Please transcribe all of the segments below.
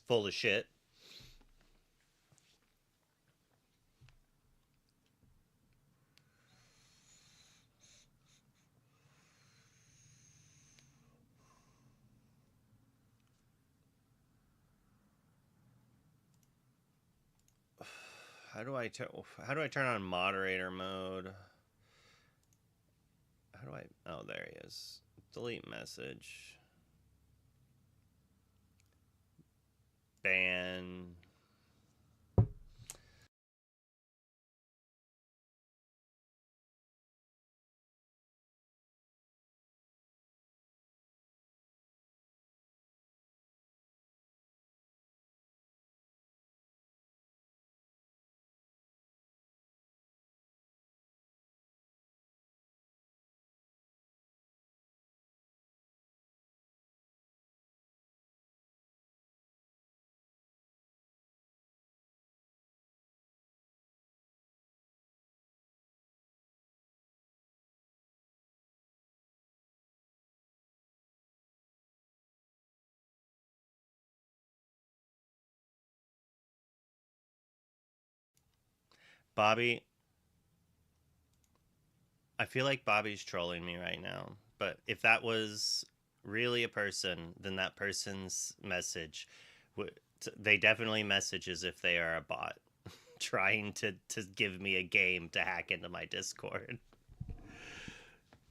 full of shit. How do I turn on moderator mode? How do I? Oh, there he is. Delete message. Ban. Bobby, I feel like Bobby's trolling me right now. But if that was really a person, then that person's message, they definitely message as if they are a bot trying to give me a game to hack into my Discord.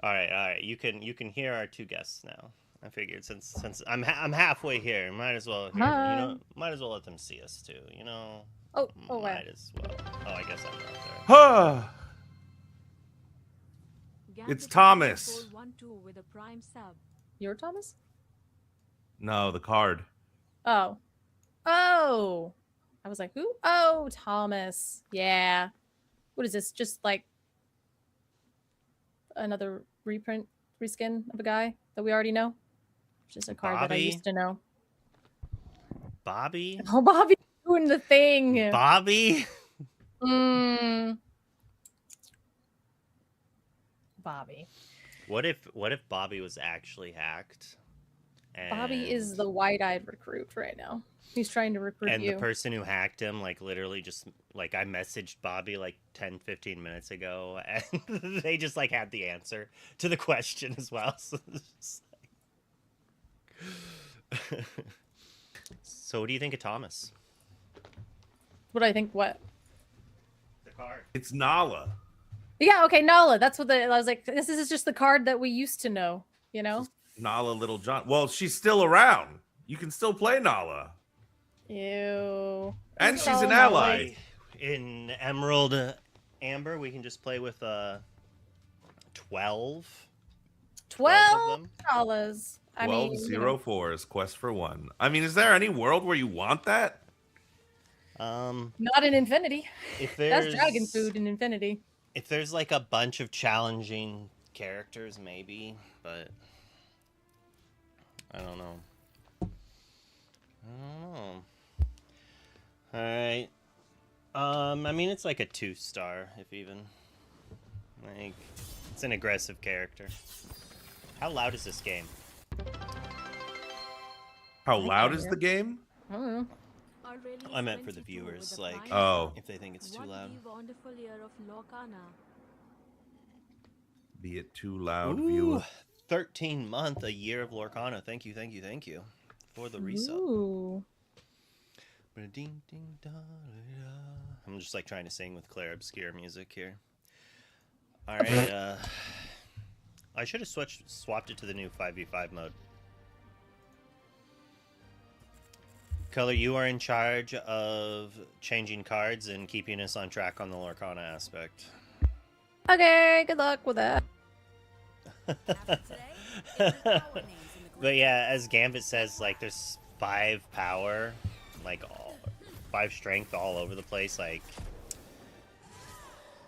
All right. You can hear our two guests now. I figured since I'm halfway here, might as well might as well let them see us too. Oh, might as well. Oh, I guess I'm not there. Huh. It's Thomas. You're Thomas? No, the card. Oh. I was like, who? Oh, Thomas. Yeah. What is this? Just like another reskin of a guy that we already know? Just a card that I used to know. Bobby? Oh, Bobby doing the thing. Bobby? Bobby. What if Bobby was actually hacked? Bobby is the wide-eyed recruit right now. He's trying to recruit and you. And the person who hacked him, like, literally just, like, I messaged Bobby, like, 10, 15 minutes ago, and they just, like, had the answer to the question as well. So, so what do you think of Thomas? What do I think? What? The card. It's Nala. Yeah, okay, Nala. That's what I was like, this is just the card that we used to know, you know? Nala Little John. Well, she's still around. You can still play Nala. Ew. And she's an ally. In Emerald Amber, we can just play with 12. 12 dollars. 1204 Quest for One. I mean, is there any world where you want that? Not in Infinity. That's dragon food in Infinity. If there's like a bunch of challenging characters, maybe, but I don't know. All right. I mean, it's like a 2-star, if even. Like, it's an aggressive character. How loud is this game? How loud is the game? I don't know. I meant for the viewers, like, if they think it's too loud. Be it too loud, viewer. 13-month, a year of Lorcana. Thank you for the resub. I'm just like trying to sing with Claire Obscure music here. All right, I should have swapped it to the new 5v5 mode. Color, you are in charge of changing cards and keeping us on track on the Lorcana aspect. Okay, good luck with that. But yeah, as Gambit says, like, there's 5 power, like 5 strength all over the place, like,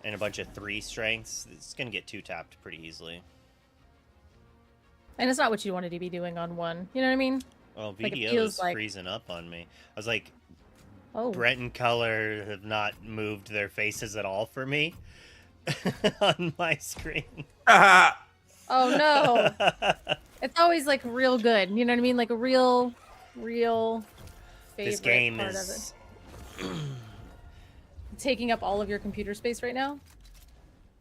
and a bunch of 3 strengths. It's gonna get 2-tapped pretty easily. And it's not what you wanted to be doing on one. You know what I mean? Well, VDO is freezing up on me. I was like, Brent and Color have not moved their faces at all for me on my screen. Oh no. It's always like real good. You know what I mean? Like a real favorite This game part is. of it. Taking up all of your computer space right now.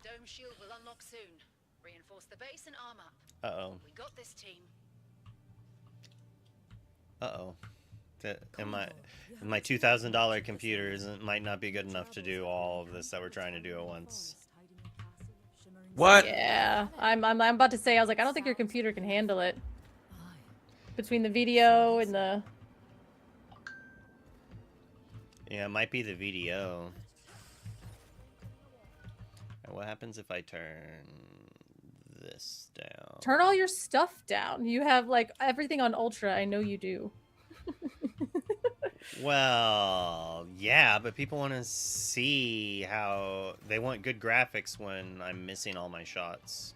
Dome shield will unlock soon. Reinforce the base and arm up. Uh-oh. We got this, team. Uh-oh. And my $2,000 computer might not be good enough to do all of this that we're trying to do at once. What? Yeah, I'm about to say, I was like, I don't think your computer can handle it. Between the video and the... Yeah, it might be the VDO. And what happens if I turn this down? Turn all your stuff down. You have, like, everything on Ultra. I know you do. Well, yeah, but people want to see how... They want good graphics when I'm missing all my shots.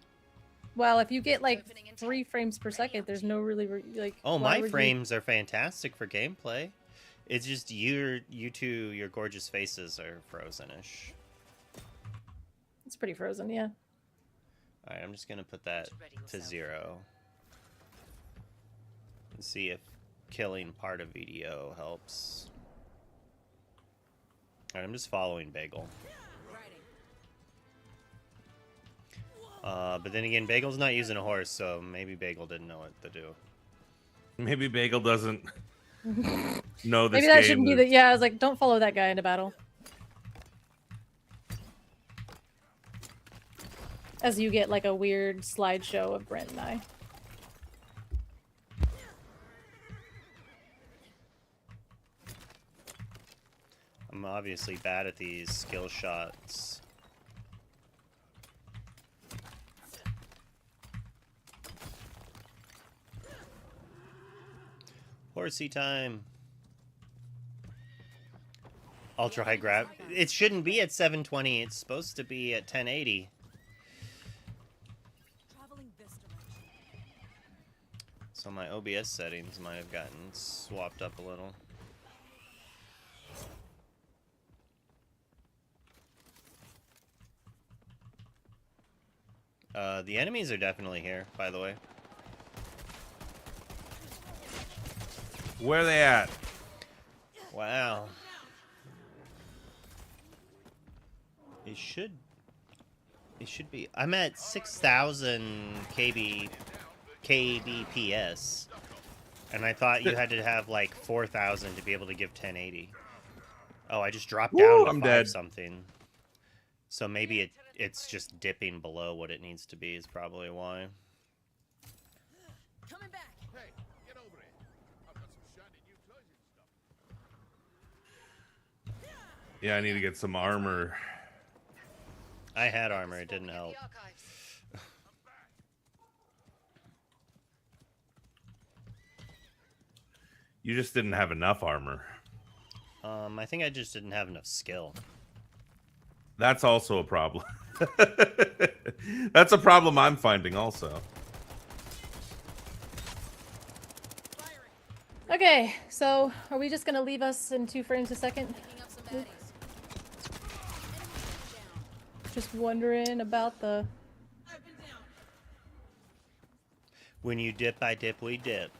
Well, if you get, like, 3 frames per second, there's no really, like... Oh, why my would frames are fantastic for gameplay. It's just you two, your gorgeous faces are frozen-ish. It's pretty frozen, yeah. Alright, I'm just gonna put that to 0. And see if killing part of VDO helps. Alright, I'm just following Bagel. But then again, Bagel's not using a horse, so maybe Bagel didn't know what to do. Maybe Bagel doesn't know this Maybe that game shouldn't be is- the... Yeah, I was like, don't follow that guy into battle. As you get, like, a weird slideshow of Brent and I. I'm obviously bad at these skill shots. Horsey time. Ultra high grab. It shouldn't be at 720. It's supposed to be at 1080. So my OBS settings might have gotten swapped up a little. The enemies are definitely here, by the way. Where are they at? Wow. It should be. I'm at 6,000 kbps, and I thought you had to have like 4,000 to be able to give 1080. Oh, I just dropped down Woo, to I'm 5 dead. something. So maybe it's just dipping below what it needs to be is probably why. Coming back. Hey, get over here. I've got some shiny new clothes and stuff. Yeah, I need to get some armor. I had armor, it didn't help. You just didn't have enough armor. I think I just didn't have enough skill. That's also a problem. That's a problem I'm finding also. Okay, so are we just gonna leave us in 2 frames a second? Picking up some baddies. Just wondering about the... When you dip, I dip, we dip.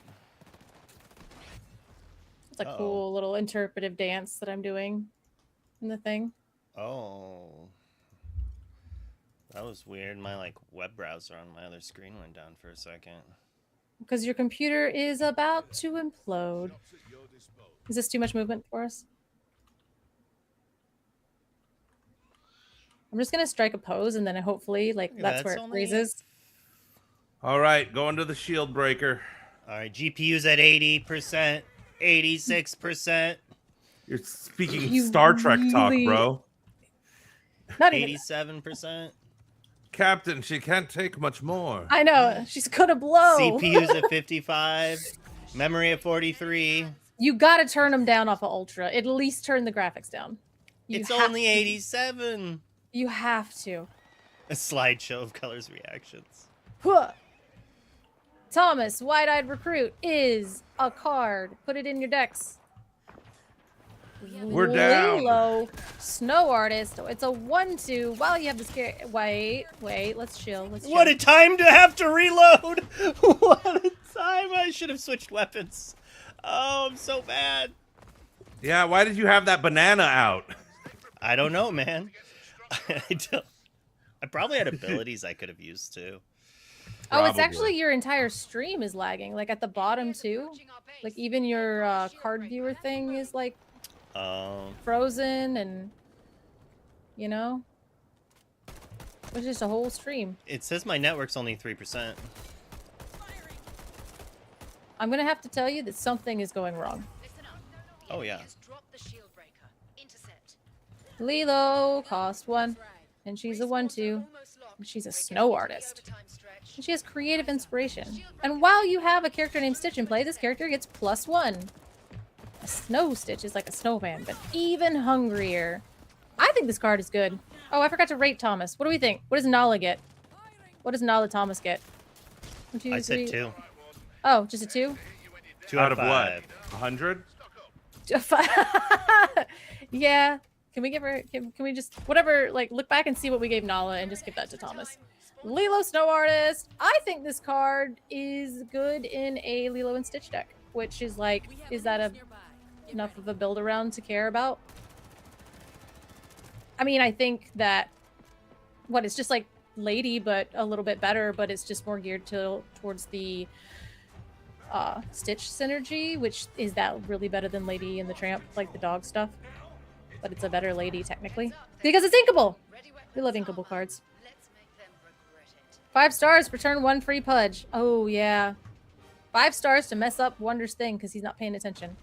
It's a Uh-oh. cool little interpretive dance that I'm doing in the thing. Oh. That was weird. My like web browser on my other screen went down for a second. Because your computer is about to implode. Shops at your disposal. Is this too much movement for us? I'm just gonna strike a pose and then hopefully, like, Look at that's that, where it's it only- freezes. All right, going to the shield breaker. All right, GPU's at 80%, 86%, You're speaking You Star Trek talk, really- bro. Not even... 87%. Captain, she can't take much more. I know, she's gonna blow. CPU's at 55, memory at 43. You gotta turn them down off of Ultra. At least turn the graphics down. You It's have only to. 87. You have to. A slideshow of colors reactions. Huh. Thomas, Wide-Eyed Recruit is a card. Put it in your decks. We're down. Lilo, Snow Artist. It's a 1/2. While you have the scare. Wait. Let's chill. Let's chill. What a time to have to reload! What a time! I should have switched weapons. Oh, I'm so bad. Yeah, why did you have that banana out? I don't know, man. I probably had abilities I could have used too. Oh, it's Probably. actually your entire stream is lagging. Like at the bottom too. Like even your card viewer thing is like frozen, and you know, it's just a whole stream. It says my network's only 3%. I'm gonna have to tell you that something is going wrong. Oh, yeah. Lilo cost 1, and she's a 1/2. And she's a snow artist. And she has creative inspiration. And while you have a character named Stitch in play, this character gets +1. A snow Stitch is like a snowman, but even hungrier. I think this card is good. Oh, I forgot to rate Thomas. What do we think? What does Nala get? What does Nala Thomas get? 1, 2, I said 3. 2. Oh, just a 2? 2 Out of five. what? 100? Yeah. Can we give her? Can we just whatever? Like look back and see what we gave Nala and just give that to Thomas. Lilo Snow Artist. I think this card is good in a Lilo and Stitch deck, which is like, is that enough of a build around to care about? I mean, I think that it's just like Lady, but a little bit better, but it's just more geared towards the Stitch synergy, which is that really better than Lady and the Tramp, like the dog stuff. But it's a better Lady technically because it's inkable. We love inkable cards. 5 stars, return 1 free pudge. Oh yeah, 5 stars to mess up Wonder's thing because he's not paying attention.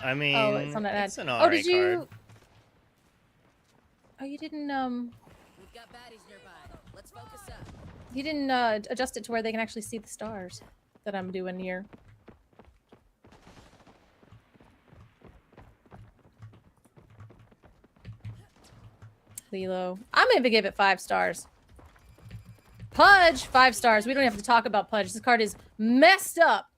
I mean, Oh, it's on that ad. it's an Oh, alright did you? card. Oh, you didn't We've got baddies nearby. Let's focus up. you didn't adjust it to where they can actually see the stars that I'm doing here. Lilo. I'm gonna give it 5 stars. Pudge, 5 stars. We don't have to talk about Pudge. This card is messed up.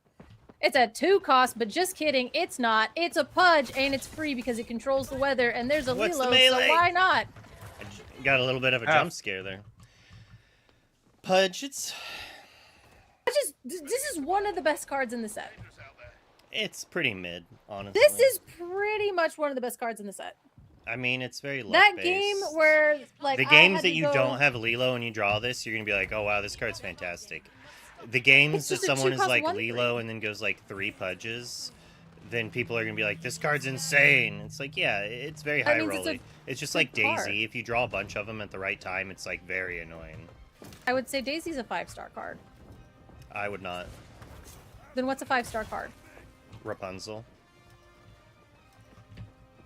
It's a 2 cost, but just kidding. It's not. It's a Pudge, and it's free because it controls the weather, and there's a What's the Lilo, so melee? why not? Got a little bit of a jump scare there. Pudge, it's This is one of the best cards in the set. pretty mid, honestly. This is pretty much one of the best cards in the set. I mean, it's very low. That game where, like, the I games had that to you go- don't have Lilo and you draw this, you're gonna be like, oh wow, this card's fantastic. The games It's that just a someone is 2-cost like 1/3. Lilo and then goes like 3 Pudges, then people are gonna be like, this card's insane. It's like, yeah, it's very That high means it's a rolly. It's just like good card. Daisy. If you draw a bunch of them at the right time, it's like very annoying. I would say Daisy's a 5-star card. I would not. Then what's a 5-star card? Rapunzel.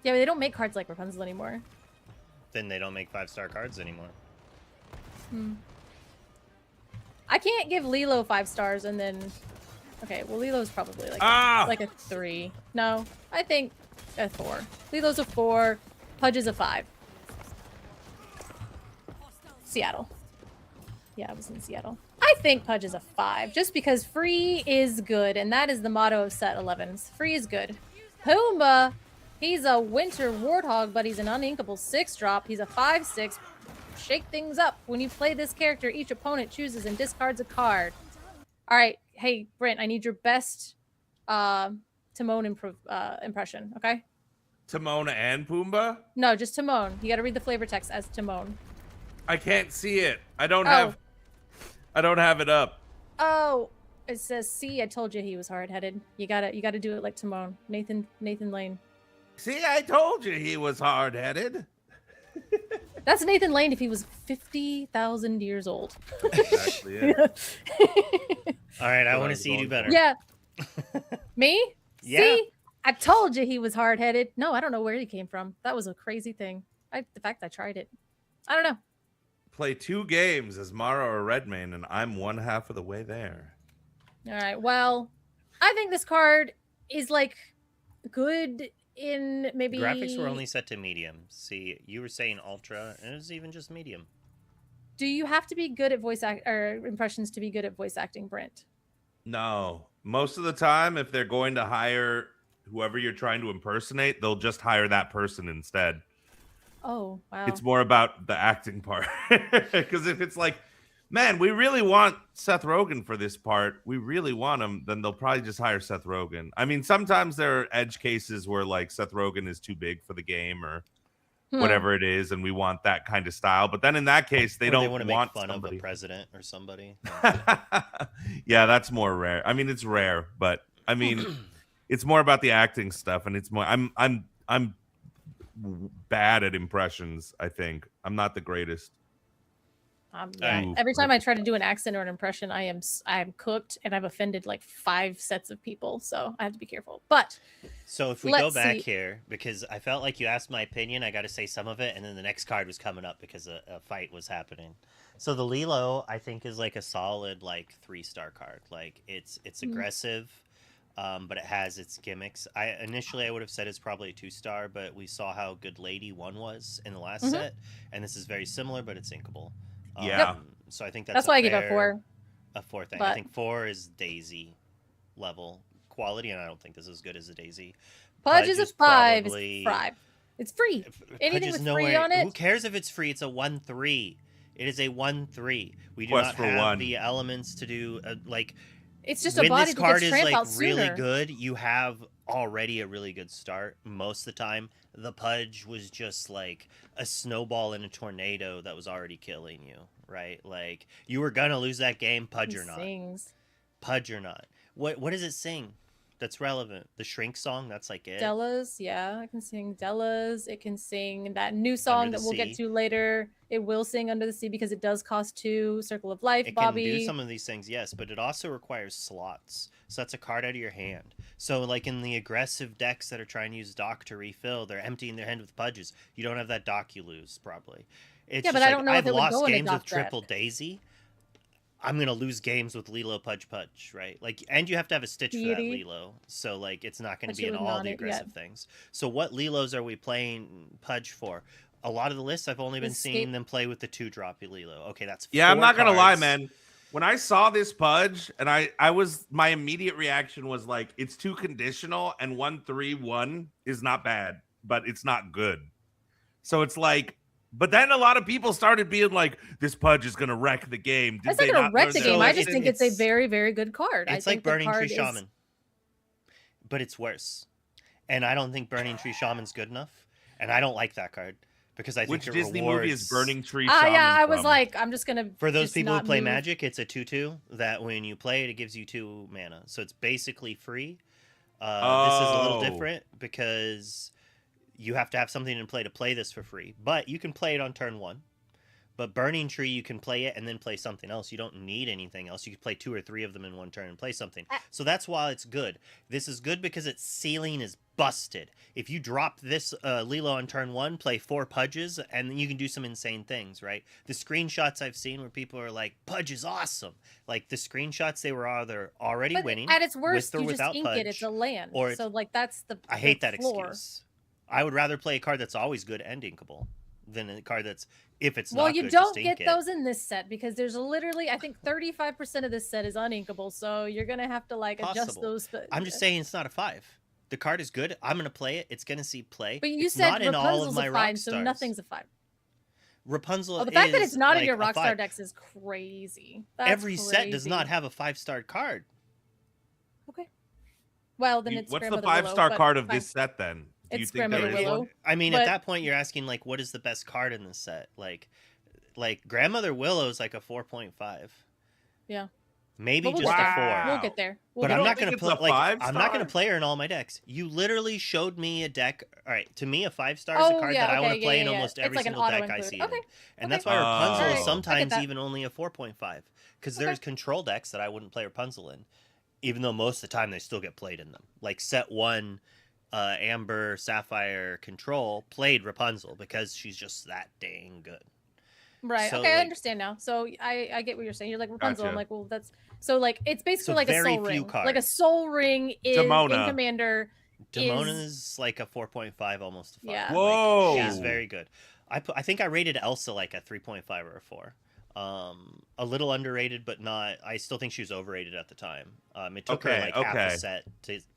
Yeah, but they don't make cards like Rapunzel anymore. Then they don't make 5-star cards anymore. I can't give Lilo 5 stars and then... Okay, well, Lilo's probably like, like a 3. No, I think a 4. Lilo's a 4. Pudge is a 5. Seattle. Yeah, I was in Seattle. I think Pudge is a 5, just because free is good, and that is the motto of set 11s. Free is good. Pumbaa, he's a winter warthog, but he's an uninkable 6-drop. He's a 5/6. Shake things up. When you play this character, each opponent chooses and discards a card. All right, hey Brent, I need your best Timon impression. Okay? Timon and Pumbaa? No, just Timon. You got to read the flavor text as Timon. I can't see it. I don't have it up. Oh, it says, "See, I told you he was hard-headed. You gotta do it like Timon, Nathan Lane." See, I told you he was hard-headed. That's Nathan Lane if he was 50,000 years old. Exactly it. All right, I What want I to was see you do going better. Yeah. Me? Yeah. See, I told you he was hard-headed. No, I don't know where he came from. That was a crazy thing. The fact I tried it. I don't know. Play 2 games as Mara or Redmayne, and I'm 1/2 of the way there. All right. Well, I think this card is like good in maybe Graphics were only set to medium. See, you were saying ultra, and it was even just medium. Do you have to be good at voice act or impressions to be good at voice acting, Brent? No. Most of the time, if they're going to hire whoever you're trying to impersonate, they'll just hire that person instead. Oh, wow. It's more about the acting part. Because if it's like Man, we really want Seth Rogen for this part. We really want him. Then they'll probably just hire Seth Rogen. I mean, sometimes there are edge cases where like Seth Rogen is too big for the game or whatever it is, and we want that kind of style. But then in that case, they Or don't want to want make fun somebody. of a president or somebody. Yeah, that's more rare. I mean, it's rare, but I mean, it's more about the acting stuff, and it's more. I'm bad at impressions. I think I'm not the greatest. Yeah. Ooh, Every time I try to do an accent or an impression, I'm cooked, and I've offended like 5 sets of people, so I have to be careful. But So if we go let's back see. here, because I felt like you asked my opinion, I got to say some of it, and then the next card was coming up because a fight was happening. So the Lilo, I think, is like a solid like 3-star card. Like it's aggressive, but it has its gimmicks. I would have said it's probably a 2-star, but we saw how good Lady 1 was in the last set, and this is very similar, but it's inkable. Yeah. So I think That's why I give it a 4. 4 thing. I But- think 4 is Daisy level quality, and I don't think this is as good as a Daisy. Pudge is a 5. probably- It's 5. It's free. Anything Pudge is with nowhere. free on it. Who cares if it's free? It's a 1/3. It is a 1/3. We do Quest not for have one. the elements to do like It's just a when body this that card gets is tramp like out really sooner. good. You have already a really good start most of the time. The Pudge was just like a snowball in a tornado that was already killing you, right? Like you were gonna lose that game, Pudge He or not. sings. Pudge or not. What does it sing? That's relevant. The Shrink song. That's like it. Della's, yeah, I can sing Della's. It can sing that new song Under that the we'll get Sea. to later. It will sing Under the Sea because it does cost 2. Circle of Life, It Bobby. can do some of these things, yes, but it also requires slots. So that's a card out of your hand. So like in the aggressive decks that are trying to use Dock to refill, they're emptying their hand with Pudges. You don't have that Dock, you lose probably. It's Yeah, just but I like, don't know if I've it would lost go in a games with Dock Triple deck. Daisy. I'm gonna lose games with Lilo Pudge, right? Like, and you have to have a stitch for that Deity. Lilo, so like it's not gonna That be shit in was all not the it, aggressive yeah. things. So what Lilos are we playing Pudge for? A lot of the lists I've only been seeing Escape. them play with the 2-drop Lilo. Okay, that's Yeah, I'm 4 not gonna lie, cards. man. When I saw this Pudge, and my immediate reaction was like, it's too conditional, and 1/3/1 is not bad, but it's not good. So it's like, but then a lot of people started being like, this Pudge is gonna wreck the game. Did It's not they going to not wreck learn the their game. I lesson? just think it's a It's- very, very good card. I It's like think the Burning Tree card is- Shaman, but it's worse. And I don't think Burning Tree Shaman's good enough. And I don't like that card because I think Which it Disney rewards... movie is Burning Tree? Ah, yeah, Shaman I was from? like, I'm just going to. For those people who play Magic, it's a 2/2 that when you play it, it gives you 2 mana. So it's basically free. This is a little Oh. different because you have to have something in play to play this for free. But you can play it on turn 1. But Burning Tree, you can play it and then play something else. You don't need anything else. You can play 2 or 3 of them in one turn and play something. So that's why it's good. This is good because its ceiling is busted. If you drop this Lilo on turn 1, play 4 Pudges, and then you can do some insane things, right? The screenshots I've seen where people are like, Pudge is awesome. Like the screenshots, they were either already But winning. at its worst, with or you just without ink it. It's Pudge, a land. or it's- So, like, that's the I hate the that floor. excuse. I would rather play a card that's always good and inkable than a card that's, if it's Well, not you good, don't just ink get it. those in this set because there's literally, I think 35% of this set is uninkable. So you're going to have to, like, adjust Possible. those. But I'm just saying it's not a 5. The card is good. I'm going to play it. It's going to see play. But you it's said not in all of Rapunzel's my a 5, rock so stars. nothing's a 5. Rapunzel Oh, the fact that is it's not in like your a Rockstar 5. decks is crazy. That's Every set does crazy. not have a 5-star card. Okay. Well, then it's What's the Grandmother 5-star Willow, card but of fine. this set then? Do you It's think there Grandmother is Willow. one? I mean, But- at that point, you're asking, like, what is the best card in this set? Like Grandmother Willow is like a 4.5. Yeah. Maybe But we'll just get a 4. there. We'll get there. We'll But get I'm don't not there. gonna think it's put a like I'm not gonna 5-star? play her in all my decks. You literally showed me a deck. All right, to me, a 5-star is Oh, a card yeah, that I want okay, to play yeah, in yeah, almost yeah. every It's like an single deck I auto-include. see it Okay, in. And that's okay. why Rapunzel Alright, I is get sometimes that. even only a 4.5 because Okay. there's control decks that I wouldn't play Rapunzel in, even though most of the time they still get played in them. Like set 1, Amber Sapphire Control played Rapunzel because she's just that dang good. Right. So, Okay, I like- understand now. So I get what you're saying. You're like Rapunzel. I'm Gotcha. like, well, that's so like it's basically So like a very soul few ring. Like a cards. soul ring is Demona. in Commander. Demona Is- is like a 4.5, almost a 5. Yeah. Like, Whoa. she's very good. I think I rated Elsa like a 3.5 or a 4. A little underrated, but not. I still think she was overrated at the time. It took her Okay, like half a okay. set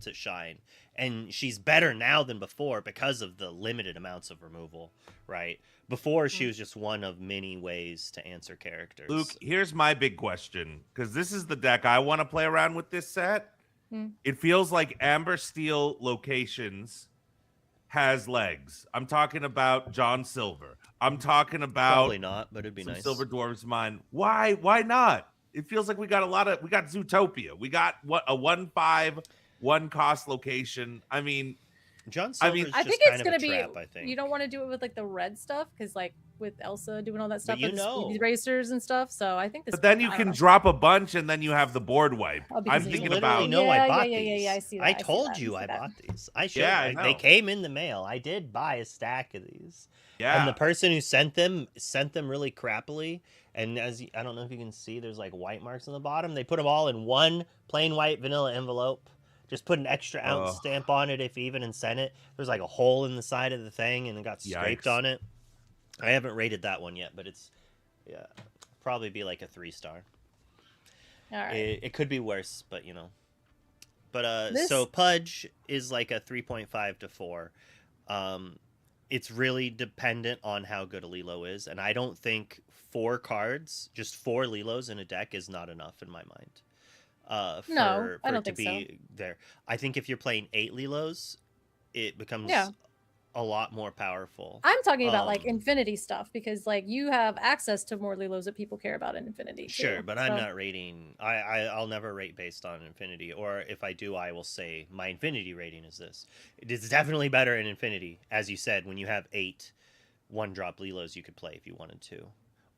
to shine, and she's better now than before because of the limited amounts of removal. Right before, she was just one of many ways to answer characters. Luke, here's my big question, because this is the deck I want to play around with this set. Hmm. It feels like Amber Steel Locations has legs. I'm talking about John Silver. I'm talking about Probably not, but it'd be some nice. Silver Dwarves mine. Why not? It feels like we got Zootopia. We got a 1/5 1 cost location. I mean, John I Silver's mean- I just think kind it's of a gonna be. trap, I think. You don't want to do it with like the red stuff because like with Elsa doing all that stuff you with the know. speed racers and stuff. So I think this. but then you I don't can know. drop a bunch and then you have the board wipe. Oh, because I'm you thinking literally about know I Yeah, bought yeah, these. I see that. I see told that, you see I that. bought these. I showed. Yeah, I They know. came in the mail. I did buy a stack of these. yeah. And the person who sent them really crappily. And I don't know if you can see, there's like white marks on the bottom. They put them all in one plain white vanilla envelope. Just put an extra ounce Ugh. stamp on it if even and sent it. There's like a hole in the side of the thing and it got scraped Yikes. on it. I haven't rated that one yet, but it's probably be like a 3-star. All right. It could be worse, but you know. But This- so Pudge is like a 3.5 to 4. It's really dependent on how good a Lilo is, and I don't think 4 cards, just 4 Lilos in a deck, is not enough in my mind. No, I for don't it to think be there. I think if you're playing 8 Lilos, it becomes Yeah. a lot more powerful. I'm talking about like Um, Infinity stuff because like you have access to more Lilos that people care about in Infinity. Sure, too. but So- I'm not rating. I'll never rate based on Infinity, or if I do, I will say my Infinity rating is this. It is definitely better in Infinity, as you said. When you have 8 1-drop Lilos, you could play if you wanted to,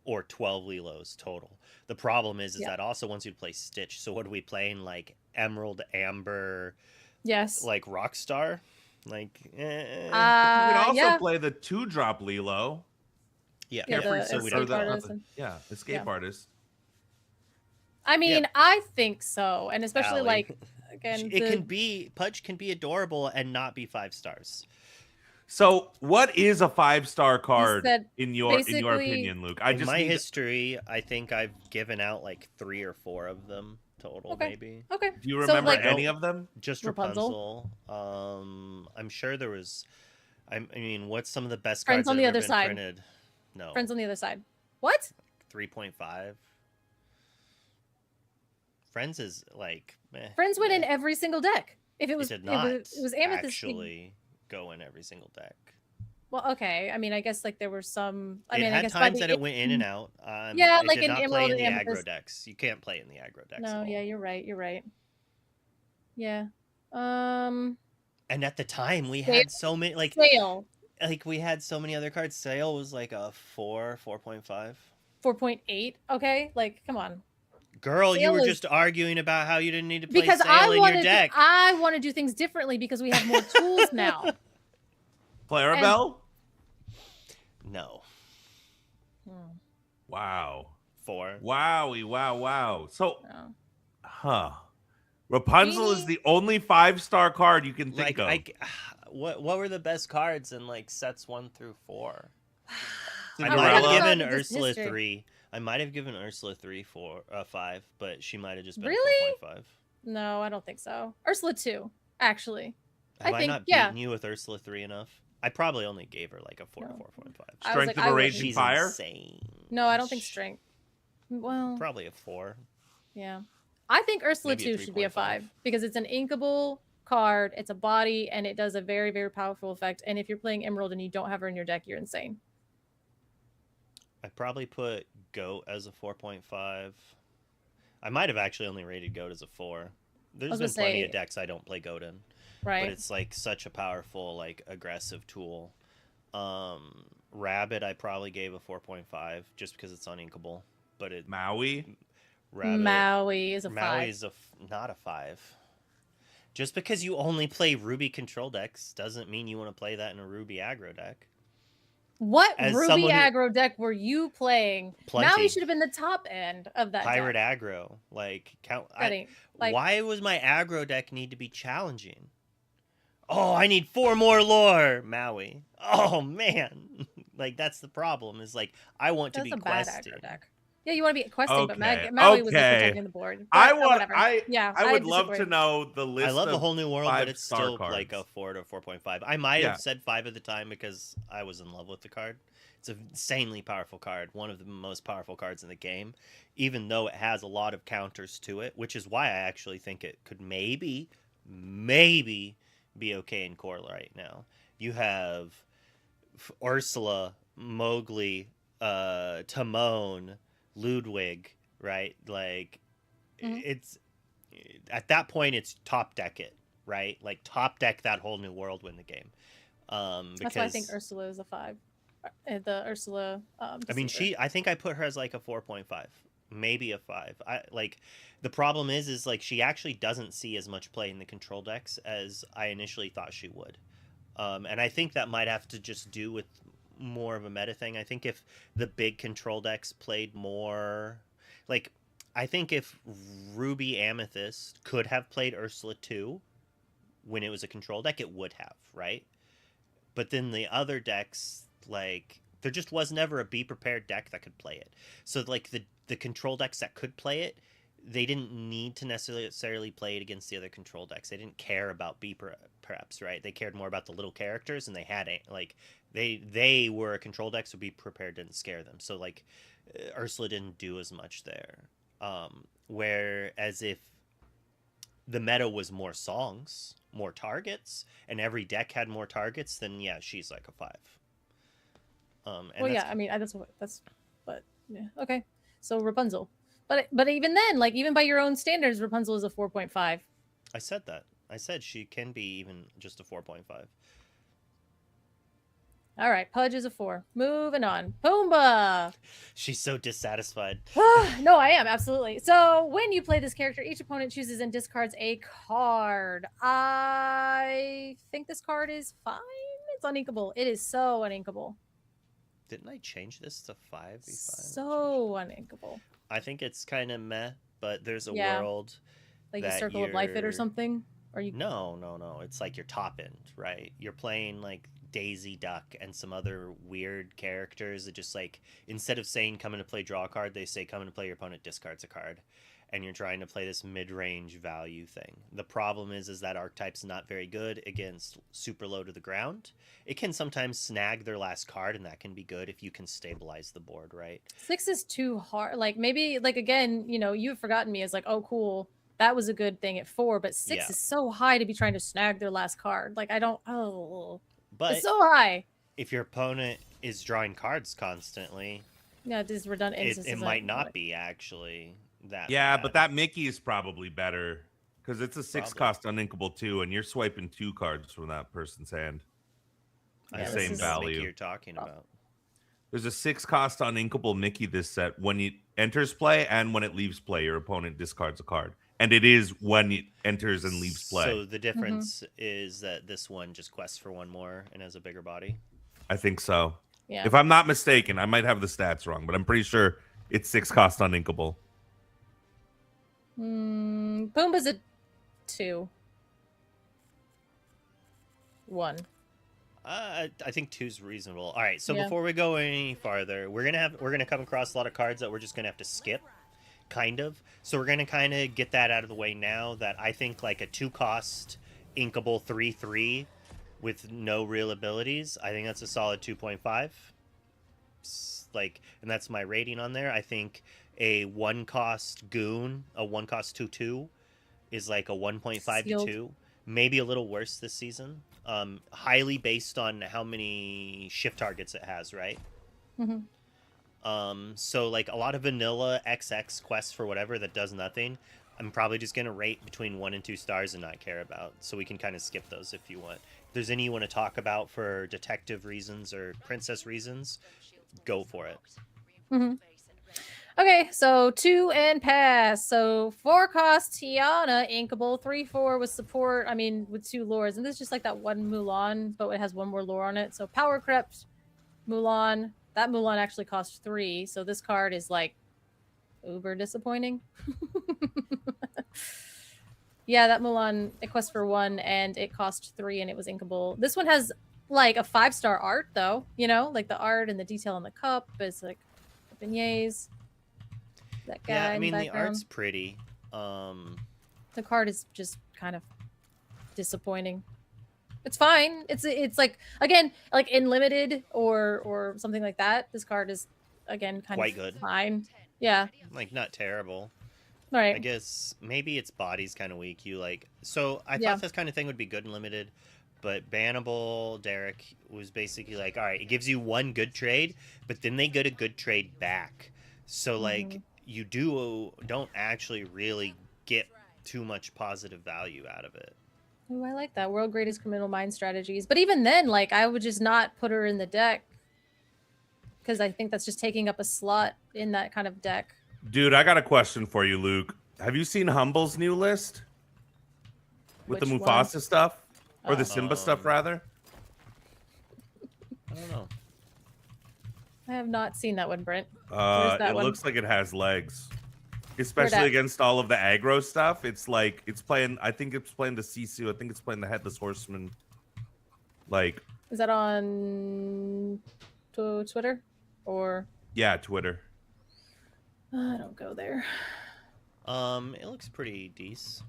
or 12 Lilos total. The problem is Yeah. that also wants you to play Stitch. So what are we playing? Like Emerald, Amber, Yes. like Rockstar, like. you could also yeah. play the 2-drop Lilo. Yeah, Yeah, Carefree the so we'd or escape have to- artist and- Yeah, escape Yeah. artist. I mean, Yeah. I think so, and especially Allie. like again, It can be Pudge can be adorable and not be 5 stars. So, what is a 5-star card said in your basically- opinion, Luke? I In just my need history, I think I've given out like 3 or 4 of them total, Okay. maybe. okay. Do you So, remember like- any of them? Just Rapunzel? Rapunzel. I'm sure there was. I mean, what's some of the best Friends cards on that the have other ever been side. printed? No, Friends on the other side. What? 3.5. Friends is like Friends went in meh. every single deck. If it was, It did not it was Amethyst. actually go in every single deck. Well, okay. I mean, I guess like there were some. I It mean, I had guess by times the that it went in and out. Yeah, it like did in not Emerald play in and the aggro Amethyst. decks. You can't play in the aggro decks. No, at all. yeah, you're right. You're right. Yeah. And at the time, we Sale? had so many Sale we had so many other cards. Sale was like a 4.5. 4.8. Okay, like come on. Girl, you Sale were is- just arguing about how you didn't need to play Because Sale I in your want to, deck. I want to do things differently because we have more tools now. Clarabelle? No, Hmm, Wow. 4. Wowie, wow. So, no. Rapunzel is Genie? the only 5-star card you can think Like, of. what were the best cards in like sets 1 through 4? I Cinderella? might have About given just Ursula history. 3. I might have given Ursula 3 for 5, but she might have just been Really? 4.5. No, I don't think so. Ursula 2, actually. Have I think- not yeah. beaten you with Ursula 3 enough? I probably only gave her like a 4 to No. 4.5. I was Strength like, of I a would- Raging She's Fire? insane. No, I don't think strength. Well, Probably a 4. yeah. I think Ursula Maybe a 2 should be a 3.5. 5 because it's an inkable card, it's a body, and it does a very, very powerful effect. And if you're playing Emerald and you don't have her in your deck, you're insane. I probably put Goat as a 4.5. I might have actually only rated Goat as a 4. There's was been gonna plenty say- of decks I don't play Goat in, Right? but it's like such a powerful, like aggressive tool. Rabbit I probably gave a 4.5 just because it's uninkable, but it Maui? Rabbit Maui is a Maui 5. is not a 5. Just because you only play Ruby control decks doesn't mean you want to play that in a Ruby aggro deck. What as Ruby someone who- aggro deck were you playing? Plenty. Maui should have been the top end of that Pirate deck. aggro, like count. That ain't- like- why was my aggro deck need to be challenging? Oh, I need 4 more lore, Maui. Oh man, like that's the problem. Is like I want to That's be a bad questing. aggro deck. Yeah, you want to be questing, but Okay, Maui was like okay. protecting the board. I But, want. whatever. I Yeah, I would love disagree. to know the list. I love the of whole new world, but it's 5-star still cards. like a 4 to 4.5. I might Yeah. have said 5 at the time because I was in love with the card. It's an insanely powerful card, one of the most powerful cards in the game, even though it has a lot of counters to it, which is why I actually think it could maybe be okay in core right now. You have Ursula, Mowgli, Timon, Ludwig, right? Like, Mhm. it's at that point it's top deck it, right? Like top deck that whole new world, win the game. That's why I think Because Ursula is a 5. The Ursula. I mean, Deceiver. I think I put her as like a 4.5, maybe a 5. I like the problem is like she actually doesn't see as much play in the control decks as I initially thought she would. And I think that might have to just do with more of a meta thing. I think if the big control decks played more, like, I think if Ruby Amethyst could have played Ursula 2 when it was a control deck, it would have, right? But then the other decks, like, there just was never a be prepared deck that could play it. So like the control decks that could play it, they didn't need to necessarily play it against the other control decks. They didn't care about B preps, right? They cared more about the little characters, and they had like they were a control deck, so be prepared didn't scare them. So like Ursula didn't do as much there. Whereas if the meta was more songs, more targets, and every deck had more targets, then yeah, she's like a 5. And Well, yeah, I mean, but yeah, okay. So Rapunzel, but even then, like even by your own standards, Rapunzel is a 4.5. I said that. I said she can be even just a 4.5. All right, Pudge is a 4. Moving on, Pumbaa. She's so dissatisfied. No, I am absolutely. So when you play this character, each opponent chooses and discards a card. I think this card is fine. It's uninkable. It is so uninkable. Didn't I change this to 5v5? So uninkable. I think it's kind of meh, but there's a Yeah. world Like you that circle of life it or you're- something. Or you No. It's like your top end, right? You're playing like Daisy Duck and some other weird characters that just like, instead of saying come in to play draw a card, they say come in to play your opponent discards a card. And you're trying to play this mid-range value thing. The problem is that archetype's not very good against super low to the ground. It can sometimes snag their last card, and that can be good if you can stabilize the board, right? 6 is too hard. Like maybe like again, you've forgotten me as like, oh cool, that was a good thing at 4, but 6 Yeah. is so high to be trying to snag their last card. Like I don't But it's so high. if your opponent is drawing cards constantly, Yeah, this is redundant. it might not be actually that Yeah, bad. but that Mickey is probably better because it's a 6 Probably. cost uninkable too, and you're swiping 2 cards from that person's hand. I Yeah, don't this Same is- know what value. Mickey you're talking about. There's a 6 cost uninkable Mickey this set. When it enters play and when it leaves play, your opponent discards a card. And it is when it enters and leaves play. So the difference is that this one just quests for one more and has a bigger body. I think so. Yeah. If I'm not mistaken, I might have the stats wrong, but I'm pretty sure it's 6 cost uninkable. Pumbaa's a 2. 1. I think 2's reasonable. All right, so Yeah. before we go any farther, we're gonna come across a lot of cards that we're just gonna have to skip, kind of. So we're gonna kind of get that out of the way now. That I think like a 2-cost inkable 3/3 with no real abilities. I think that's a solid 2.5. Like, and that's my rating on there. I think a 1-cost goon, a 1-cost 2/2, is like a 1.5 to Sealed. 2. Maybe a little worse this season. Highly based on how many shift targets it has, right? Mm-hmm. So like a lot of vanilla XX quests for whatever that does nothing, I'm probably just gonna rate between 1 and 2 stars and not care about. So we can kind of skip those if you want. If there's any you want to talk about for detective reasons or princess reasons, go for it. Okay, so 2 and pass. So 4-cost Tiana, inkable, 3/4 with support. I mean, with 2 lures, and this is just like that one Mulan, but it has one more lure on it. So Power Crept, Mulan. That Mulan actually cost 3, so this card is like uber disappointing. Yeah, that Mulan, it quests for 1 and it cost 3 and it was inkable. This one has like a 5-star art though, like the art and the detail on the cup is like beignets. That guy Yeah, I in mean the the background. art's pretty. The card is just kind of disappointing. It's fine. It's like, again, like in limited or something like that. This card is again kind Quite of good. fine. Yeah. Like not terrible. All right. I guess maybe its body's kind of weak. You like so I Yeah. thought this kind of thing would be good in limited, but bannable Derek was basically like, all right, it gives you one good trade, but then they get a good trade back. So like you don't actually really get too much positive value out of it. Oh, I like that. World Greatest Criminal Mind Strategies. But even then, like, I would just not put her in the deck because I think that's just taking up a slot in that kind of deck. Dude, I got a question for you, Luke. Have you seen Humble's new list with Which the one? Mufasa stuff or the Simba stuff Um, rather? I don't know. I have not seen that one, Brent. Where's that It one? looks like it has legs, Where especially dat? against all of the aggro stuff. It's like it's playing. I think it's playing the Sisu. I think it's playing the Headless Horseman. Like, Is that on Twitter? Or yeah, Twitter. I don't go there. It looks pretty decent.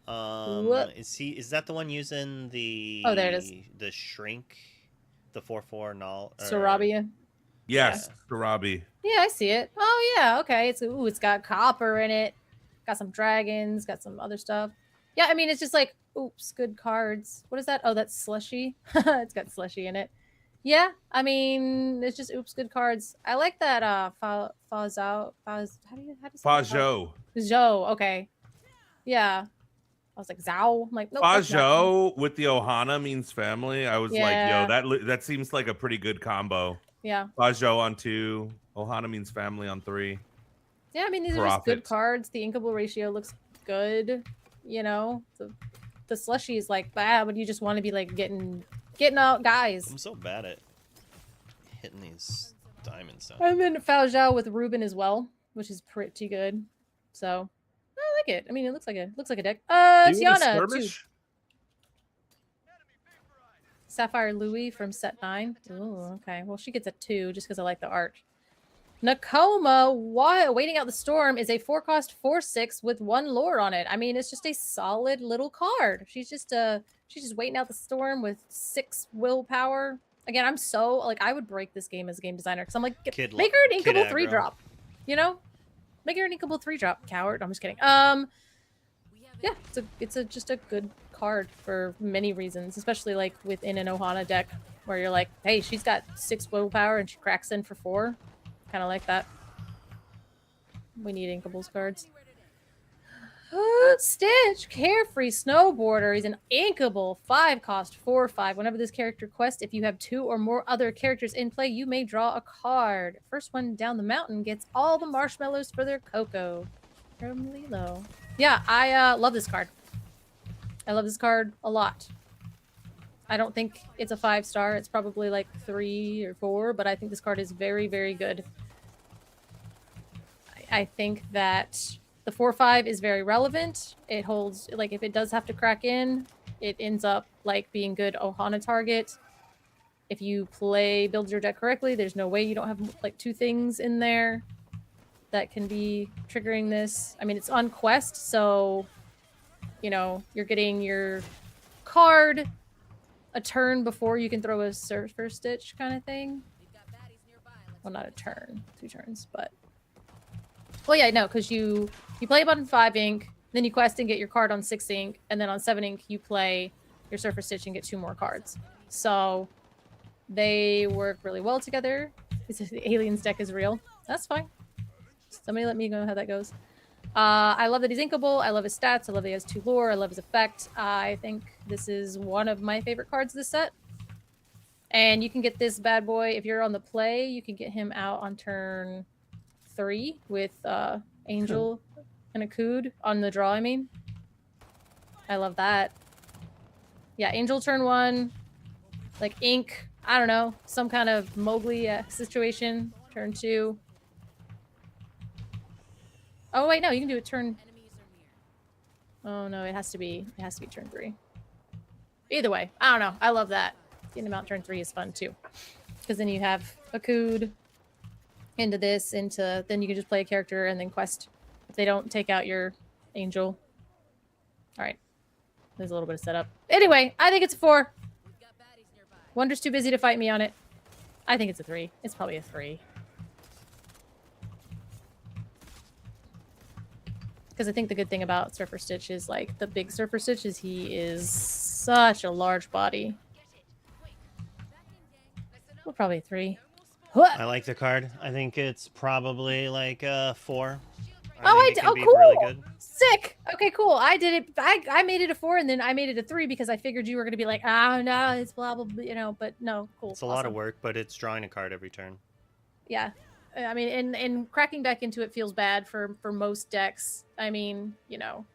What? Is that the one using the Oh, there it is. The shrink, the 4/4 null? Sarabia. Yes, Karabi. Yeah, I see it. Oh yeah, okay. It's got copper in it. Got some dragons, got some other stuff. Yeah, I mean it's just like, oops, good cards. What is that? Oh, that's slushy. It's got slushy in it. Yeah, I mean it's just oops, good cards. I like that Fazao. How do you say that? Fajo. Zhou, okay. Yeah. I was like Zhao. I'm like, nope. that's not- Fajo with the Ohana means family. I was like, Yeah. yo, that seems like a pretty good combo. Yeah. Fajo on 2. Ohana means family on 3. Yeah, I mean these are just good Profit. cards. The inkable ratio looks good. You know, the slushy is like bad, but you just want to be like getting out guys. I'm so bad at hitting these diamonds down. I'm in Fao Zhao with Ruben as well, which is pretty good. So I like it. I mean, it looks like a deck. Do you want a Tiana too. skirmish? Sapphire Louis from set 9. Oh, okay. Well, she gets a 2 just because I like the art. Nakoma, Waiting Out the Storm is a 4-cost 4/6 with 1 lore on it. I mean, it's just a solid little card. She's just waiting out the storm with 6 willpower. Again, I'm so like I would break this game as a game designer because I'm like, make her an Kid inkable aggro. 3-drop. You know, make her an inkable 3-drop. Coward. I'm just kidding. Yeah, it's just a good card for many reasons, especially like within an Ohana deck where you're like, hey, she's got 6 willpower and she cracks in for 4. Kind of like that. We need inkables cards. Stitch, Carefree Snowboarder. He's an inkable 5-cost 4/5. Whenever this character quests, if you have 2 or more other characters in play, you may draw a card. First one down the mountain gets all the marshmallows for their cocoa. From Lilo. Yeah, I love this card. I love this card a lot. I don't think it's a 5-star. It's probably like 3 or 4, but I think this card is very, very good. I think that the 4/5 is very relevant. It holds, like, if it does have to crack in, it ends up like being good Ohana target. If you build your deck correctly, there's no way you don't have like 2 things in there that can be triggering this. I mean, it's on quest, so you know you're getting your card a turn before you can throw a Surfer Stitch kind of thing. Well, not a turn, 2 turns, but well, yeah, no, because you play it on 5 ink, then you quest and get your card on 6 ink, and then on 7 ink you play your Surfer Stitch and get 2 more cards. So they work really well together. The Aliens deck is real. That's fine. Somebody let me know how that goes. I love that he's inkable. I love his stats. I love that he has 2 lore. I love his effect. I think this is one of my favorite cards this set. And you can get this bad boy, if you're on the play, you can get him out on turn 3 with Angel and a Cood on the draw, I mean. I love that. Yeah, Angel turn 1. Like ink, I don't know, some kind of Mowgli situation. Turn 2. Oh wait, no, you can do it turn. Oh no, it has to be turn 3. Either way, I don't know. I love that. Getting him out turn 3 is fun too, because then you have a Cood into this, then you can just play a character and then quest if they don't take out your angel. All right. There's a little bit of setup. Anyway, I think it's a 4. We've got baddies nearby. Wonder's too busy to fight me on it. I think it's a 3. It's probably a 3. Because I think the good thing about Surfer Stitch is, like, the big Surfer Stitch is he is such a large body. Well, probably a 3. I like the card. I think it's probably like a 4. Oh, think it can be cool. really good. Sick. Okay, cool. I did it. I made it a 4, and then I made it a 3 because I figured you were going to be like, oh, no, it's blah, blah, blah, you know, but no, cool. It's a lot of work, but it's drawing a card every turn. Yeah. I mean, and cracking back into it feels bad for most decks. I mean, you know,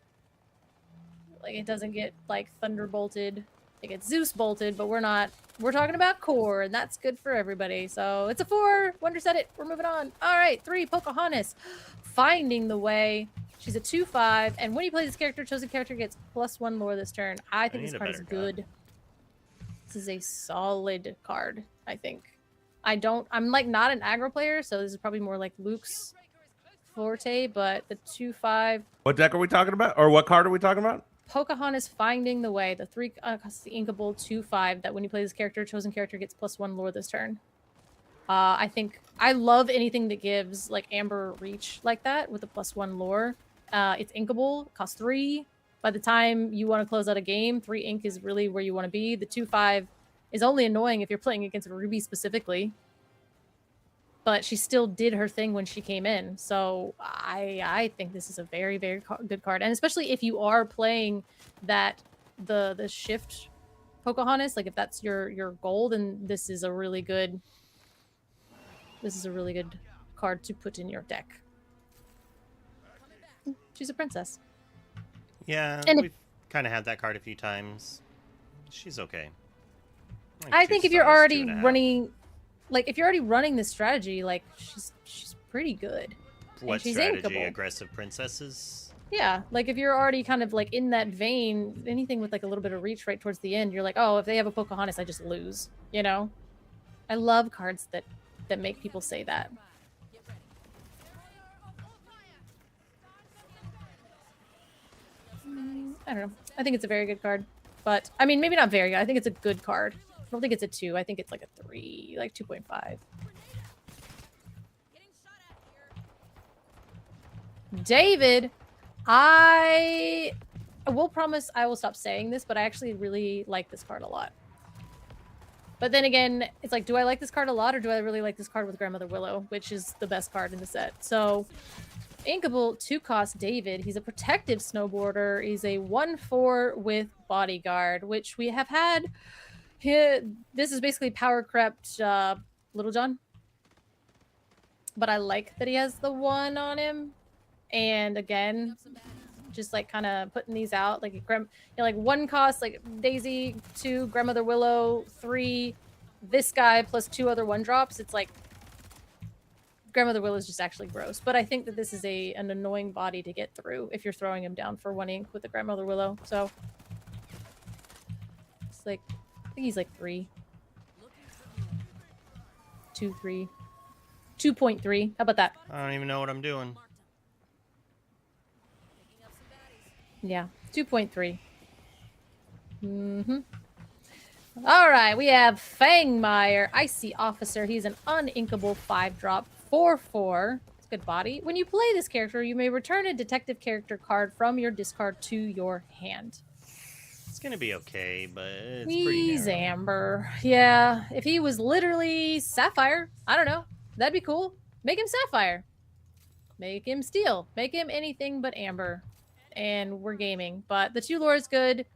like it doesn't get like thunderbolted. It gets Zeus bolted, but we're talking about core, and that's good for everybody. So it's a 4. Wonder said it. We're moving on. All right, 3, Pocahontas. Finding the Way. She's a 2/5, and when you play this character, chosen character gets +1 lore this turn. I think this card is good. This is a solid card, I think. I'm like not an aggro player, so this is probably more like Luke's forte, but the 2/5. What deck are we talking about? Or what card are we talking about? Pocahontas Finding the Way, the 3 costs the inkable 2/5 that when you play this character, chosen character gets +1 lore this turn. I think I love anything that gives like Amber reach like that with a +1 lore. It's inkable, costs 3. By the time you want to close out a game, 3 ink is really where you want to be. The 2/5 is only annoying if you're playing against Ruby specifically. But she still did her thing when she came in. So I think this is a very, very good card. And especially if you are playing that the shift Pocahontas, like if that's your goal, then this is a really good card to put in your deck. She's a princess. Yeah, And we've kind of had that card a few times. She's okay. I think if you're already running, like if you're already running this strategy, like she's pretty good. What she's strategy? inkable. Aggressive princesses? Yeah, like if you're already kind of like in that vein, anything with like a little bit of reach right towards the end, you're like, oh, if they have a Pocahontas, I just lose. You know, I love cards that make people say that. I don't know. I think it's a very good card, but I mean, maybe not very good. I think it's a good card. I don't think it's a 2. I think it's like a 3, like 2.5. David, I will promise I will stop saying this, but I actually really like this card a lot. But then again, it's like, do I like this card a lot, or do I really like this card with Grandmother Willow, which is the best card in the set? So, inkable 2-cost David. He's a protective snowboarder. He's a 1/4 with bodyguard, which we have had. This is basically power crept Little John. But I like that he has the 1 on him. And again, just like kind of putting these out, like like 1 cost, like Daisy, 2 Grandmother Willow, 3 this guy plus 2 other 1-drops. It's like Grandmother Willow is just actually gross. But I think that this is an annoying body to get through if you're throwing him down for 1 ink with the Grandmother Willow. So it's like, I think he's like 3, 2, 3, 2.3. How about that? I don't even know what I'm doing. Yeah, 2.3. All right, we have Fangmire, Icy Officer. He's an uninkable 5-drop, 4/4. It's a good body. When you play this character, you may return a detective character card from your discard to your hand. It's gonna be okay, but it's He's pretty narrow. Amber. Yeah, if he was literally Sapphire, I don't know. That'd be cool. Make him Sapphire. Make him Steel. Make him anything but Amber. And we're gaming. But the 2 lore is good.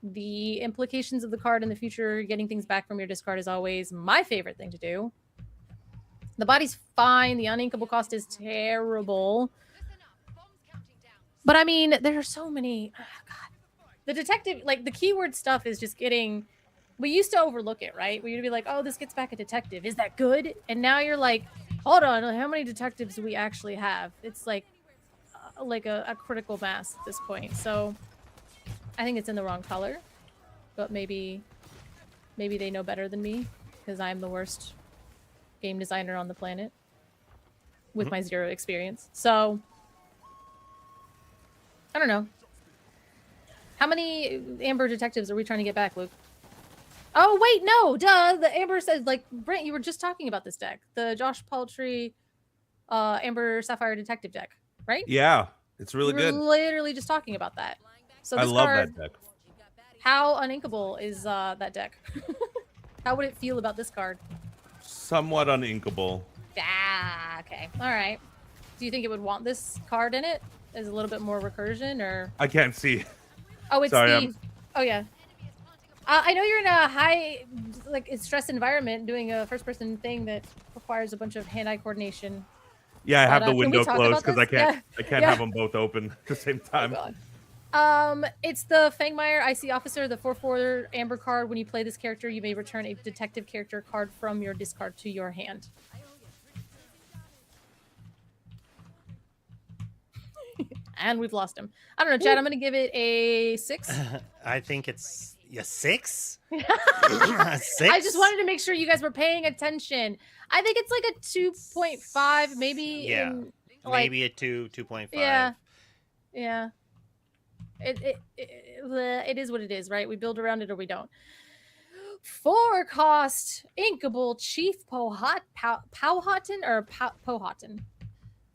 The implications of the card in the future, getting things back from your discard, is always my favorite thing to do. The body's fine. The uninkable cost is terrible. But I mean, there are so many. Oh, God. The detective, like the keyword stuff is just getting. We used to overlook it, right? We used to be like, oh, this gets back a detective. Is that good? And now you're like, hold on, how many detectives do we actually have? It's like a critical mass at this point. So I think it's in the wrong color, but maybe they know better than me because I'm the worst game designer on the planet. with my 0 experience. So I don't know. How many Amber detectives are we trying to get back, Luke? Oh wait, no, duh. The Amber said, like, Brent, you were just talking about this deck, the Josh Paltry, Amber Sapphire Detective deck, right? Yeah, it's really We were good. literally just talking about that. So I this love card, that deck. how uninkable is that deck? How would it feel about this card? Somewhat uninkable. Ah, okay, all right. Do you think it would want this card in it as a little bit more recursion, or? I can't see. Oh, it's Sorry, the. Oh yeah. I know you're in a high, like, stress environment doing a first-person thing that requires a bunch of hand-eye coordination. Yeah, I have the Can we window talk closed about because I this? can't. Yeah. I can't Yeah. have them both open at the same time. Oh God. It's the Fangmeyer IC Officer, the 4/4 Amber card. When you play this character, you may return a detective character card from your discard to your hand. And we've lost him. I don't know, Chad. I'm gonna give it a 6. I think it's 6. 6. I just wanted to make sure you guys were paying attention. I think it's like a 2.5, maybe. Yeah, in, like, maybe a 2.5. Yeah. Yeah. It is what it is, right? We build around it or we don't. 4 cost Inkable Chief Powhatan or Powhatan.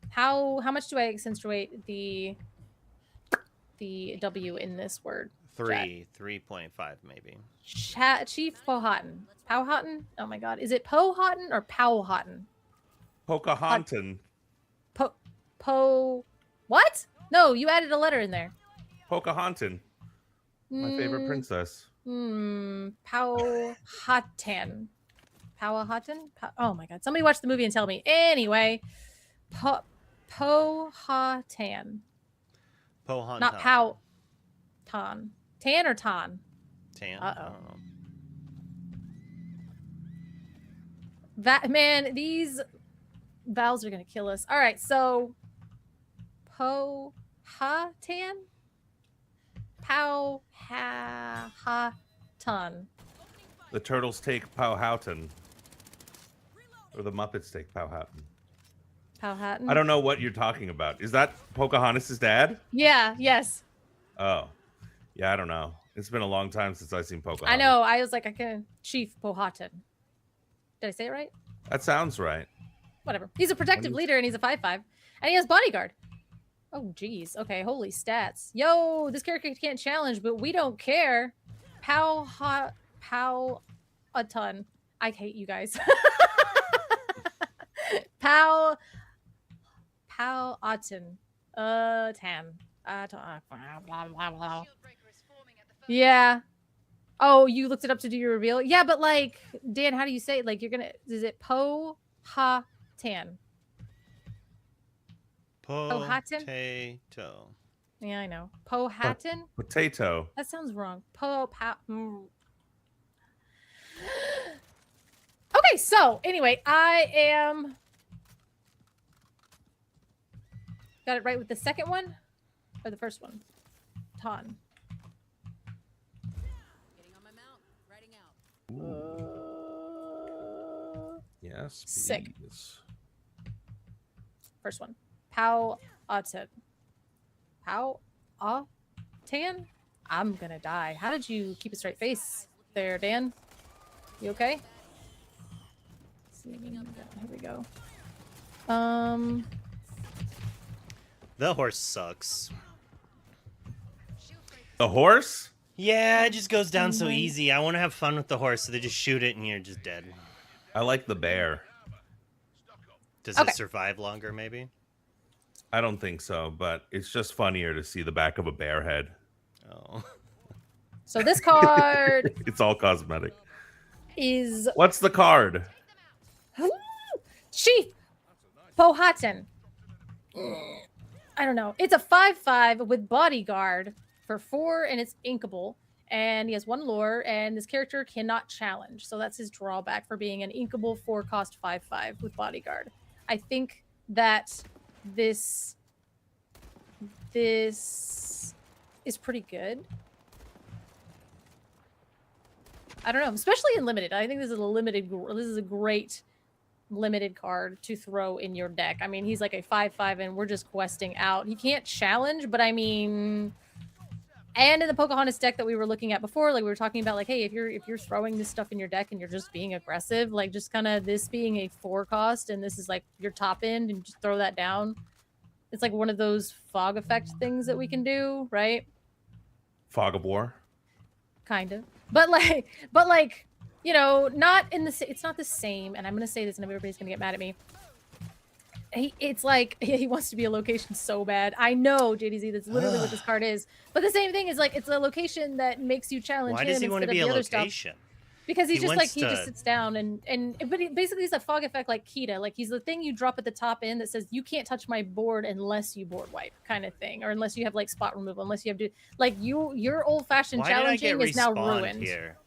How much do I accentuate the W in this word? 3.5 maybe. Chief Powhatan. Powhatan? Oh my god. Is it Powhatan or Powhatan? Pocahontas. What? No, you added a letter in there. Pocahontas. My favorite princess. Powhatan. Powhatan? Oh my god. Somebody watch the movie and tell me. Anyway, Powhatan. Pohantan. Not Pow. Tan. Tan or Tan? Tan. Uh-oh. I don't know. That, man, these vowels are gonna kill us. All right, so Powhatan. Powhatan. The turtles take Powhatan. Or the Muppets take Powhatan. Powhatan. I don't know what you're talking about. Is that Pocahontas' dad? Yeah. Yes. Oh. Yeah, I don't know. It's been a long time since I've seen Pocahontas. I know. I was like, I can. Chief Powhatan. Did I say it right? That sounds right. Whatever. He's a protective leader and he's a 5/5. And he has bodyguard. Oh, geez. Okay, holy stats. Yo, this character can't challenge, but we don't care. Powhatan. I hate you guys. Powhatan. Tan. Yeah. Oh, you looked it up to do your reveal? Yeah, but like, Dan, how do you say it? Like, you're gonna, is it Powhatan? Powhatan? Potato. Yeah, I know. Powhatan? Potato. That sounds wrong. Okay, so anyway, I am. Got it right with the second one or the first one? Ton. Getting on my mount, riding out. Yes. Sick. Please. First one. Powhatan. Powhatan? I'm gonna die. How did you keep a straight face there, Dan? You okay? Here we go. The horse sucks. The horse? Yeah, it just goes down so Mhm. easy. I want to have fun with the horse, so they just shoot it and you're just dead. I like the bear. Does Okay. it survive longer, maybe? I don't think so, but it's just funnier to see the back of a bear head. Oh. So this card It's all cosmetic. is What's the card? Chief Powhatan. I don't know. It's a 5/5 with bodyguard for 4, and it's inkable. And he has 1 lore, and this character cannot challenge. So that's his drawback for being an inkable 4-cost 5/5 with bodyguard. I think that this is pretty good. I don't know, especially in limited. I think this is a limited. This is a great limited card to throw in your deck. I mean, he's like a 5/5 and we're just questing out. He can't challenge, but I mean, and in the Pocahontas deck that we were looking at before, like we were talking about, like, hey, if you're throwing this stuff in your deck and you're just being aggressive, like just kind of this being a 4 cost and this is like your top end and just throw that down. It's like one of those fog effect things that we can do, right? Fog of War. Kind of, but like, you know, not in the. It's not the same. And I'm gonna say this, and everybody's gonna get mad at me. It's like he wants to be a location so bad. I know, JDZ. That's literally what this card is. But the same thing is like it's a location that makes you challenge Why him does he instead want to of be the a other stuff. location? Because he's He just wants like he just to- sits down but basically he's a fog effect like Kita. Like he's the thing you drop at the top end that says you can't touch my board unless you board wipe kind of thing, or unless you have like spot removal, unless you have to like your old fashioned Why did I get challenging is now respawned ruined. here?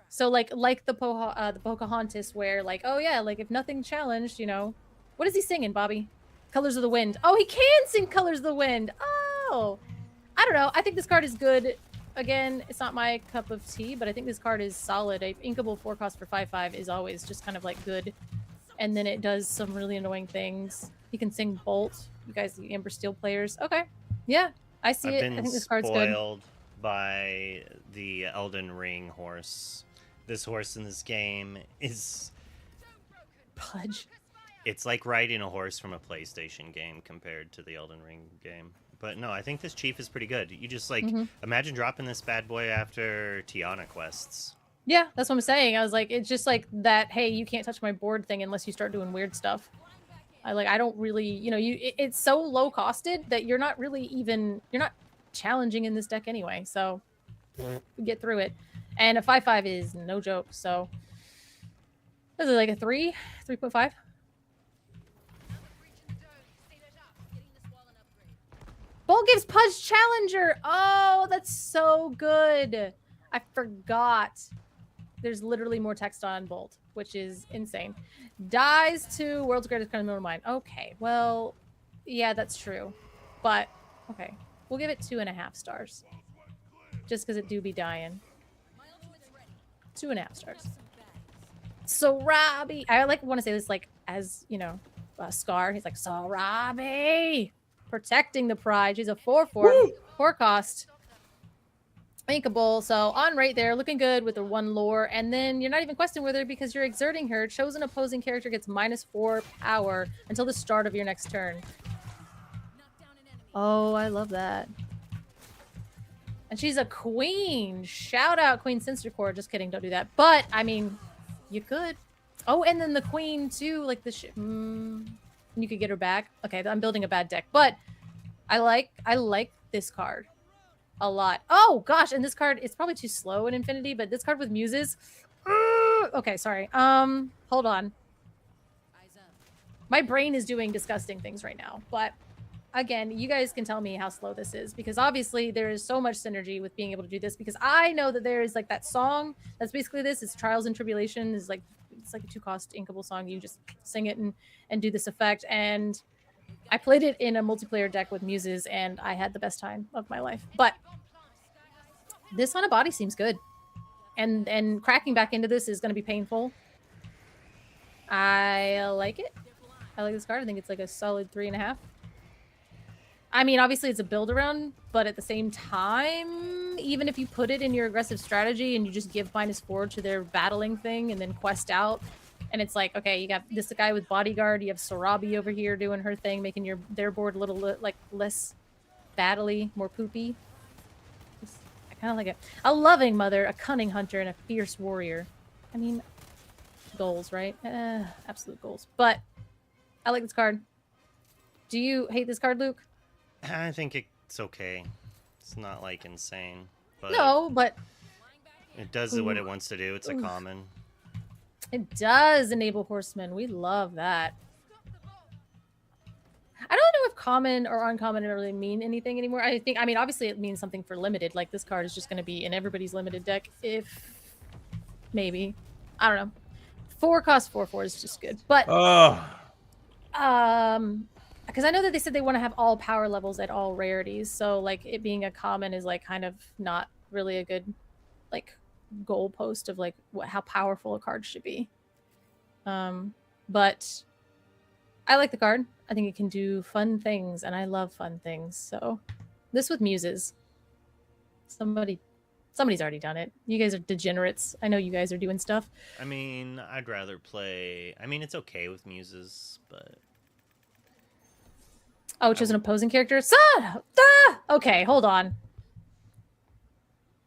So like the Pocahontas where like, oh yeah, like if nothing challenged, you know, what is he singing, Bobby? Colors of the Wind. Oh, he can sing Colors of the Wind. Oh, I don't know. I think this card is good. Again, it's not my cup of tea, but I think this card is solid. A inkable 4 cost for 5/5 is always just kind of like good. And then it does some really annoying things. He can sing Bolt. You guys, the Amber Steel players. Okay. Yeah, I see I've it. been I think this card's good. spoiled by the Elden Ring horse. This horse in this game is... Pudge. It's like riding a horse from a PlayStation game compared to the Elden Ring game. But no, I think this chief is pretty good. You just like imagine dropping this bad boy after Tiana quests. Yeah, that's what I'm saying. I was like, it's just like that. Hey, you can't touch my board thing unless you start doing weird stuff. I don't really, you know, it's so low costed that you're not challenging in this deck anyway. So we get through it, and a 5/5 is no joke. So this is like a 3.5. Bolt gives Pudge Challenger. Oh, that's so good. I forgot. There's literally more text on Bolt, which is insane. Dies to World's Greatest Criminal Mind. Okay, well, yeah, that's true. But, okay. We'll give it 2.5 stars. Just because it do be dying. 2.5 stars. So, Robbie. I want to say this, like, as, you know, Scar. He's like, so, Robbie. Protecting the pride. She's a 4/4. 4 cost. Inkable. So on right there, looking good with the 1 lore. And then you're not even questing with her because you're exerting her. Chosen opposing character gets -4 power until the start of your next turn. Oh, I love that. And she's a queen. Shout out Queen Sinstercore. Just kidding. Don't do that. But, I mean, you could. Oh, and then the queen too. Like the you could get her back. Okay, I'm building a bad deck, but I like this card a lot. Oh gosh, and this card, it's probably too slow in Infinity, but this card with muses. Okay, sorry. Hold on. My brain is doing disgusting things right now, but again, you guys can tell me how slow this is because obviously there is so much synergy with being able to do this because I know that there is like that song that's basically this. It's Trials and Tribulation. Is like it's like a 2-cost inkable song. You just sing it and do this effect. And I played it in a multiplayer deck with muses, and I had the best time of my life. But this on a body seems good, and cracking back into this is going to be painful. I like it. I like this card. I think it's like a solid 3.5. I mean, obviously it's a build around, but at the same time, even if you put it in your aggressive strategy and you just give -4 to their battling thing and then quest out, and it's like, okay, you got this guy with bodyguard, you have Sorabi over here doing her thing, making their board a little like less battly, more poopy. I kind of like it. A loving mother, a cunning hunter, and a fierce warrior. I mean, goals, right? Absolute goals. But I like this card. Do you hate this card, Luke? I think it's okay. It's not like insane, but No, but it does what it wants to do. It's a common. it does enable horsemen. We love that. I don't know if common or uncommon really mean anything anymore. I mean, obviously it means something for limited. Like this card is just going to be in everybody's limited deck. If maybe, I don't know. 4 cost 4/4 is just good, but because I know that they said they want to have all power levels at all rarities, so like it being a common is like kind of not really a good like goalpost of like how powerful a card should be. But I like the card. I think it can do fun things, and I love fun things. So this with muses. Somebody's already done it. You guys are degenerates. I know you guys are doing stuff. I mean, I'd rather play. I mean, it's okay with muses, but Oh, choose an opposing character. Okay, hold on.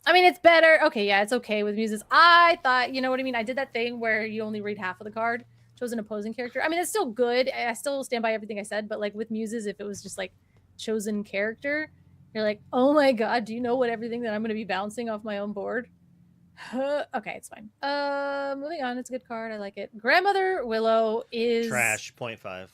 I mean, it's better. Okay, yeah, it's okay with muses. I thought, you know what I mean? I did that thing where you only read half of the card. Chose an opposing character. I mean, it's still good. I still stand by everything I said, but like with muses, if it was just like chosen character, you're like, oh my god, do you know what everything that I'm going to be bouncing off my own board? Okay, it's fine. Moving on. It's a good card. I like it. Grandmother Willow is trash 0.5.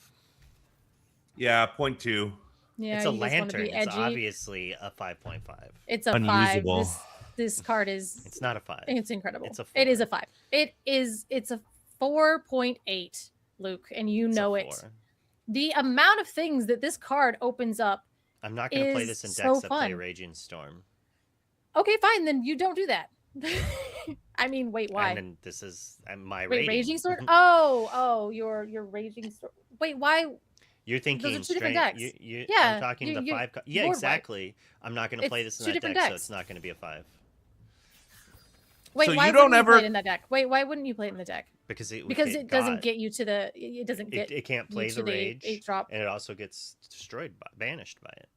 Yeah, 0.2. Yeah, It's a you guys wanna lantern. be It's edgy. obviously a 5.5. It's a Unusable. 5. This card is. It's not a 5. It's incredible. It's a It is 4. a 5. It's a 4.8, Luke, and you It's a know it. 4. The amount of things that this card opens up. I'm not going to play is this in so decks that play fun. Raging Storm. Okay, fine. Then you don't do that. I mean, wait, why? And then this is my Wait, rating. Raging Sword? Oh, your Raging Sword. Wait, why? You're thinking Those are two different straight. decks. You, Yeah, I'm talking you- the you- 5. Yeah, board wipe. exactly. I'm not going to play It's this in two that deck, different so decks. it's not going to be a 5. Wait, So why you don't wouldn't you play ever- it in that deck? Wait, why wouldn't you play it in the deck? Because it Doesn't get you to the. It doesn't get. it can't play to the the rage, 8-drop. and it also gets destroyed, banished by it.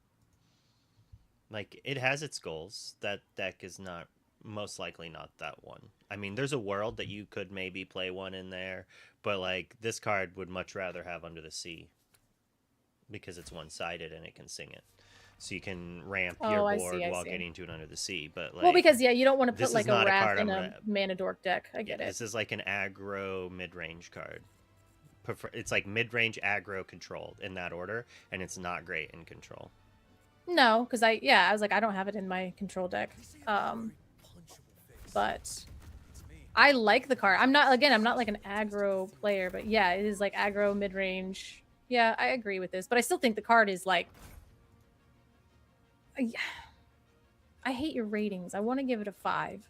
Like, it has its goals. That deck is not, most likely not that one. I mean, there's a world that you could maybe play one in there, but like this card would much rather have Under the Sea because it's one-sided and it can sing it. So you can ramp your I board see. while getting to an Under the Sea. But like, Well, because you don't want to this put like is a not a Wrath card in I'm a mana dork deck. I get it. this is like an aggro mid-range card. It's like mid-range aggro controlled in that order, and it's not great in control. No, because I was like, I don't have it in my control deck. But I like the card. I'm not like an aggro player, but yeah, it is like aggro mid range. Yeah, I agree with this, but I still think the card is like. I hate your ratings. I want to give it a 5.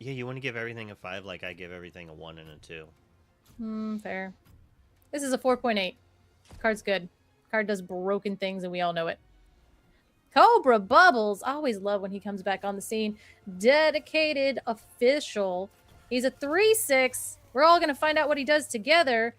Yeah, you want to give everything a 5, like I give everything a 1 and a 2. Fair. This is a 4.8. Card's good. Card does broken things, and we all know it. Cobra Bubbles. I always love when he comes back on the scene. Dedicated official. He's a 3/6. We're all going to find out what he does together.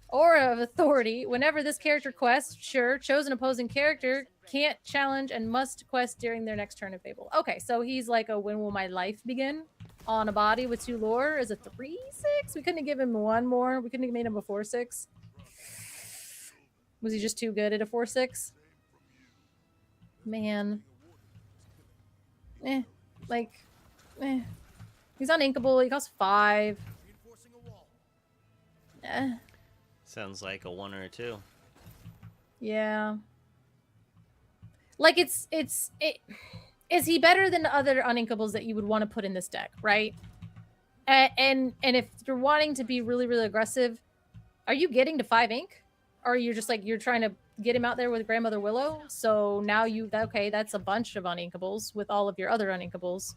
Aura of Authority. Whenever this character quests, sure, chosen opposing character can't challenge and must quest during their next turn of Fable. Okay, so he's like a When Will My Life Begin on a body with 2 lore as a 3/6. We couldn't have given him one more. We couldn't have made him a 4/6. Was he just too good at a 4/6? Man. He's uninkable. He costs 5. Sounds like a 1 or a 2. Yeah. Like is he better than other uninkables that you would want to put in this deck, right? And if you're wanting to be really, really aggressive, are you getting to 5 ink? Or you're just like you're trying to get him out there with Grandmother Willow? So now that's a bunch of uninkables with all of your other uninkables.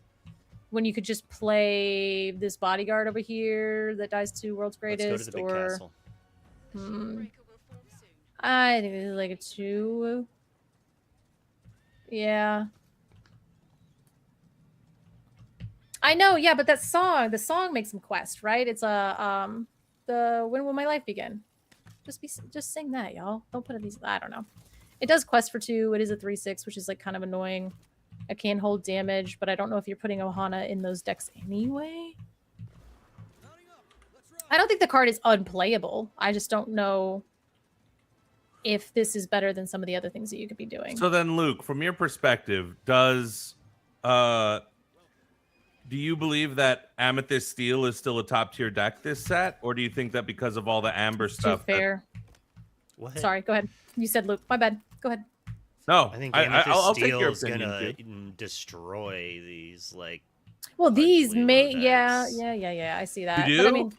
When you could just play this bodyguard over here that dies to World's Greatest, Let's go to the big castle. I think this is like a 2. Yeah. I know, yeah, but the song makes him quest, right? It's the When Will My Life Begin? Just sing that, y'all. Don't put it these. I don't know. It does quest for 2. It is a 3/6, which is like kind of annoying. It can hold damage, but I don't know if you're putting Ohana in those decks anyway. I don't think the card is unplayable. I just don't know if this is better than some of the other things that you could be doing. So then, Luke, from your perspective, do you believe that Amethyst Steel is still a top tier deck this set, or do you think that because of all the Amber stuff? Too fair. What? Sorry, go ahead. You said Luke. My bad. Go ahead. No, I think I'll take Steel your is opinion. gonna Too. destroy these like. Well, these largely may, low yeah, decks. I see that. You But I do? mean,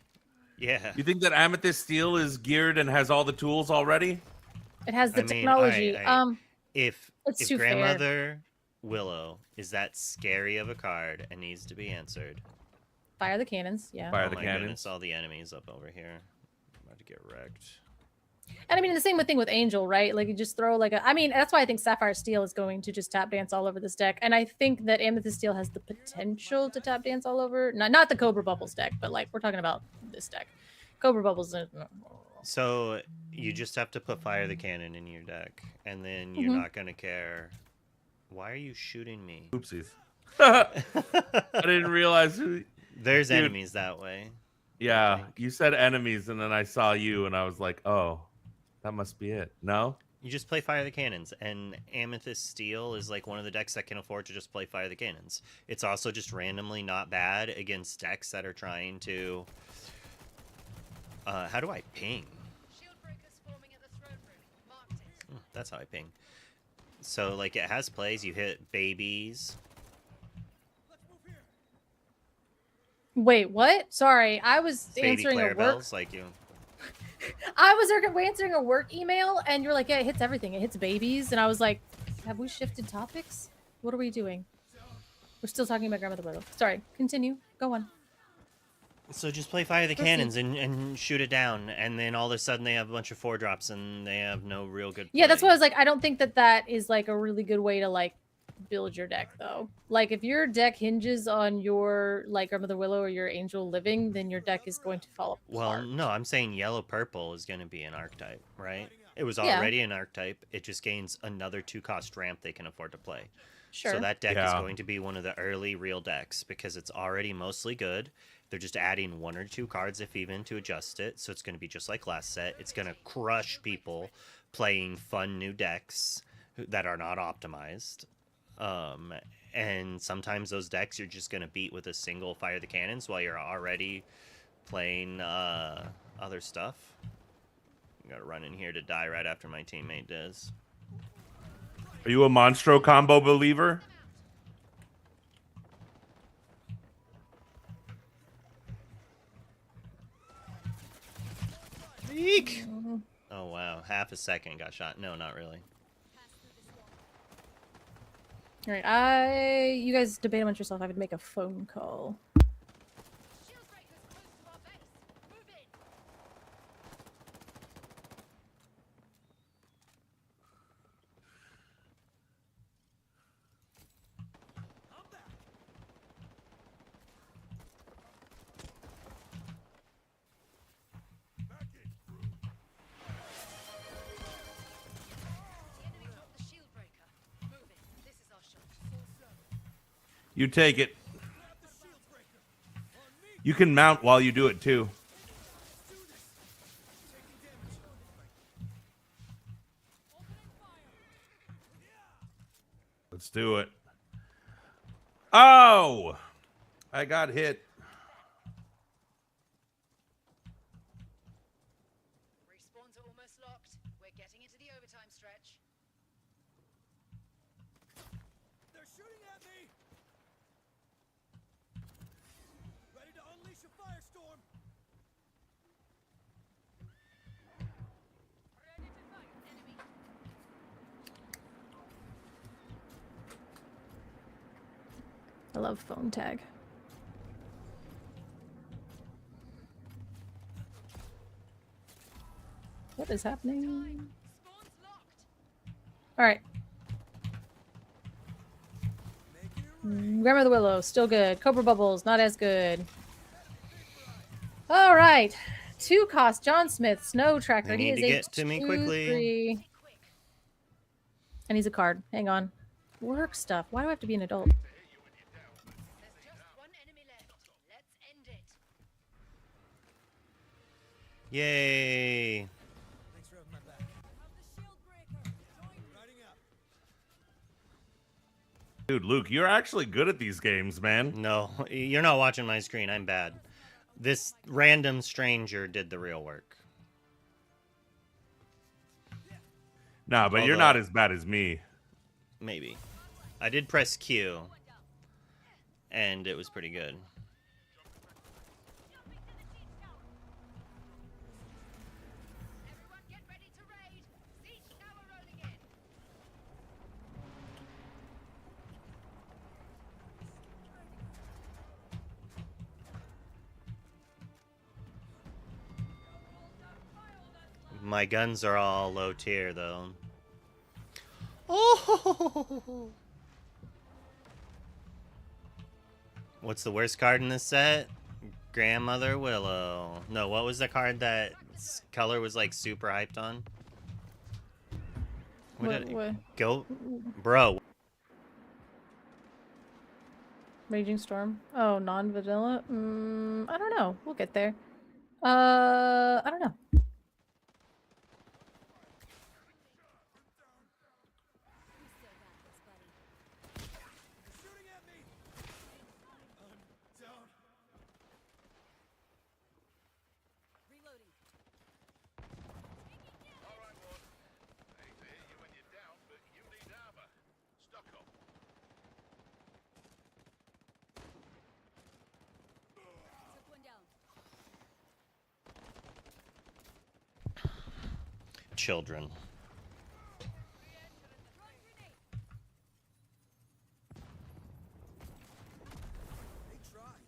Yeah. You think that Amethyst Steel is geared and has all the tools already? it has the I mean, technology. If It's too fair. Grandmother Willow is that scary of a card and needs to be answered. Fire the cannons. Yeah. Fire Oh the my cannons. goodness, all the enemies up over here. get wrecked. And I mean, the same thing with Angel, right? Like you just throw like a. I mean, that's why I think Sapphire Steel is going to just tap dance all over this deck, and I think that Amethyst Steel has the potential to tap dance all over. Not the Cobra Bubbles deck, but like we're talking about this deck. Cobra Bubbles. So you just have to put Fire the Cannon in your deck, and then you're Mhm. not gonna care. Why are you shooting me? Oopsies. I didn't realize. There's Dude. enemies that way. Yeah, think. you said enemies, and then I saw you, and I was like, oh, that must be it. No? You just play Fire the Cannons, and Amethyst Steel is like one of the decks that can afford to just play Fire the Cannons. It's also just randomly not bad against decks that are trying to. How do I ping? Shield breakers forming at the throne room. Marked it. That's how I ping. So like it has plays. You hit babies. Wait, what? Sorry, I was Baby answering a work. Clarabelles, like you. I was answering a work email, and you're like, yeah, it hits everything. It hits babies, and I was like, have we shifted topics? What are we doing? We're still talking about Grandmother Widow. Sorry, continue. Go on. So just play Fire the Proceed. Cannons and shoot it down, and then all of a sudden they have a bunch of 4-drops and they have no real good. Yeah, that's play. why I was like, I don't think that that is like a really good way to like build your deck, though. Like, if your deck hinges on your like Grandmother Willow or your Angel living, then your deck is going to fall apart. Well, no, I'm saying yellow purple is going to be an archetype, right? It was Yeah. already an archetype. It just gains another 2-cost ramp they can afford to play. Sure. So that deck is Yeah. going to be one of the early real decks because it's already mostly good. They're just adding 1 or 2 cards, if even, to adjust it. So it's going to be just like last set. It's going to crush people playing fun new decks that are not optimized. And sometimes those decks you're just going to beat with a single Fire the Cannons while you're already playing other stuff. I'm going to run in here to die right after my teammate does. Are you a Monstro combo believer? Eek! Oh, wow. Half a second got shot. No, not really. All right, you guys debate amongst yourself. I would make a phone call. Shield breakers close to our base. Move in. The enemy dropped the shield breaker. Move in. This is our shot. You take it. You can mount while you do it, too. Let's do it. Oh! I got hit. Respawns are almost locked. We're getting into the overtime stretch. They're shooting at me! Ready to unleash a firestorm! Ready to fight, enemy. I love phone tag. What is happening? Spawn's locked. All right. Grandmother Willow, still good. Cobra Bubbles, not as good. All right. 2-cost John Smith, Snow Tracker. They He need is to a get to me quickly. 2/3. And he's a card. Hang on. Work stuff. Why do I have to be an adult? There's just one enemy left. Let's end it. Yay! Thanks for having my back. Riding out. Dude, Luke, you're actually good at these games, man. No, you're not watching my screen. I'm bad. This random stranger did the real work. Nah, but you're Although- not as bad as me. Maybe. I did press Q. And it was pretty good. Everyone get ready to raid. Siege tower rolling in. My guns are all low tier though. Oh! What's the worst card in this set? Grandmother Willow. No, what was the card that color was like super hyped on? What? Go, bro. Raging Storm. Oh, non-vanilla. I don't know. We'll get there. I don't know. Shooting at me! I'm down. Reloading. All right, Ward. I hate to hit you when you're down, but you need armor. Stock up. Took one down. Children. Throwing grenade. They tried.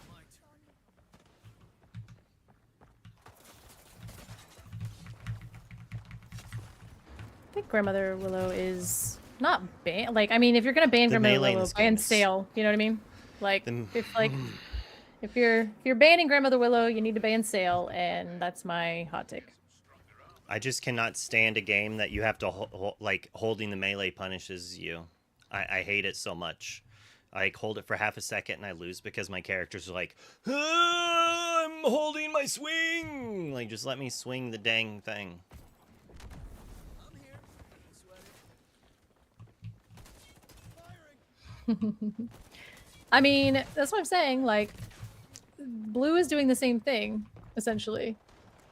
Might. I think Grandmother Willow is not banned. Like, I mean, if you're gonna ban The Grandmother melee in Willow, this game ban is- Sale. You know what I mean? Like, The- if you're banning Grandmother Willow, you need to ban Sale, and that's my hot take. I just cannot stand a game that you have to like holding the melee punishes you. I hate it so much. I hold it for half a second and I lose because my characters are like, "Ah, I'm holding my swing. Like, just let me swing the dang thing. I'm here. Sweaty. Firing. I mean, that's what I'm saying. Like, Blue is doing the same thing, essentially.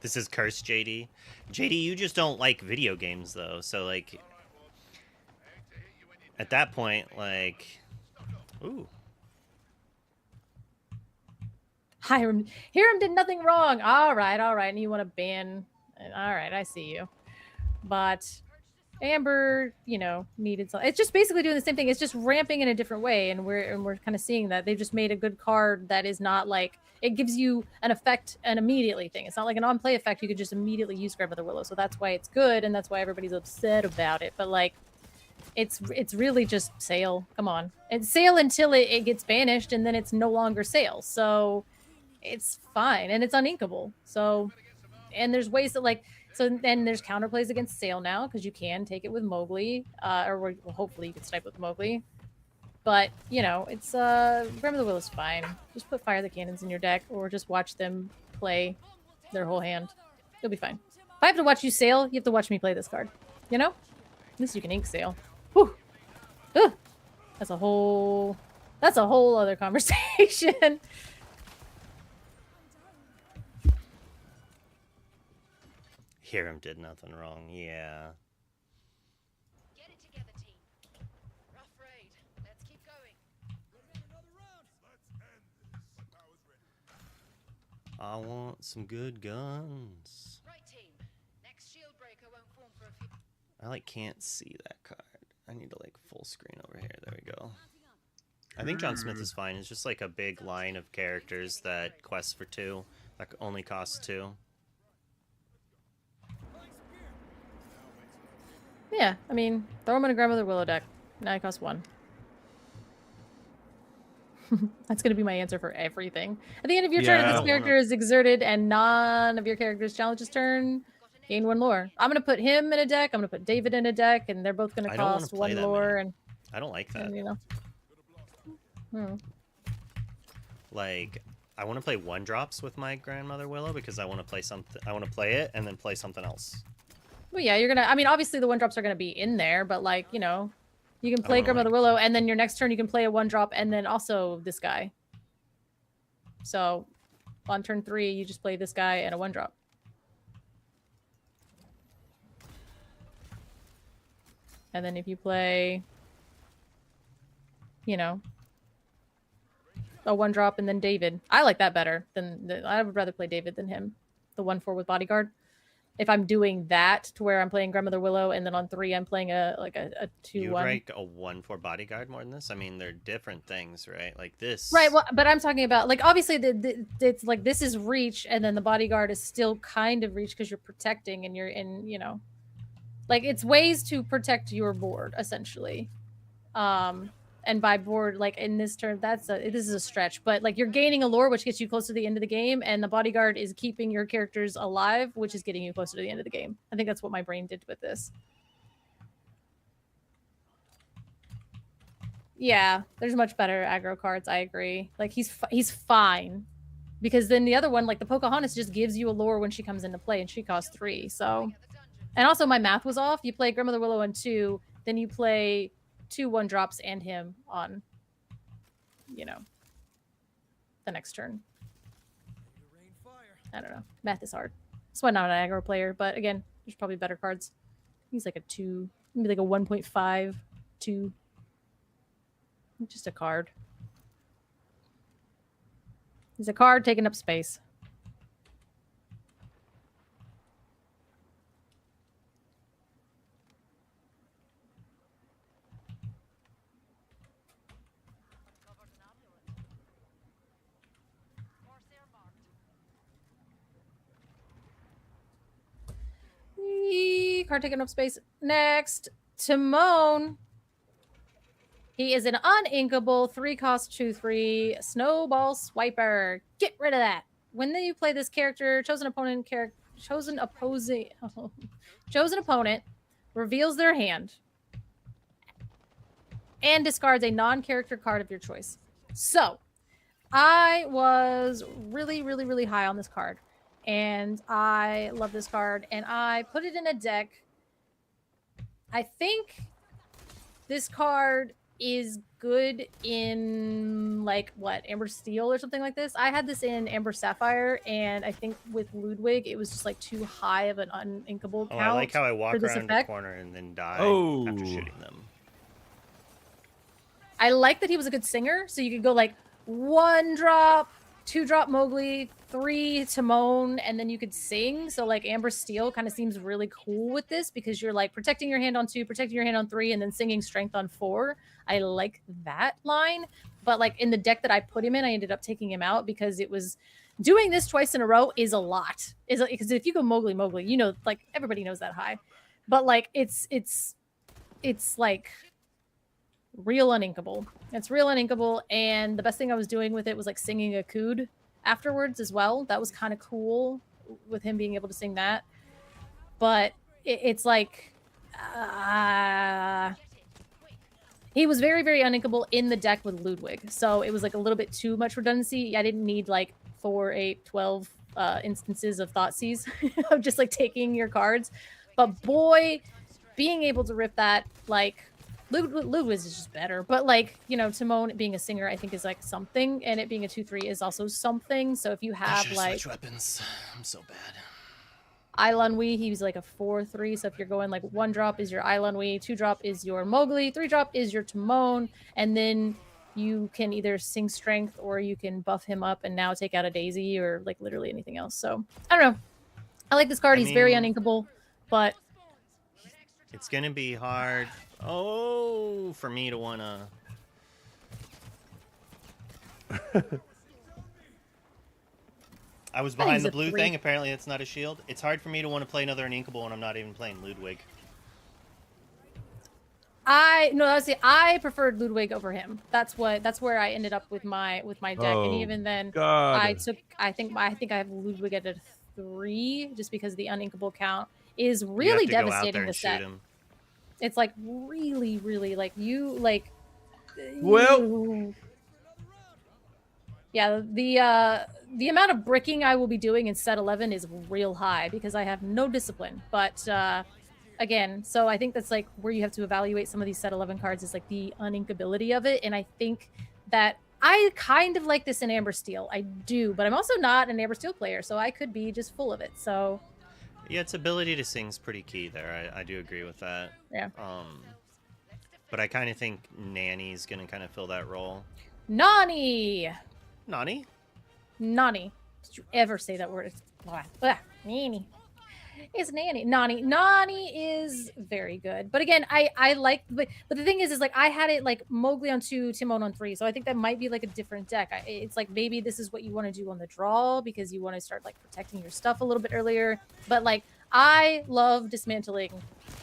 This is cursed, JD. JD, you just don't like video games though. So like, at that point, like, ooh. Hiram did nothing wrong. All right, and you want to ban? All right, I see you. But Amber, needed something. It's just basically doing the same thing. It's just ramping in a different way, and we're kind of seeing that they've just made a good card that is not like it gives you an effect, an immediately thing. It's not like an on-play effect. You could just immediately use Grandmother Willow, so that's why it's good, and that's why everybody's upset about it. But like, it's really just Sale. Come on, it's Sale until it gets banished, and then it's no longer Sale. So it's fine, and it's uninkable. So, and there's ways that like. So then there's counterplays against Sale now because you can take it with Mowgli, or well, hopefully you can snipe with Mowgli. But it's Grandmother Willow's fine. Just put Fire the Cannons in your deck, or just watch them play their whole hand. You'll be fine. If I have to watch you Sail, you have to watch me play this card. At least you can ink Sail. Whew. Ugh. That's a whole other conversation. Hiram did nothing wrong. Yeah. Get it together, team. Rough raid. Let's keep going. Another round. Let's end this. My power's ready. I want some good guns. Right, team. Next shield breaker won't form for a few. I like can't see that card. I need to like full screen over here. There we go. I think John Smith is fine. It's just like a big line of characters that quest for 2, that only costs 2. Yeah, I mean, throw them in a Grandmother Willow deck. Now it costs 1. That's going to be my answer for everything. At the end of your turn, Yeah, if I this don't character is exerted and none of your character's challenges turn, gain 1 lore. I'm going to put him in a deck. I'm going to put David in a deck, and they're both going to I don't wanna cost play 1 that lore. many. I don't like that. And Like, I want to play 1-drops with my Grandmother Willow because I want to play something. I want to play it and then play something else. Well, yeah, you're gonna. I mean, obviously the 1-drops are gonna be in there, but like, you can play wanna, Grandmother like- Willow, and then your next turn you can play a 1-drop, and then also this guy. So, on turn 3, you just play this guy and a 1-drop. And then if you play, a 1-drop and then David, I like that better than I would rather play David than him, the 1/4 with bodyguard. if I'm doing that to where I'm playing Grandmother Willow, and then on 3 I'm playing a 2-1. You rank a 1-4 bodyguard more than this? I mean, they're different things, right? Like this. Right, well, but I'm talking about, like, obviously it's like this is reach, and then the bodyguard is still kind of reach because you're protecting and you're in, you know, like it's ways to protect your board essentially. And by board, like in this turn, this is a stretch, but like you're gaining a lore, which gets you close to the end of the game, and the bodyguard is keeping your characters alive, which is getting you closer to the end of the game. I think that's what my brain did with this. Yeah, there's much better aggro cards. I agree. Like he's fine, because then the other one, like the Pocahontas, just gives you a lore when she comes into play, and she costs 3. So, and also my math was off. You play Grandmother Willow on 2, then you play 2 1-drops and him on, you know, the next turn. I don't know. Math is hard. That's why I'm not an aggro player. But again, there's probably better cards. He's like a 2, maybe like a 1.5, 2. Just a card. He's a card taking up space. Card taking up space. Next, Timon. He is an uninkable 3-cost 2/3 snowball swiper. Get rid of that. When you play this character, chosen opponent reveals their hand and discards a non-character card of your choice. So, I was really, really, really high on this card, and I love this card, and I put it in a deck. I think this card is good in, like, what, Amber Steel or something like this. I had this in Amber Sapphire, and I think with Ludwig, it was just, like, too high of an uninkable count. Oh, I like how I walk around the corner and then die after shooting them. I like that he was a good singer, so you could go, like, 1-drop, 2-drop Mowgli, 3 Timon, and then you could sing. So like Amber Steel kind of seems really cool with this, because you're like protecting your hand on 2, protecting your hand on 3, and then singing strength on 4. I like that line. But like in the deck that I put him in, I ended up taking him out because it was doing this twice in a row is a lot. Is because if you go Mowgli, you know, like everybody knows that high. But like it's like real uninkable. It's real uninkable, and the best thing I was doing with it was like singing a cood afterwards as well. That was kind of cool with him being able to sing that. But it's like he was very, very uninkable in the deck with Ludwig. So it was like a little bit too much redundancy. I didn't need like 4, 8, 12 instances of Thoughtseize of just like taking your cards. But boy, being able to rip that, like, Ludwig is just better. But like, you know, Timon being a singer, I think is like something, and it being a 2/3 is also something. So if you have like switch weapons, I'm so bad. Ailanwi, he was like a 4/3. So if you're going like 1-drop is your Ailanwi, 2-drop is your Mowgli, 3-drop is your Timon, and then you can either sing strength or you can buff him up and now take out a Daisy or like literally anything else. So I don't know. I like this card. He's very uninkable, but it's gonna be hard. Oh, for me to wanna. I was behind the blue thing. Apparently, it's not a shield. It's hard for me to want to play another uninkable when I'm not even playing Ludwig. I preferred Ludwig over him. That's where I ended up with my deck, and even then, I think I have Ludwig at a 3 just because the uninkable count is really devastating the set. It's like really, really like you like. Well, yeah, the amount of bricking I will be doing in set 11 is real high because I have no discipline. But again, so I think that's like where you have to evaluate some of these set 11 cards is like the uninkability of it, and I think that I kind of like this in Amber Steel. I do, but I'm also not an Amber Steel player, so I could be just full of it. So. Yeah, its ability to sing is pretty key there. I do agree with that. Yeah. But I kind of think Nanny's gonna kind of fill that role. Nani. Nani? Nani. Did you ever say that word? Nani. It's Nani is very good, but again, I like, but the thing is like I had it like Mowgli on 2, Timon on 3, so I think that might be like a different deck. It's like maybe this is what you want to do on the draw because you want to start like protecting your stuff a little bit earlier. But like I love dismantling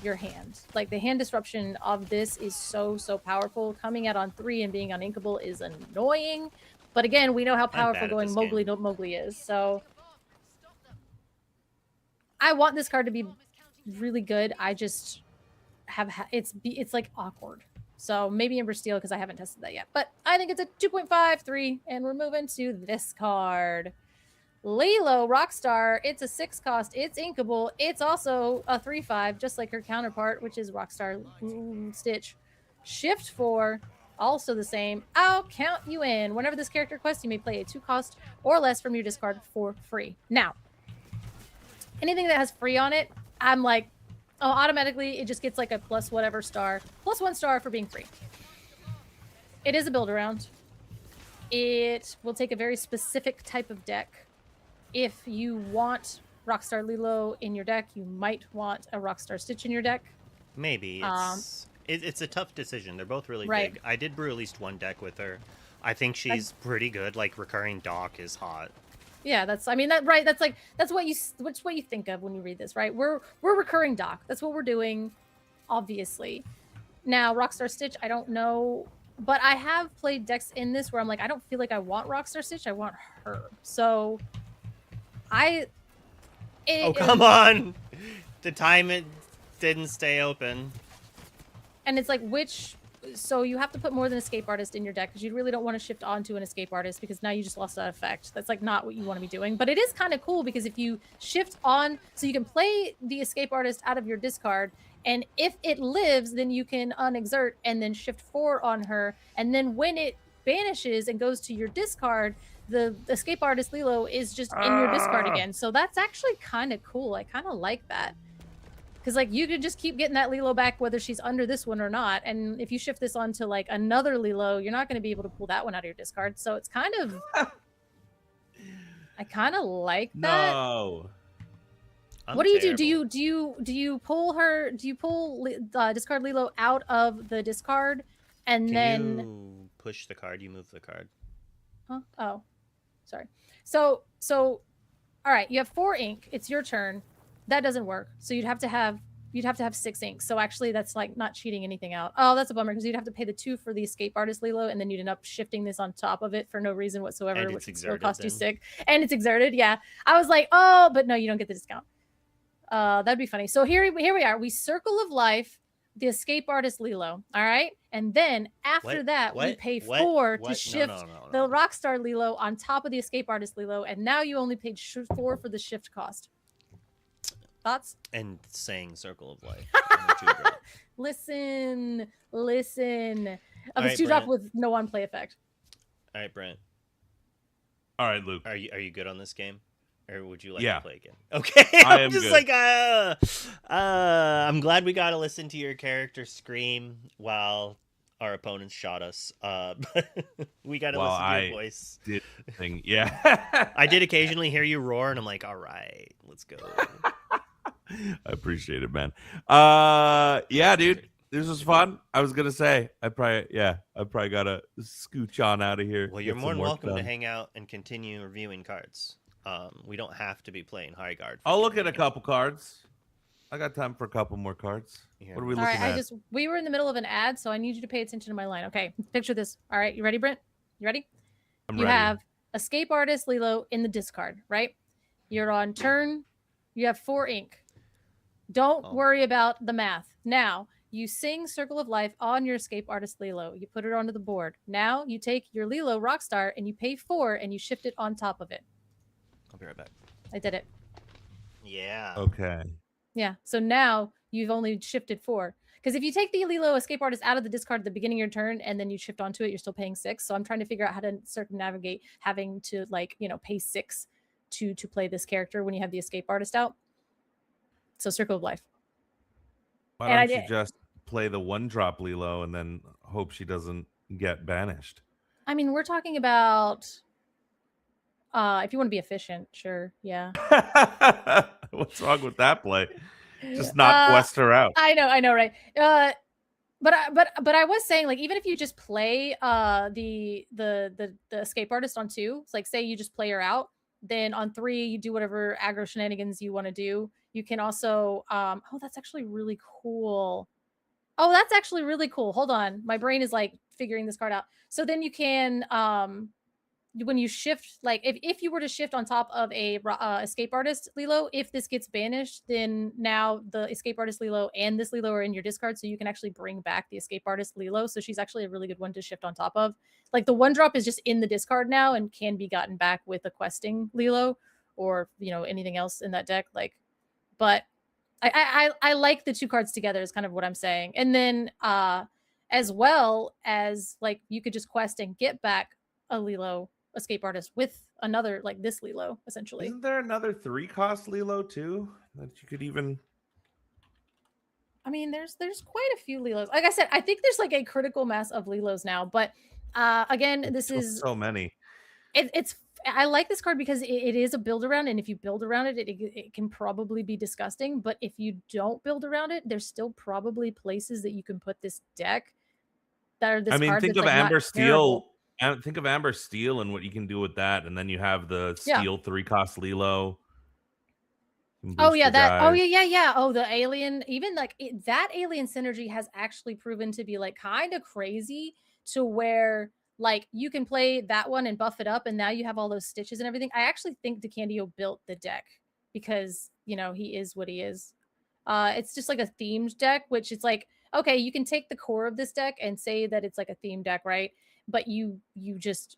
your hand. Like the hand disruption of this is so powerful. Coming out on 3 and being uninkable is annoying, but again, we know how powerful bad at going this Mowgli game. to Mowgli is, so. I want this card to be really good. I just have it's like awkward. So maybe Ember Steel because I haven't tested that yet. But I think it's a 2.53, and we're moving to this card. Lilo Rockstar. It's a 6 cost. It's inkable. It's also a 3/5, just like her counterpart, which is Rockstar Stitch. Shift 4. Also the same. I'll count you in. Whenever this character quests, you may play a 2 cost or less from your discard for free. Now, anything that has free on it, I'm like, oh, automatically it just gets like a plus whatever star, plus 1 star for being free. It is a build around. It will take a very specific type of deck. If you want Rockstar Lilo in your deck, you might want a Rockstar Stitch in your deck. Maybe it's a tough decision. They're both really Right. big. I did brew at least one deck with her. I think she's pretty good. Like recurring Dock is hot. Yeah, that's what you think of when you read this, right? We're recurring Doc. That's what we're doing, obviously. Now, Rockstar Stitch, I don't know, but I have played decks in this where I'm like, I don't feel like I want Rockstar Stitch. I want her. So, Come on! The time it didn't stay open. And it's like so you have to put more than Escape Artist in your deck because you really don't want to shift onto an Escape Artist because now you just lost that effect. That's like not what you want to be doing. But it is kind of cool because if you shift on, so you can play the Escape Artist out of your discard, and if it lives, then you can unexert and then shift 4 on her. And then when it banishes and goes to your discard, the Escape Artist Lilo is just in your discard again. So that's actually kind of cool. I kind of like that. Because, like, you could just keep getting that Lilo back whether she's under this one or not. And if you shift this onto, like, another Lilo, you're not going to be able to pull that one out of your discard. So it's kind of... I kind of like that. No. What do you do? Do you pull her... Do you pull discard Lilo out of the discard and then... you push the card, you move the card. Huh? Oh. Sorry. So... All right. You have 4 ink. It's your turn. That doesn't work. So you'd have to have 6 inks. So actually that's like not cheating anything out. Oh, that's a bummer because you'd have to pay the 2 for the Escape Artist Lilo, and then you'd end up shifting this on top of it for no reason whatsoever, And which it's would still cost you exerted 6. And it's exerted, yeah. I was like, oh, but no, you don't get the discount. That'd be funny. So here we are. We Circle of Life, the Escape Artist Lilo. All right. And then after that, we pay 4 to shift the Rockstar Lilo on top of the Escape Artist Lilo. And now you only paid 4 for the shift cost. Thoughts? And saying Circle of Life. Listen. Of All the right, 2 drop Brent. with no on play effect. All right, Brent. All right, Luke. Are you good on this game? Or would you like Yeah. to play again? Okay. I I'm am just good. like I'm glad we got to listen to your character scream while our opponents shot us. We got to listen to your voice. Did thing. Yeah. I did occasionally hear you roar, and I'm like, all right, let's go. I appreciate it, man. Yeah, dude. This was fun. I was gonna say I probably gotta scooch on out of here. Well, you're more than welcome to hang out and continue reviewing cards. We don't have to be playing High Guard. I'll look at a couple cards. I got time for a couple more cards. Yeah. What are we All looking right, at? we were in the middle of an ad, so I need you to pay attention to my line. Okay, picture this. All right, you ready, Brent? You ready? I'm You ready. have Escape Artist Lilo in the discard, right? You're on turn. You have 4 ink. Don't worry about the math. Now, you sing Circle of Life on your Escape Artist Lilo. You put it onto the board. Now, you take your Lilo Rockstar and you pay 4 and you shift it on top of it. I'll be right back. I did it. Yeah. Okay. Yeah. So now you've only shifted 4. Because if you take the Lilo Escape Artist out of the discard at the beginning of your turn and then you shift onto it, you're still paying 6. So I'm trying to figure out how to circumnavigate having to pay 6 to play this character when you have the Escape Artist out. So Circle of Life. Why And don't you just play the 1-drop Lilo and then hope she doesn't get banished? I mean, we're talking about if you want to be efficient, sure, yeah. What's wrong with that play? Just not quest her out. I know, right? But I was saying, like, even if you just play the escape artist on 2, it's like say you just play her out, then on 3 you do whatever aggro shenanigans you want to do. You can also oh, that's actually really cool. Oh, that's actually really cool. Hold on. My brain is like figuring this card out. So then you can when you shift, like if you were to shift on top of a escape artist Lilo, if this gets banished, then now the escape artist Lilo and this Lilo are in your discard, so you can actually bring back the escape artist Lilo. So she's actually a really good one to shift on top of. Like the 1-drop is just in the discard now and can be gotten back with a questing Lilo or anything else in that deck. Like, but I like the 2 cards together is kind of what I'm saying. And then as well as like you could just quest and get back a Lilo escape artist with another like this Lilo essentially. Isn't there another 3-cost Lilo too that you could even? I mean, there's quite a few Lilos. Like I said, I think there's like a critical mass of Lilos now. But again, this is so many. It's I like this card because it is a build around, and if you build around it, it can probably be disgusting. But if you don't build around it, there's still probably places that you can put this deck that are this I mean, card think that's of like Amber not terrible. Steel. Think of Amber Steel and what you can do with that, and then you have the Yeah. Steel 3-cost Lilo. Oh yeah, that. Oh guys. yeah. Oh, the alien. Even like that alien synergy has actually proven to be like kind of crazy to where like you can play that one and buff it up, and now you have all those stitches and everything. I actually think DeCandio built the deck because he is what he is. It's just like a themed deck, which it's like okay, you can take the core of this deck and say that it's like a themed deck, right? But you just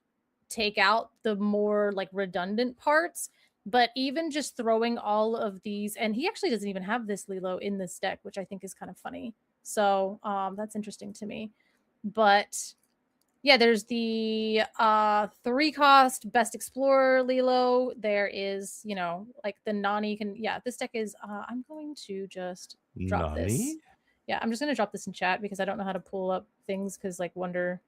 take out the more like redundant parts. But even just throwing all of these, and he actually doesn't even have this Lilo in this deck, which I think is kind of funny. So that's interesting to me. But yeah, there's the 3-cost Best Explorer Lilo. There is, like the Nani can. Yeah, this deck is. I'm going to just drop this. Yeah, I'm just going to drop this in chat because I don't know how to pull up things because like Wonder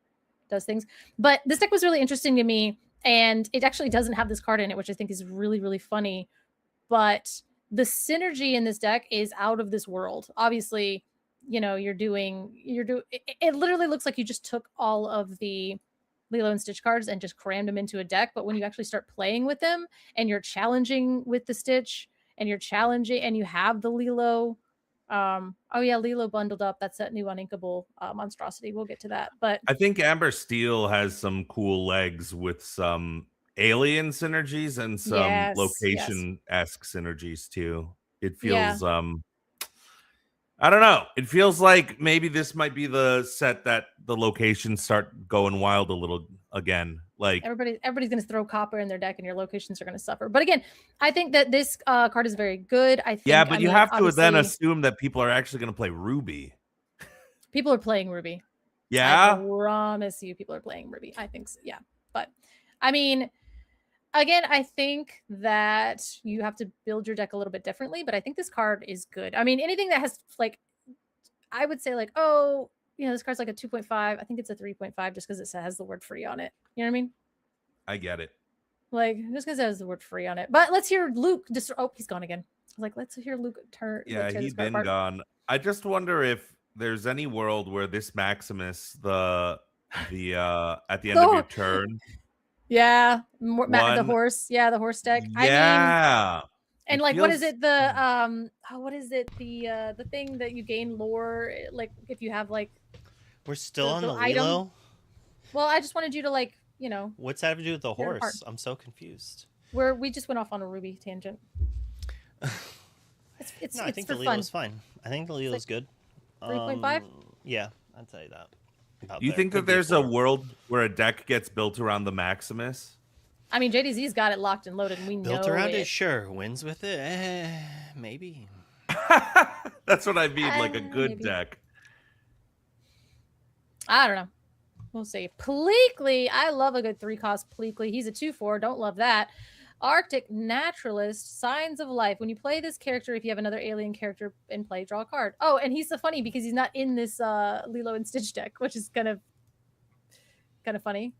does things. But this deck was really interesting to me. And it actually doesn't have this card in it, which I think is really, really funny. But the synergy in this deck is out of this world. Obviously, it literally looks like you just took all of the Lilo and Stitch cards and just crammed them into a deck. But when you actually start playing with them and you're challenging with the Stitch and you're challenging and you have the Lilo, oh yeah, Lilo bundled up. That's that new uninkable monstrosity. We'll get to that. But I think Amber Steel has some cool legs with some alien synergies and some location-esque synergies too. It feels I don't know. It feels like maybe this might be the set that the locations start going wild a little again. Like everybody's going to throw copper in their deck, and your locations are going to suffer. But again, I think that this card is very good. I think. Yeah, but you have to then assume that people are actually going to play Ruby. People are playing Ruby. Yeah, I promise you, people are playing Ruby. I think so. Yeah, but I mean, again, I think that you have to build your deck a little bit differently. But I think this card is good. I mean, anything that has like, I would say like, oh, this card's like a 2.5. I think it's a 3.5 just because it has the word free on it. You know what I mean? I get it. Like, just because it has the word free on it. But let's hear Luke. Oh, he's gone again. I was like, let's hear Luke turn. Yeah, he's been gone. I just wonder if there's any world where this Maximus, the at the end of your turn. Yeah, the horse. Yeah, the horse deck. Yeah. I mean, and like, what is it? The what is it? The thing that you gain lore, like if you have like. We're still on the Lilo. Well, I just wanted you to like, What's that have to do with the horse? I'm so confused. We just went off on a Ruby tangent. It's I think the Lilo's fine. I think the Lilo's good. 3.5? Yeah, I'd say that. You think that there's a world where a deck gets built around the Maximus? I mean, JDZ's got it locked and loaded, and we know built around it. Sure, wins with it. Maybe. That's what I mean, like a good maybe. deck. I don't know. We'll see. Pleakley. I love a good 3-cost Pleakley. He's a 2/4. Don't love that. Arctic Naturalist. Signs of Life. When you play this character, if you have another alien character in play, draw a card. Oh, and he's so funny because he's not in this Lilo and Stitch deck, which is kind of funny.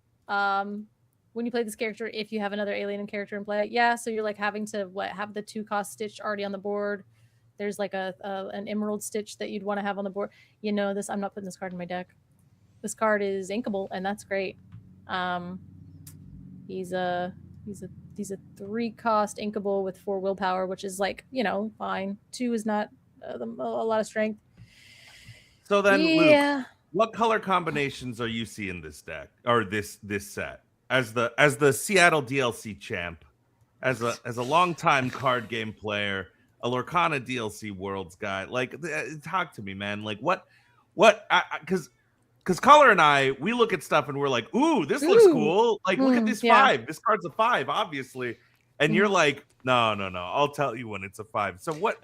when you play this character if you have another alien character in play. Yeah, so you're like having to have the 2-cost Stitch already on the board. There's like an Emerald Stitch that you'd want to have on the board. You know this. I'm not putting this card in my deck. This card is inkable, and that's great. Um, he's a he's a he's a 3-cost inkable with 4 willpower, which is like, fine. 2 is not a lot of strength. So then, Luke, Yeah. what color combinations are you seeing this deck or this set as the Seattle DLC champ, as a longtime card game player, a Lorcana DLC Worlds guy? Like, talk to me, man. Like, what? Because Color and I, we look at stuff and we're like, ooh, this looks Ooh. cool. Like, look at this Yeah. 5. This card's a 5, obviously. And you're like, no. I'll tell you when it's a 5. So what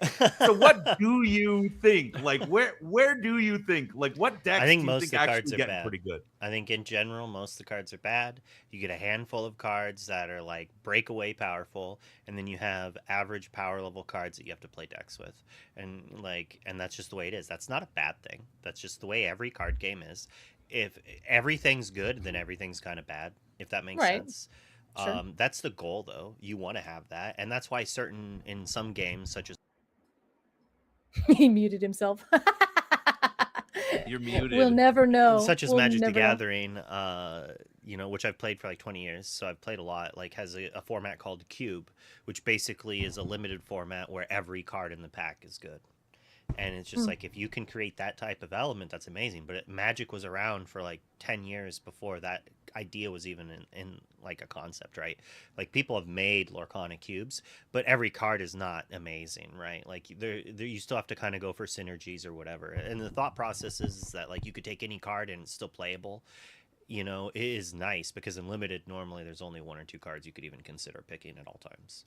do you think? Like, where do you think? Like, what decks I think do you most think of the cards actually are getting bad. pretty good? I think in general, most of the cards are bad. You get a handful of cards that are like breakaway powerful, and then you have average power level cards that you have to play decks with. And that's just the way it is. That's not a bad thing. That's just the way every card game is. If everything's good, then everything's kind of bad, if that makes Right. sense. Sure. That's the goal, though. You want to have that, and that's why in some games, such as He muted himself. You're muted. We'll never know. such as We'll Magic the never know. Gathering, which I've played for like 20 years, so I've played a lot. Like, has a format called Cube, which basically is a limited format where every card in the pack is good. And it's just like, if you can create that type of element, that's amazing. But Magic was around for like 10 years before that idea was even in like a concept, right? Like, people have made Lorcana cubes, but every card is not amazing, right? Like, there you still have to kind of go for synergies or whatever. And the thought process is that like you could take any card and it's still playable. It is nice because in limited, normally there's only 1 or 2 cards you could even consider picking at all times.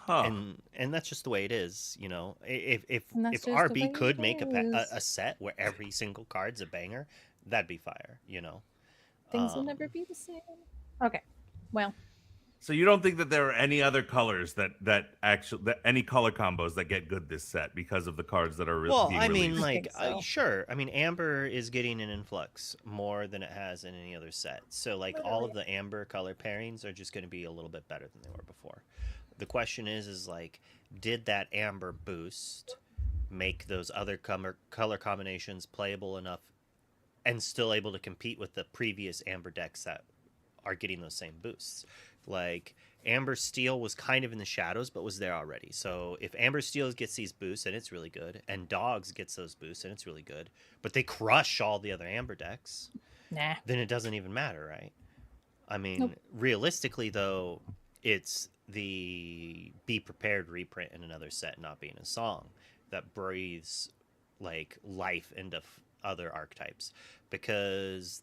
And that's just the way it is, If And that's just the RB way could it make is. a set where every single card's a banger, that'd be fire, Things will never be the same. Okay. Well, So you don't think that there are any other colors that any color combos that get good this set because of the cards that are Well, being I mean, released? like, think so. sure. I mean, Amber is getting an influx more than it has in any other set. So, like, all of the Amber color pairings are just going to be a little bit better than they were before. The question is like, did that Amber boost make those other color combinations playable enough and still able to compete with the previous Amber decks that are getting those same boosts? Like, Amber Steel was kind of in the shadows, but was there already. So if Amber Steel gets these boosts, and it's really good, and Dogs gets those boosts, and it's really good, but they crush all the other Amber decks, nah. then it doesn't even matter, right? I mean, Nope. realistically, though, it's the Be Prepared reprint in another set not being a song that breathes like life into other archetypes, because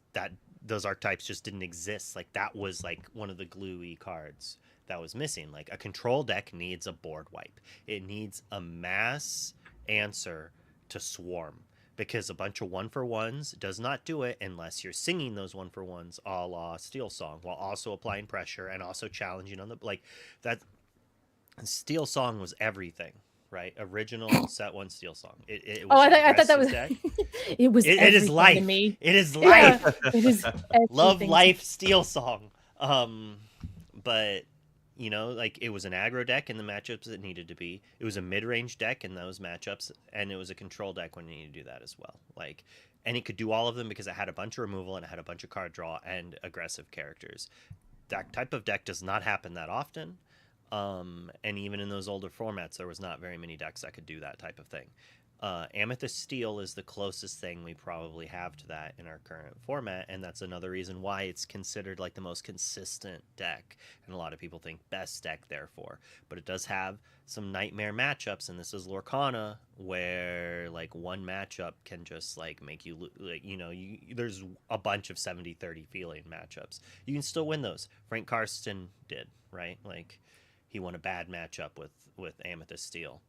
those archetypes just didn't exist. Like, that was like one of the gluey cards that was missing. Like, a control deck needs a board wipe. It needs a mass answer to Swarm, because a bunch of 1-for-1s does not do it unless you're singing those 1-for-1s a la Steel Song, while also applying pressure and also challenging on the, like, that. Steel Song was everything, right? Original set 1 Steel Song. It was I thought that was. deck. It was. It is everything to life. me. It is Yeah, life. it is. Love everything to life Steel Song. But like, it was an aggro deck in the matchups it needed to be. It was a mid-range deck in those matchups, and it was a control deck when it needed to do that as well. Like, and it could do all of them because it had a bunch of removal and it had a bunch of card draw and aggressive characters. That type of deck does not happen that often. And even in those older formats, there was not very many decks that could do that type of thing. Amethyst Steel is the closest thing we probably have to that in our current format, and that's another reason why it's considered like the most consistent deck, and a lot of people think best deck therefore. But it does have some nightmare matchups, and this is Lorcana, where like one matchup can just like make you like, there's a bunch of 70-30 feeling matchups. You can still win those. Frank Karsten did, right? Like, he won a bad matchup with Amethyst Steel.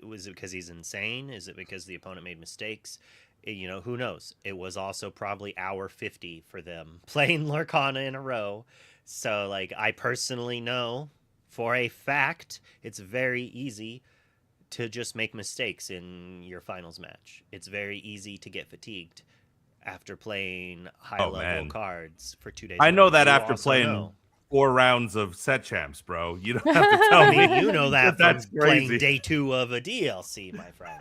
Was it because he's insane? Is it because the opponent made mistakes? Who knows? It was also probably hour 50 for them playing Lorcana in a row. So, like, I personally know for a fact it's very easy to just make mistakes in your finals match. It's very easy to get fatigued after playing high-level man. cards for 2 days. I in a know row. that You after also playing know. 4 rounds of set champs, bro. You don't have to tell I me. mean, you know that from That's playing crazy. day 2 of a DLC, my friend.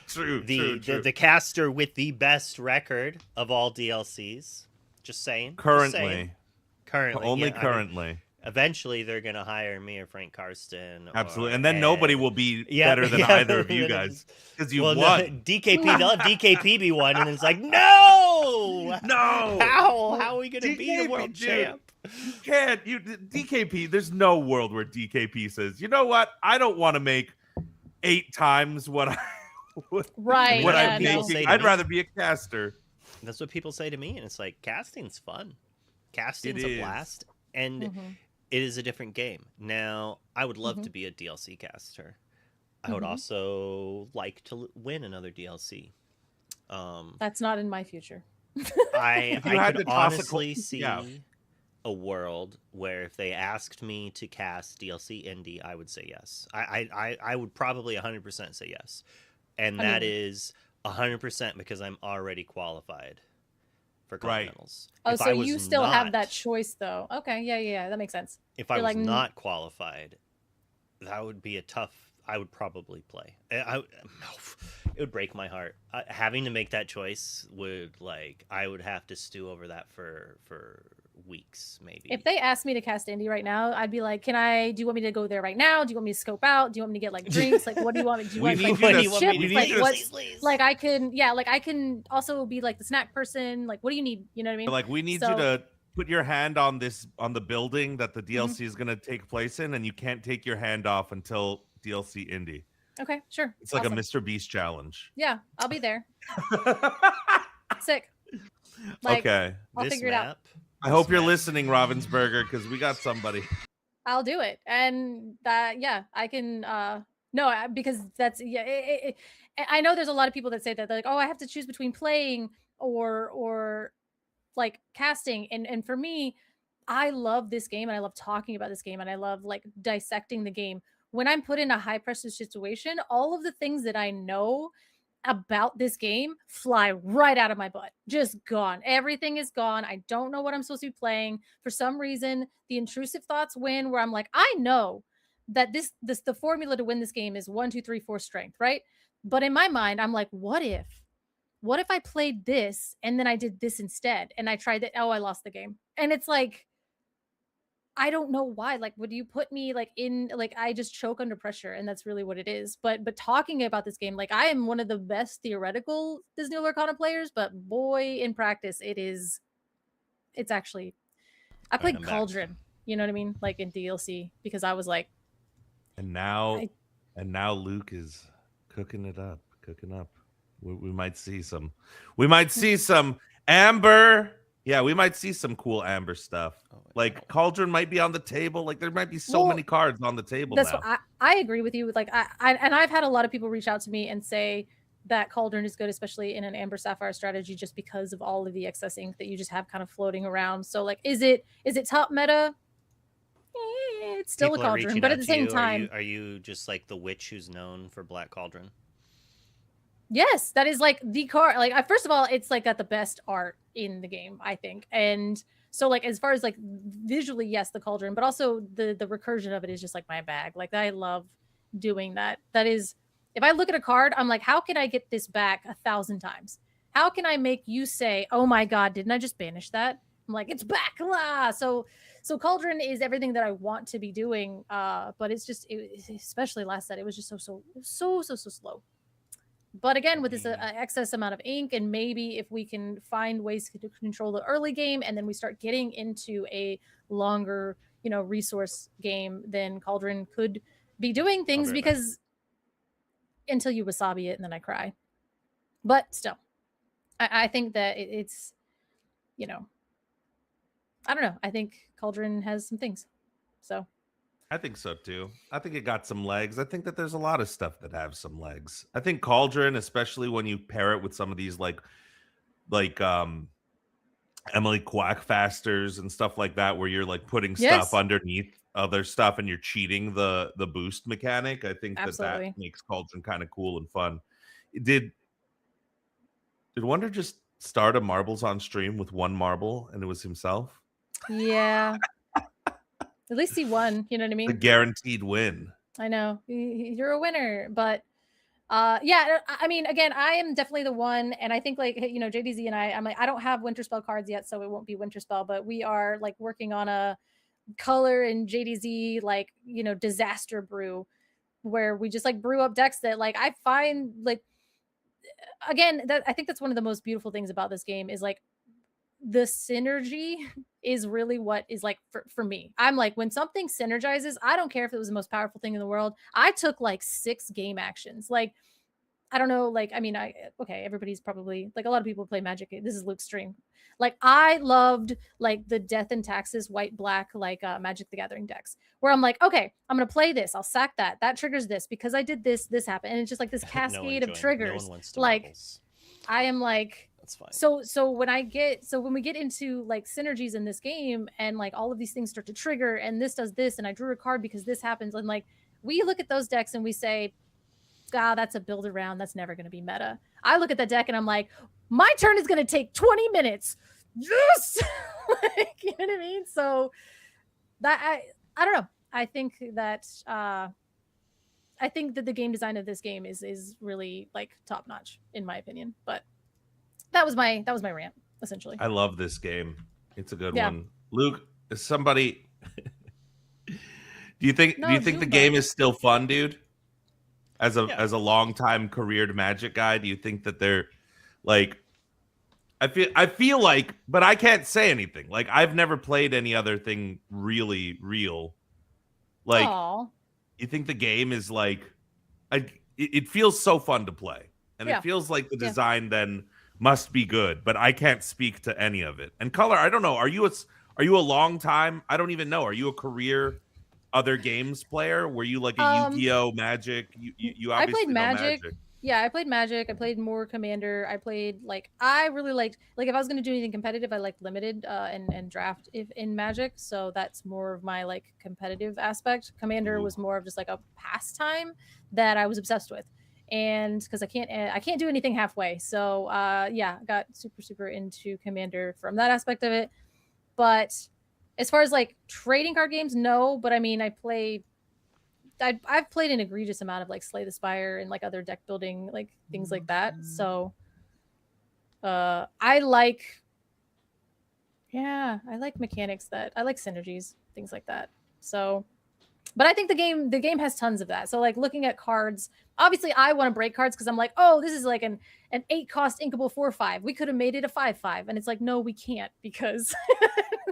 True. The caster with the best record of all DLCs. Just saying. Currently, Currently, only yeah, I mean, currently. eventually, they're gonna hire me or Frank Karsten. Absolutely. Or And then nobody Ed. will be Yeah, better than yeah, either of you then guys because you well, no, won. DKP, they'll have DKP be one, and then it's like, no, No. How are we gonna beat a DKP, world dude. champ? You can't. DKP. There's no world where DKP says, you know what? I don't want to make 8 times what I Right, what yeah, I'm no. making. Say to I'd me. rather be a caster. That's what people say to me, and it's like casting's fun. Casting's It a is. blast, and Mhm. it is a different game. Now, I would love Mhm. to be a DLC caster. I would Mhm. also like to win another DLC. That's not in my future. If you I had could to toss a honestly see yeah. a world where if they asked me to cast DLC indie, I would say yes. I would probably 100% say yes, and I that mean- is 100% because I'm already qualified for Right. continentals. Oh, If so I was you still have that not- choice, though. Okay, yeah, that makes sense. If I You're was like, not qualified, that would be a tough. I would probably play. It would break my heart. Having to make that choice would I would have to stew over that for weeks, maybe. If they asked me to cast indie right now, I'd be like, do you want me to go there right now? Do you want me to scope out? Do you want me to get like drinks? Like, what do you want me to do? We Like, need like, you to- chips? we need Like, you to- what's please. like I can also be like the snack person. Like, what do you need? You know what I mean? Like, we need you So- to put your hand on the building that the DLC is going to take place in, and you can't take your hand off until DLC Indie. Okay, sure. It's like Awesome. a Mr. Beast challenge. Yeah, I'll be there. Sick. Like, okay. I'll This figure it out. map, I hope this you're map- listening, Ravensburger, because we got somebody. I'll do it. And that, yeah, I can, because that's, yeah, I know there's a lot of people that say that they're like, oh, I have to choose between playing or like casting. And for me, I love this game and I love talking about this game and I love like dissecting the game. When I'm put in a high pressure situation, all of the things that I know about this game fly right out of my butt. Just gone. Everything is gone. I don't know what I'm supposed to be playing. For some reason, the intrusive thoughts win where I'm like, I know that the formula to win this game is 1, 2, 3, 4 strength, right? But in my mind, I'm like, what if I played this and then I did this instead and I tried that? Oh, I lost the game. And it's like, I don't know why. Like, would you put me like in like I just choke under pressure, and that's really what it is. But talking about this game, like I am one of the best theoretical Disney Lorcana players, but boy, in practice, it's actually. I Alright, played I'm back. Cauldron, you know what I mean, like in DLC, because I was like, And now, I- Luke is cooking up. We might see some. We might see some Amber. Yeah, we might see some cool Amber stuff. Oh, Like no. Cauldron might be on the table. Like there might be so Well, many cards on the table that's now. what I agree with you. With like and I've had a lot of people reach out to me and say that Cauldron is good, especially in an Amber Sapphire strategy, just because of all of the excess ink that you just have kind of floating around. So like, is it top meta? It's still People a are Cauldron, reaching but out at the to same you. time, Are you just like the witch who's known for Black Cauldron? yes, that is like the card. Like, first of all, it's like got the best art in the game, I think. And so, like, as far as like visually, yes, the Cauldron, but also the recursion of it is just like my bag. Like, I love doing that. That is, if I look at a card, I'm like, how can I get this back 1,000 times? How can I make you say, "Oh my God, didn't I just banish that?" I'm like, it's back. La! So Cauldron is everything that I want to be doing. But it's just, especially last set, it was just so slow. But again, with this excess amount of ink, and maybe if we can find ways to control the early game, and then we start getting into a longer, resource game, then Cauldron could be doing things, I'll be right back. because until you wasabi it and then I cry. But still, I think that it's, I don't know. I think Cauldron has some things. So I think so too. I think it got some legs. I think that there's a lot of stuff that have some legs. I think Cauldron, especially when you pair it with some of these like Emily Quackfasters and stuff like that, where you're like putting Yes. stuff underneath other stuff and you're cheating the boost mechanic. I think Absolutely. that makes Cauldron kind of cool and fun. Did Wonder just start a marbles on stream with one marble and it was himself? Yeah. At least he won. You know what I The mean? guaranteed win. I know you're a winner, but yeah, I mean, again, I am definitely the one, and I think like JDZ and I'm like I don't have winter spell cards yet, so it won't be winter spell, but we are like working on a color and JDZ like disaster brew where we just like brew up decks that like I find like again that I think that's one of the most beautiful things about this game is like the synergy is really what is like for me. I'm like when something synergizes, I don't care if it was the most powerful thing in the world. I took like 6 game actions. Like I don't know, like I mean, okay, everybody's probably like a lot of people play Magic. This is Luke's stream. Like I loved like the Death and Taxes white black like Magic the Gathering decks where I'm like, okay, I'm gonna play this. I'll sack that. That triggers this because I did this. This happened, and it's just like this No one cascade of joined. triggers. No one wants to Like marbles. I am like That's fine. so when we get into like synergies in this game and like all of these things start to trigger and this does this and I drew a card because this happens and like we look at those decks and we say that's a build around. That's never going to be meta. I look at the deck and I'm like, my turn is going to take 20 minutes. Yes. Like, you know what I mean? So that I don't know. I think that the game design of this game is really like top notch in my opinion. But that was my rant essentially. I love this game. It's a good Yeah. one. Luke, is somebody do you think No, the Zumba. game is still fun, dude? As Yeah. a long-time careered Magic guy, do you think that they're like I feel like, but I can't say anything. Like I've never played any other thing really real. Like Aw. you think the game is like it feels so fun to play. And Yeah. it feels like the Yeah. design then must be good, but I can't speak to any of it. And Color, I don't know. Are you a long time? I don't even know. Are you a career other games player? Were you like a Yu-Gi-Oh, Magic? You I obviously played know Magic. Magic. Yeah, I played Magic. I played more Commander. I played like I really liked like if I was going to do anything competitive, I liked limited and draft if in Magic. So that's more of my like competitive aspect. Commander Ooh. was more of just like a pastime that I was obsessed with. And because I can't do anything halfway. So yeah, got super into Commander from that aspect of it. But as far as like trading card games, no. But I mean, I've played an egregious amount of like Slay the Spire and like other deck building like things like that. So I like mechanics that I like synergies, things like that. So but I think the game has tons of that. So like looking at cards, obviously I want to break cards because I'm like, oh, this is like an 8-cost inkable 4/5. We could have made it a 5/5. And it's like, no, we can't because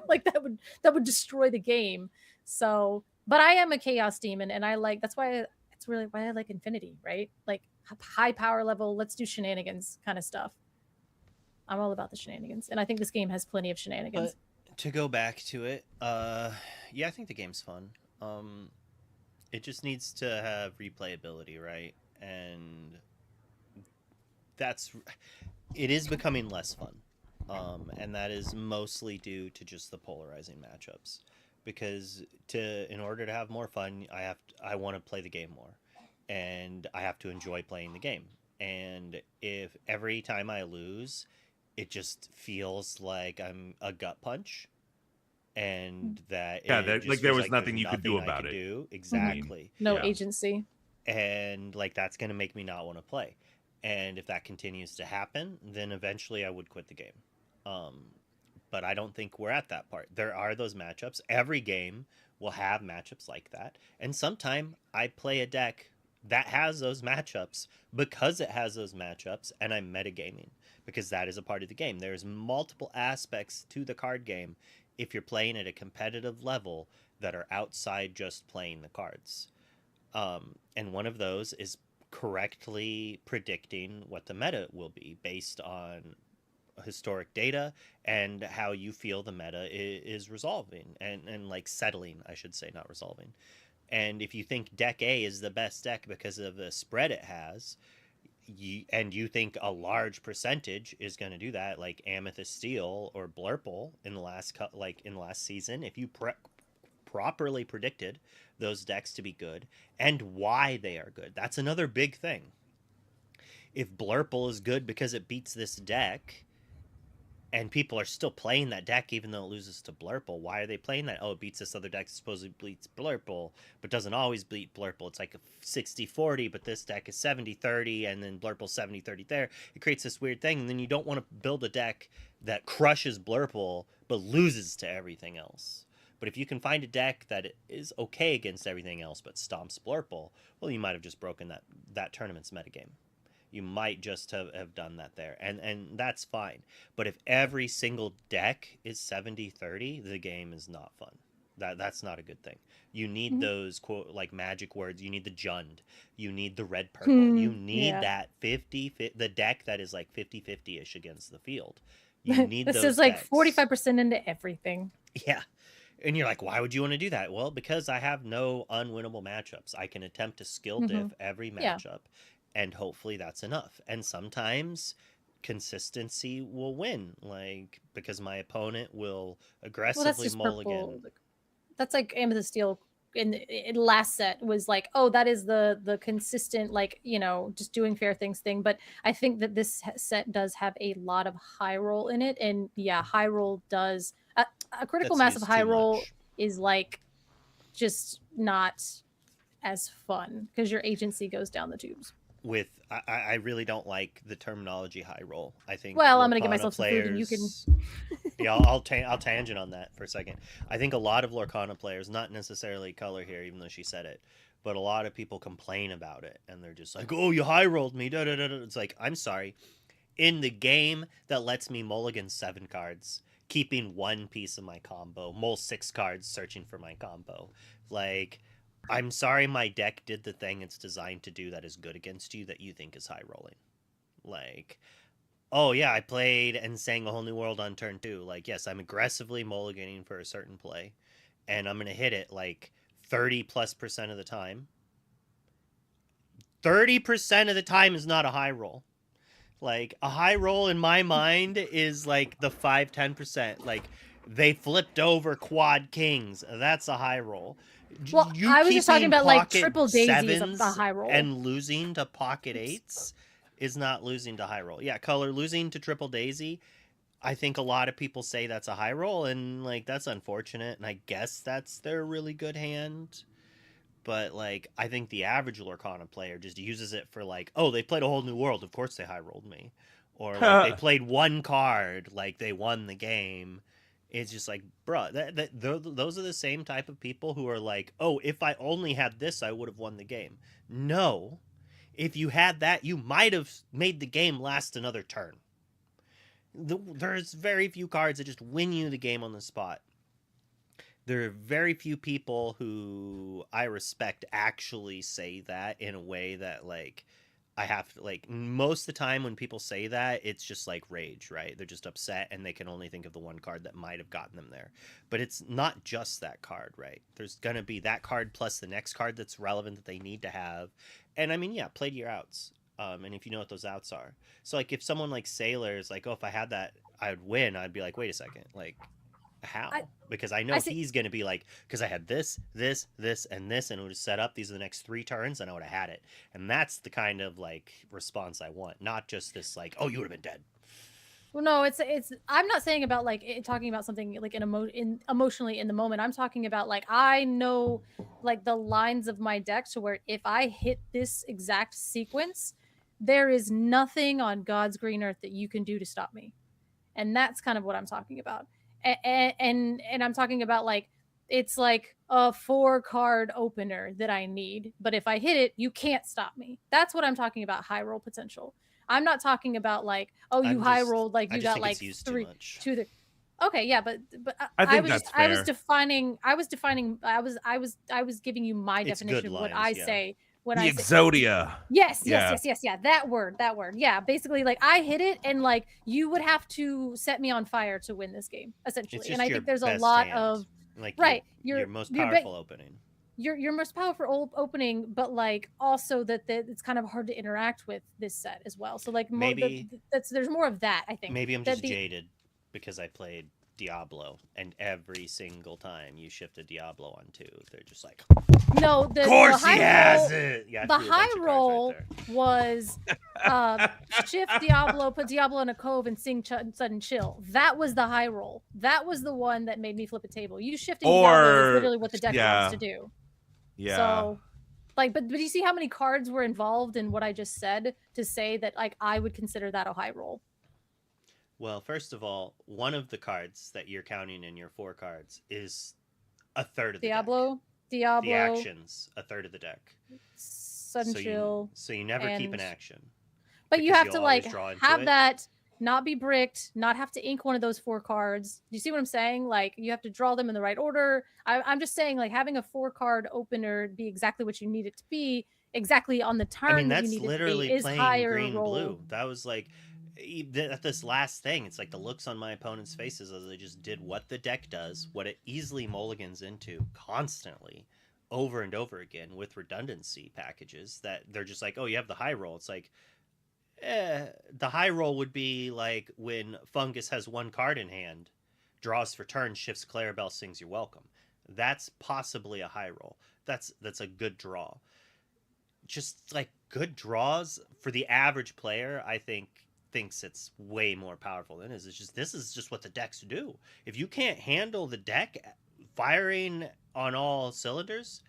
like that would destroy the game. So but I am a chaos demon and I like that's why it's really why I like Infinity, right? Like high power level, let's do shenanigans kind of stuff. I'm all about the shenanigans. And I think this game has plenty of shenanigans. But to go back to it, yeah, I think the game's fun. It just needs to have replayability, right? And it is becoming less fun. And that is mostly due to just the polarizing matchups. Because in order to have more fun, I want to play the game more, and I have to enjoy playing the game. And if every time I lose, it just feels like I'm a gut punch, and that like there was nothing you could do about it. Exactly. No Yeah. agency. And like that's gonna make me not want to play. And if that continues to happen, then eventually I would quit the game. But I don't think we're at that part. There are those matchups. Every game will have matchups like that. And sometime I play a deck that has those matchups because it has those matchups, and I'm metagaming because that is a part of the game. There's multiple aspects to the card game if you're playing at a competitive level that are outside just playing the cards. And one of those is correctly predicting what the meta will be based on historic data and how you feel the meta is resolving and like settling, I should say, not resolving. And if you think deck A is the best deck because of the spread it has, you think a large percentage is going to do that, like Amethyst Steel or Blurple in the last season, if you properly predicted those decks to be good and why they are good, that's another big thing. If Blurple is good because it beats this deck, and people are still playing that deck even though it loses to Blurple. Why are they playing that? Oh, it beats this other deck that supposedly beats Blurple, but doesn't always beat Blurple. It's like a 60-40, but this deck is 70-30, and then Blurple's 70-30 there. It creates this weird thing, and then you don't want to build a deck that crushes Blurple but loses to everything else. But if you can find a deck that is okay against everything else but stomps Blurple, well, you might have just broken that tournament's metagame. You might just have done that there, and that's fine. But if every single deck is 70-30, the game is not fun. That's not a good thing. You need those quote like magic words. You need the Jund. You need the red purple. You need that 50, the deck that is like 50-50 ish against the field. You need this those is like decks. 45% into everything. Yeah. And you're like, why would you want to do that? Well, because I have no unwinnable matchups. I can attempt to skill diff every Yeah. matchup, and hopefully that's enough. And sometimes consistency will win, like because my opponent will Well, that's aggressively just mulligan. purple. That's like Amethyst Steel in last set was like, oh, that is the consistent, like, you know, just doing fair things thing. But I think that this set does have a lot of high roll in it. And yeah, high roll does a critical That's mass of used high too roll much. is like just not as fun because your agency goes down the tubes. With I really don't like the terminology high roll. I think Well, I'm gonna get Lorcana myself some food and you can. players- yeah, I'll tangent on that for a second. I think a lot of Lorcana players, not necessarily Color here, even though she said it, but a lot of people complain about it, and they're just like, "Oh, you high rolled me." Da, da, da, da. It's like, I'm sorry. In the game that lets me mulligan 7 cards, keeping one piece of my combo, mull 6 cards, searching for my combo, like, I'm sorry my deck did the thing it's designed to do that is good against you that you think is high rolling. Like, oh yeah, I played and sang A Whole New World on turn 2. Like, yes, I'm aggressively mulliganing for a certain play, and I'm going to hit it like 30+% of the time. 30% of the time is not a high roll. Like, a high roll in my mind is like the 5-10%. Like, they flipped over quad kings. That's a high roll. Well, You I was just talking keeping about like pocket triple daisy is a sevens high roll. and losing to pocket 8s is not losing to high roll. Yeah, Color, losing to triple daisy, I think a lot of people say that's a high roll, and like that's unfortunate, and I guess that's their really good hand. But like, I think the average Lorcana player just uses it for like, oh, they played A Whole New World, of course they high rolled me, or like they played one card, like they won the game. It's just like, bruh, those are the same type of people who are like, oh, if I only had this, I would have won the game. No, if you had that, you might have made the game last another turn. There's very few cards that just win you the game on the spot. There are very few people who I respect actually say that in a way that, like, I have to, like, most of the time when people say that, it's just like rage, right? They're just upset and they can only think of the one card that might have gotten them there. But it's not just that card, right? There's gonna be that card plus the next card that's relevant that they need to have. And I mean, yeah, play to your outs. And if you know what those outs are. So like if someone like Sailor is like, oh, if I had that, I'd win, I'd be like, wait a second, like, how? Because I know he's going to be like, because I had this, this, this, and this, and it would have set up, these are the next 3 turns, and I would have had it. And that's the kind of, like, response I want. Not just this, like, oh, you would have been dead. Well, no, it's. I'm not saying about like talking about something like emotionally in the moment. I'm talking about like I know like the lines of my deck to where if I hit this exact sequence, there is nothing on God's green earth that you can do to stop me, and that's kind of what I'm talking about. And I'm talking about like it's like a 4-card opener that I need, but if I hit it, you can't stop me. That's what I'm talking about. High roll potential. I'm not talking about like, oh, you high rolled like you got like 3 to the. Okay, yeah, but I was defining. I was giving you my definition of what I say when I say Exodia. Yes, yeah. That word. Yeah, basically, like I hit it, and like you would have to set me on fire to win this game, essentially. And I think there's a lot of like right. Your most powerful opening. Your most powerful opening, but like also that it's kind of hard to interact with this set as well. So like maybe there's more of that. I think maybe I'm just jaded because I played Diablo, and every single time you shift a Diablo on 2, they're just like, No, of course the he high has roll, it. Yeah, I the threw a high bunch of cards roll right there. was shift Diablo, put Diablo in a cove, and sing sudden chill. That was the high roll. That was the one that made me flip a table. You shifting Diablo is Or literally what the deck wants to yeah, do. yeah. So, like, but you see how many cards were involved in what I just said to say that like I would consider that a high roll. Well, first of all, one of the cards that you're counting in your 4 cards is a third of the deck. Diablo, The Diablo, actions, a third of the deck. sudden So chill. you never keep an and- action. But you because have you'll to always like draw into have it. that not be bricked, not have to ink one of those 4 cards. Do you see what I'm saying? Like you have to draw them in the right order. I'm just saying like having a 4-card opener be exactly what you need it to be, exactly on the turn I mean, that you that's need it to literally be, is playing higher green roll. blue. That was like at this last thing. It's like the looks on my opponent's faces as they just did what the deck does, what it easily mulligans into constantly, over and over again with redundancy packages. That they're just like, oh, you have the high roll. It's like, the high roll would be like when Fungus has 1 card in hand, draws for turn, shifts Clarabelle, sings you're welcome. That's possibly a high roll. That's a good draw. Just like good draws for the average player, I think thinks it's way more powerful than it is. It's just this is just what the decks do. If you can't handle the deck firing on all cylinders,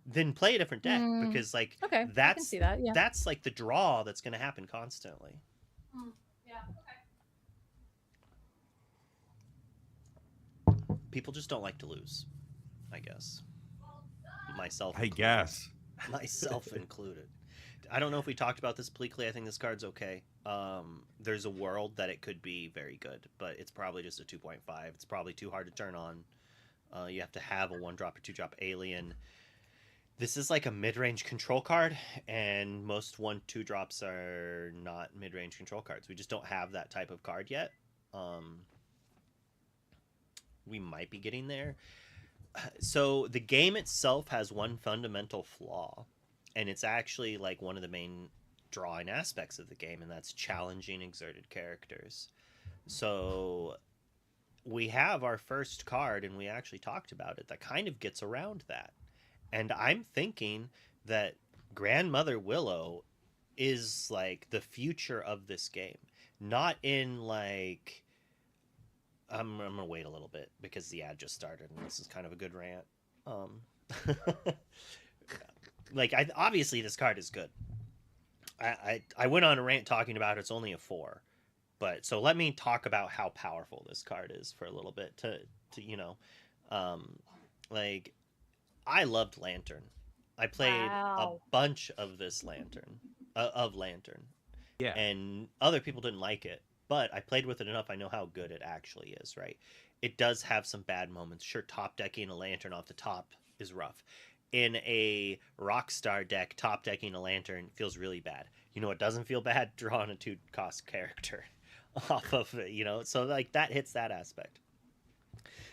then play a different deck because like Okay, I can that's see that. Yeah. that's like the draw that's going to happen constantly. Yeah. Okay. People just don't like to lose, I guess. Myself I included. guess. Myself included. I don't know if we talked about this bleakly. I think this card's okay. There's a world that it could be very good, but it's probably just a 2.5. It's probably too hard to turn on. You have to have a 1-drop or 2-drop alien. This is like a mid-range control card, and most 1-2 drops are not mid-range control cards. We just don't have that type of card yet. We might be getting there. So the game itself has one fundamental flaw, and it's actually like one of the main drawing aspects of the game, and that's challenging exerted characters. So we have our first card, and we actually talked about it, that kind of gets around that. And I'm thinking that Grandmother Willow is like the future of this game. Not in like I'm gonna wait a little bit because the ad just started and this is kind of a good rant. Like obviously this card is good. I went on a rant talking about it's only a 4, but so let me talk about how powerful this card is for a little bit to like I loved Lantern. I played a bunch of this Lantern of Lantern. Yeah. And other people didn't like it, but I played with it enough. I know how good it actually is, right? It does have some bad moments. Sure, top decking a Lantern off the top is rough. In a Rockstar deck, top decking a Lantern feels really bad. You know what doesn't feel bad? Drawing a 2-cost character off of it, So like that hits that aspect.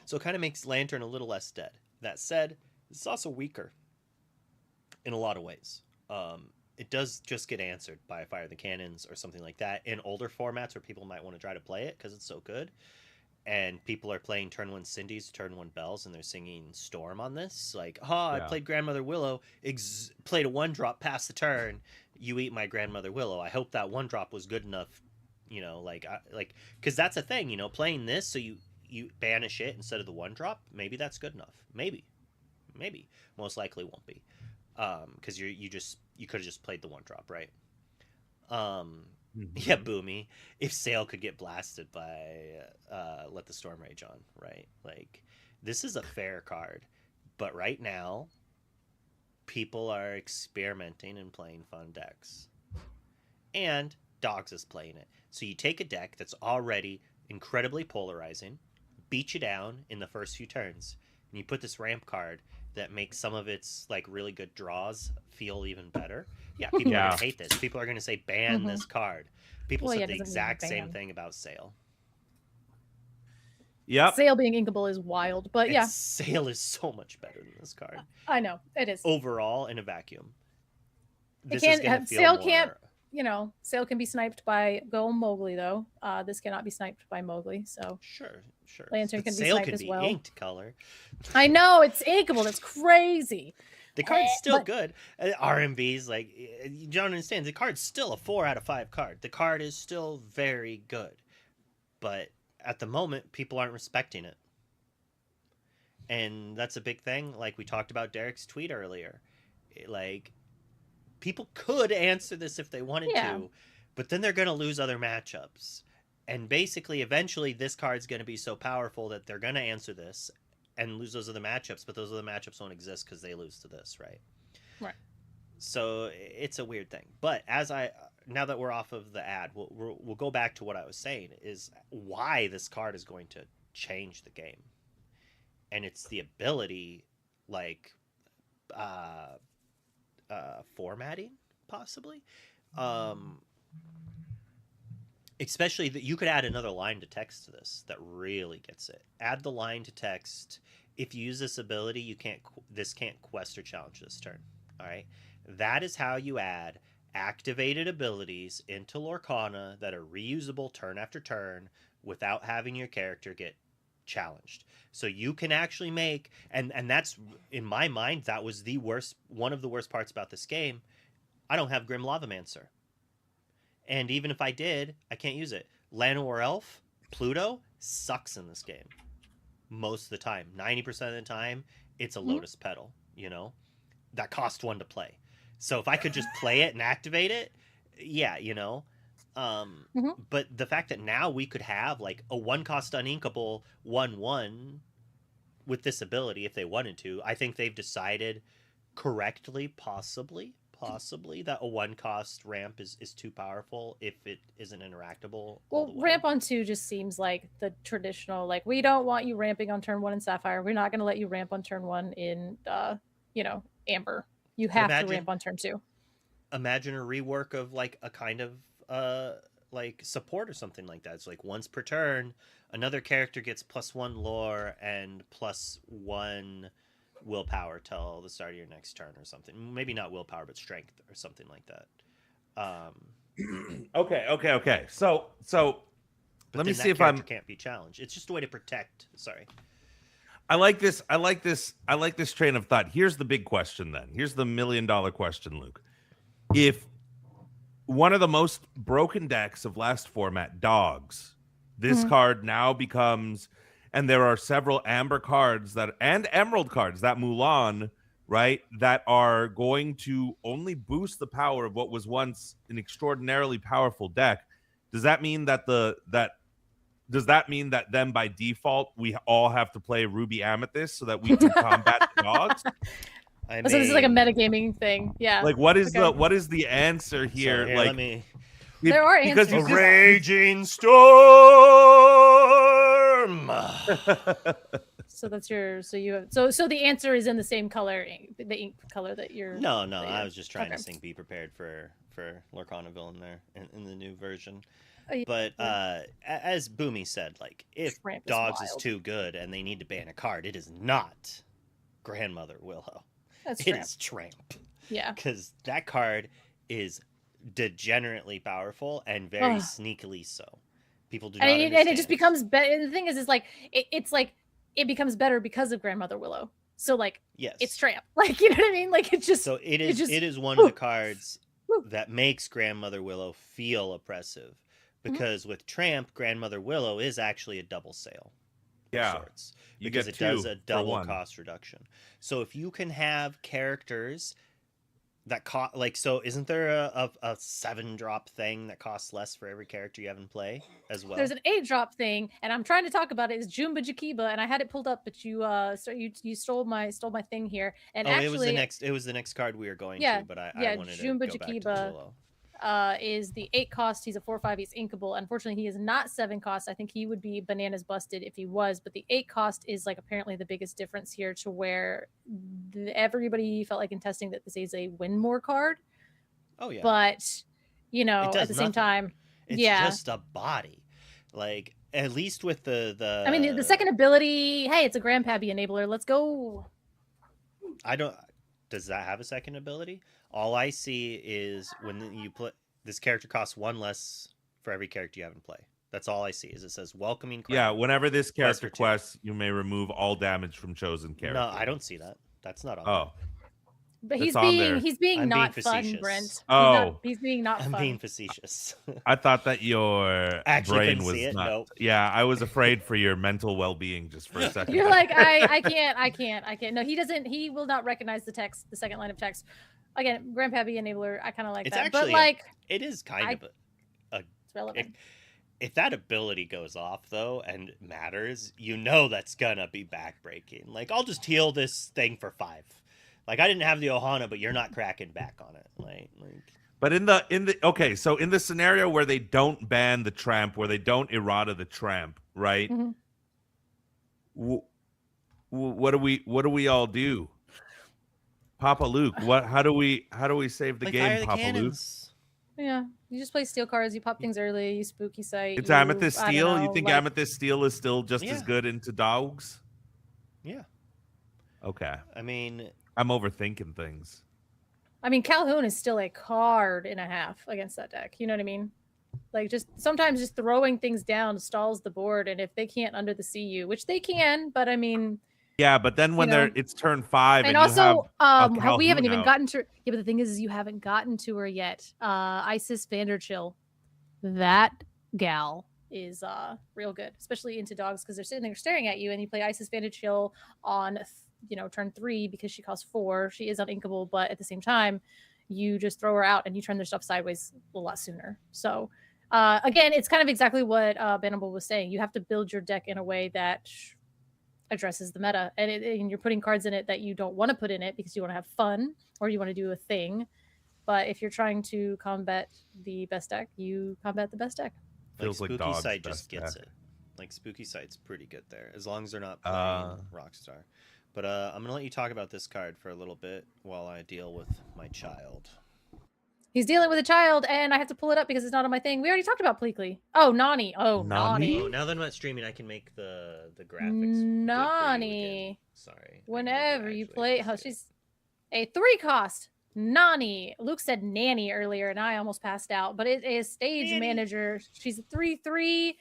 So it kind of makes Lantern a little less dead. That said, it's also weaker in a lot of ways. It does just get answered by Fire the Cannons or something like that in older formats where people might want to try to play it because it's so good. And people are playing turn 1 Cindy's, turn 1 Bells, and they're singing Storm on this. Like, I played Grandmother Willow, played a 1-drop past the turn. You eat my Grandmother Willow. I hope that 1-drop was good enough, because that's a thing, playing this so you banish it instead of the 1-drop. Maybe that's good enough. Maybe. Most likely won't be. Because you could have just played the 1-drop, right? Yeah, Boomy. If Sail could get blasted by Let the Storm Rage On, right? Like, this is a fair card. But right now, people are experimenting and playing fun decks. And Dogs is playing it. So you take a deck that's already incredibly polarizing, beat you down in the first few turns, and you put this ramp card that makes some of its like really good draws feel even better. Yeah, people are gonna hate this. People are gonna say ban this card. People said the exact same thing about Sail. Yep. Sail being inkable is wild, but yeah. Sail is so much better than this card. I know, it is. Overall, in a vacuum. This is gonna feel more... Sail can be sniped by Go Mowgli though. This cannot be sniped by Mowgli, so Sure. Lantern But can be Sail sniped can as be well. inked color. I know it's inkable. That's crazy. The card's still But- good. RMB's like, you don't understand. The card's still a 4 out of 5 card. The card is still very good, but at the moment, people aren't respecting it, and that's a big thing. Like we talked about Derek's tweet earlier, like people could answer this if they wanted Yeah. to, but then they're going to lose other matchups. And basically, eventually, this card's going to be so powerful that they're going to answer this and lose those other matchups, but those other matchups won't exist because they lose to this, right? Right. So it's a weird thing. But now that we're off of the ad, we'll go back to what I was saying, is why this card is going to change the game. And it's the ability, like, formatting, possibly. Especially that you could add another line to text to this that really gets it. Add the line to text. If you use this ability, this can't quest or challenge this turn. All right. That is how you add activated abilities into Lorcana that are reusable turn after turn without having your character get challenged. So you can actually make, and that's, in my mind, that was one of the worst parts about this game. I don't have Grim Lavamancer. And even if I did, I can't use it. Llanowar Elf, Pluto, sucks in this game. Most of the time. 90% of the time, it's a Lotus Petal, that cost 1 to play. So if I could just play it and activate it, yeah, But the fact that now we could have like a 1-cost uninkable 1/1 with this ability if they wanted to, I think they've decided correctly, possibly that a 1-cost ramp is too powerful if it isn't interactable. Well, ramp on 2 just seems like the traditional, like, we don't want you ramping on turn 1 in Sapphire. We're not going to let you ramp on turn 1 in, Amber. You have to ramp on turn 2. Imagine a rework of like a kind of like support or something like that. It's like once per turn, another character gets +1 lore and +1 willpower till the start of your next turn or something. Maybe not willpower, but strength or something like that. Okay. So let me see if I'm can't be challenged. It's just a way to protect. Sorry. I like this train of thought. Here's the big question then. Here's the $1 million question, Luke. If one of the most broken decks of last format, Dogs, this card now becomes, and there are several Amber cards and Emerald cards, that Mulan, right, that are going to only boost the power of what was once an extraordinarily powerful deck. Does that mean that then by default we all have to play Ruby Amethyst so that we can combat the Dogs? So this is like a metagaming thing. Yeah. Like what is the answer here? So like there are because answers. you raging storm. So that's your. So you have. So the answer is in the same color, the ink color that you're. No. I was just trying to sing "Be Prepared" for Lorcana villain there in the new version. But as Boomy said, like if Tramp Dogs is wild. too good and they need to ban a card, it is not Grandmother Willow. That's It Tramp. is Tramp. Yeah. Because that card is degenerately powerful and very sneakily so. People do not understand. And it just becomes better. The thing is like it's like it becomes better because of Grandmother Willow. So like yes, it's Tramp. Like you know what I mean? Like it's just so it is one woo, of the cards woo. that makes Grandmother Willow feel oppressive. Because with Tramp, Grandmother Willow is actually a double sale. Yeah. Sorts, You because get it does two a for double one. cost reduction. So if you can have characters that cost, like, so isn't there a 7-drop thing that costs less for every character you have in play as well? There's an 8-drop thing, and I'm trying to talk about it. It's Jumba Jakiba, and I had it pulled up, but you you stole my thing here. And actually, it was the next card we were going yeah, to, but I wanted Jumba to go back to the Jakiba Willow. Is the 8-cost. He's a 4/5. He's inkable. Unfortunately, he is not 7-cost. I think he would be bananas busted if he was. But the 8-cost is like apparently the biggest difference here, to where everybody felt like in testing that this is a win more card. Oh yeah, But does at the same nothing. time, It's yeah, just a body. Like at least with the I mean the second ability. Hey, it's a Grandpappy enabler. Let's go. I don't. Does that have a second ability? All I see is when you put this character costs 1 less for every character you have in play. That's all I see. Is it says welcoming crown. Yeah, whenever this Plus character for 2. quests, you may remove all damage from chosen character. No, I don't see that. That's not on Oh, there. But It's on there. he's being I'm being not fun, facetious. Brent. Oh. He's being not I'm fun. being facetious. I thought that your Actually brain couldn't was see it, not. nope. Yeah, I was afraid for your mental well-being just for a second. You're like, I can't. No, he doesn't. He will not recognize the text, the second line of text. Again, Grandpappy Enabler, I kind of like It's that. But actually like, it is kind of it's relevant. if that ability goes off though and matters, you know that's gonna be backbreaking. Like, I'll just heal this thing for 5. Like, I didn't have the Ohana, but you're not cracking back on it. Like But in the okay, so in the scenario where they don't ban the tramp, where they don't errata the tramp, right? Mhm. What do we all do? Papa Luke, how do we save the like, game, fire the Papa cannons. Yeah, you just play steel cards. You pop things early. You spooky sight. Luke? It's you, Amethyst I don't Steel. You know, think like- Amethyst Steel is still just as Yeah. good into dogs? Yeah. Okay. I mean, I'm overthinking things. I mean, Calhoun is still a card and a half against that deck. You know what I mean? Like, just sometimes just throwing things down stalls the board, and if they can't under the CU, which they can, but I mean, Yeah, but then when know. it's turn 5 and and you have also, a how we haven't Calhoun even out. gotten to. Yeah, but the thing is you haven't gotten to her yet. Isis Vanderchill, that gal is real good, especially into dogs because they're sitting there staring at you, and you play Isis Vanderchill on turn 3 because she costs 4. She is uninkable, but at the same time, you just throw her out and you turn their stuff sideways a lot sooner. So again, it's kind of exactly what Bannable was saying. You have to build your deck in a way that addresses the meta, and you're putting cards in it that you don't want to put in it because you want to have fun or you want to do a thing. But if you're trying to combat the best deck, you combat the best deck. Feels like Spooky dog's Sight just best gets deck. it. Like, Spooky Sight's pretty good there, as long as they're not playing Rockstar. But I'm gonna let you talk about this card for a little bit while I deal with my child. He's dealing with a child, and I have to pull it up because it's not on my thing. We already talked about Pleakley. Oh, Nani. Oh, Nani? Nani. Oh, now that I'm not streaming, I can make the graphics. good for you Nani. again. Sorry. I need to Whenever you actually play, fix oh, it. she's a 3 cost. Nani. Luke said nanny earlier, and I almost passed out. But it is stage Nanny. manager. She's a 3/3.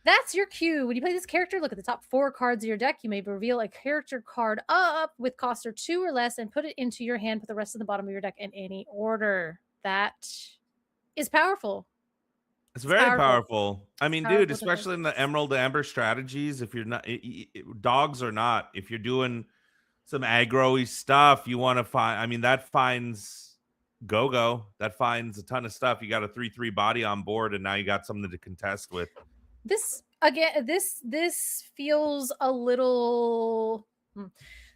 That's your cue. When you play this character, look at the top 4 cards of your deck. You may reveal a character card up with cost 2 or less and put it into your hand. Put the rest of the bottom of your deck in any order. That is powerful. It's very powerful. powerful. I mean, powerful dude, to especially in the Emerald to Ember strategies, if you're not dogs or not, if you're doing some aggro-y stuff, you want to find. I mean, that finds go. That finds a ton of stuff. You got a 3/3 body on board, and now you got something to contest with. This again, this feels a little.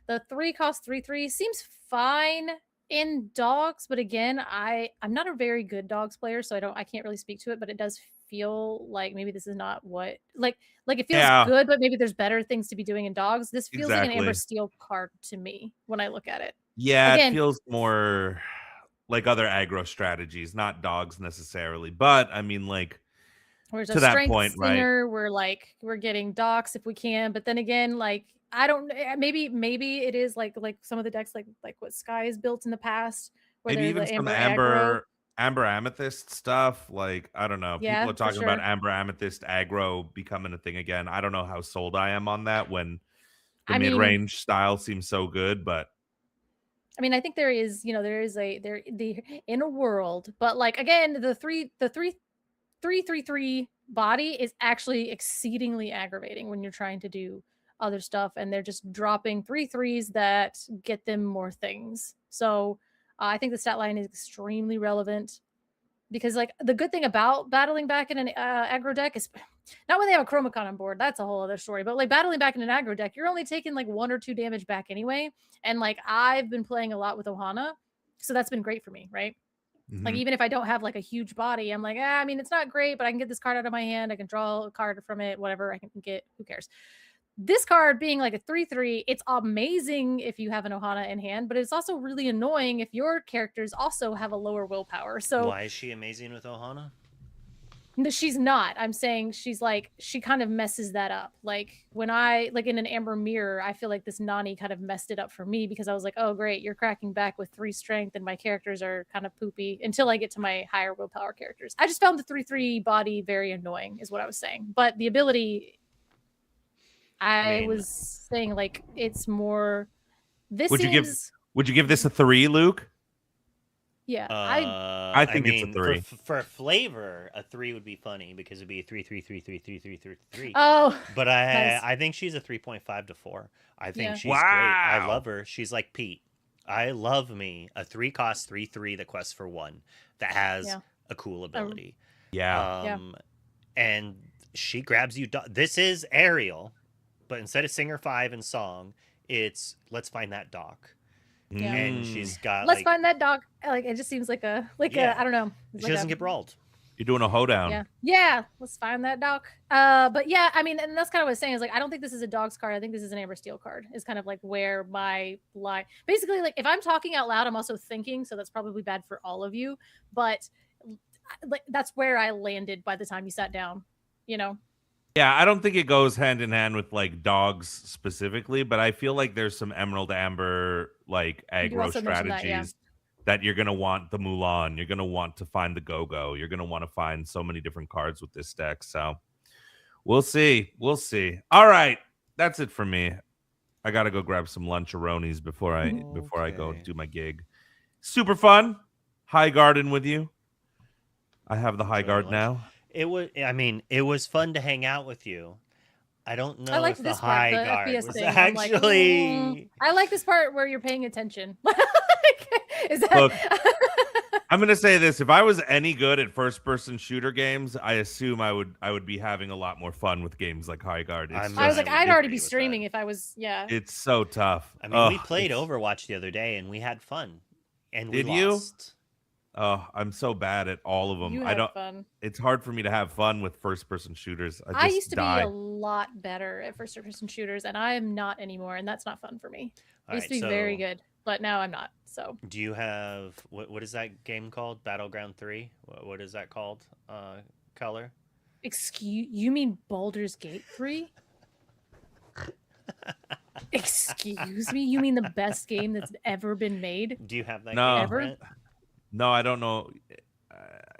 The 3 cost 3/3 seems fine in dogs, but again, I'm not a very good dogs player, so I can't really speak to it. But it does feel like maybe this is not what like it feels Yeah. good, but maybe there's better things to be doing in dogs. This feels like an Amber Exactly. Steel card to me when I look at it. Yeah, Again- it feels more like other aggro strategies, not dogs necessarily. But I mean, like, Whereas To a that strength point, right. singer, we're getting docs if we can, but then again, like I don't maybe it is like some of the decks like what Sky has built in the past, where maybe they're even the some aggro. amber amethyst stuff. Like, I don't know. Yeah, People are for talking about sure. amber amethyst aggro becoming a thing again. I don't know how sold I am on that when the I mean- mid-range style seems so good, but I mean, I think there is the in a world, but like again, the 3/3 body is actually exceedingly aggravating when you're trying to do other stuff, and they're just dropping 3/3s that get them more things. So I think the stat line is extremely relevant because, like, the good thing about battling back in an aggro deck is not when they have a Chromacon on board. That's a whole other story. But like battling back in an aggro deck, you're only taking like 1 or 2 damage back anyway. And like I've been playing a lot with Ohana, so that's been great for me, right? Like mhm. even if I don't have like a huge body, I'm like, I mean, it's not great, but I can get this card out of my hand. I can draw a card from it, whatever I can get. Who cares? This card being like a 3/3, it's amazing if you have an Ohana in hand, but it's also really annoying if your characters also have a lower willpower. So Why is she amazing with Ohana? No, she's not. I'm saying she's like she kind of messes that up. Like when I like in an amber mirror, I feel like this Nani kind of messed it up for me because I was like, oh great, you're cracking back with 3 strength, and my characters are kind of poopy until I get to my higher willpower characters. I just found the 3/3 body very annoying, is what I was saying. But the ability, I mean- was saying like it's more. This Would you seems give this a 3, Luke? yeah. I think it's a mean, 3. For flavor, a 3 would be funny because it'd be a 3. Oh, But nice. I think she's a 3.5 to 4. I think Yeah. she's great. I Wow. love her. She's like Pete. I love me a 3 cost 3/3 that quests for 1 that has Yeah. a cool ability. Yeah. Yeah. And she grabs you. This is Ariel, but instead of Singer 5 and Song, it's let's find that doc. Yeah. And she's got Let's like find that dog. Like it just seems like a Yeah. I don't know. she like doesn't a- get brawled. You're doing a hoedown. Yeah, let's find that dog. But yeah, I mean, and that's kind of what I was saying is like I don't think this is a dog's card. I think this is an Amber Steel card. Is kind of like where my line. Basically, like if I'm talking out loud, I'm also thinking, so that's probably bad for all of you. But like that's where I landed by the time you sat down. You know. Yeah, I don't think it goes hand in hand with like dogs specifically, but I feel like there's some Emerald Amber like aggro also mentioned that, strategies that you're gonna want the Mulan, you're gonna want to find the Go-Go, you're gonna want to find so many different cards with this deck. So we'll see. We'll see. All right. That's it for me. I gotta go grab some luncharonis before I go Okay. do my gig. Super fun. High Garden with you. I have the High Enjoy Guard lunch. now. It was. I mean, it was fun to hang out with you. I don't know I liked if the this part, high the guard FPS was thing. I'm like, actually. I like this part where you're paying attention. Is that? Look, I'm gonna say this: if I was any good at first-person shooter games, I assume I would be having a lot more fun with games like High Guard. It's I'm- I was just- like, I would I'd already agree be with that. streaming if I was. Yeah. it's so tough. I mean, we Ugh, played it's- Overwatch the other day and we had fun, and Did we you? lost. Oh, I'm so bad at all of them. You I had don't. fun. It's hard for me to have fun with first-person shooters. I just I used to die. be a lot better at first-person shooters, and I am not anymore, and that's not fun for me. I All used right, to be very so good, but now I'm not. So Do you have what is that game called? Battleground 3? What is that called? Color? you mean Baldur's Gate 3? Excuse me? You mean the best game that's ever been made? Do you have that No. game? Ever? Brent? No, I don't know.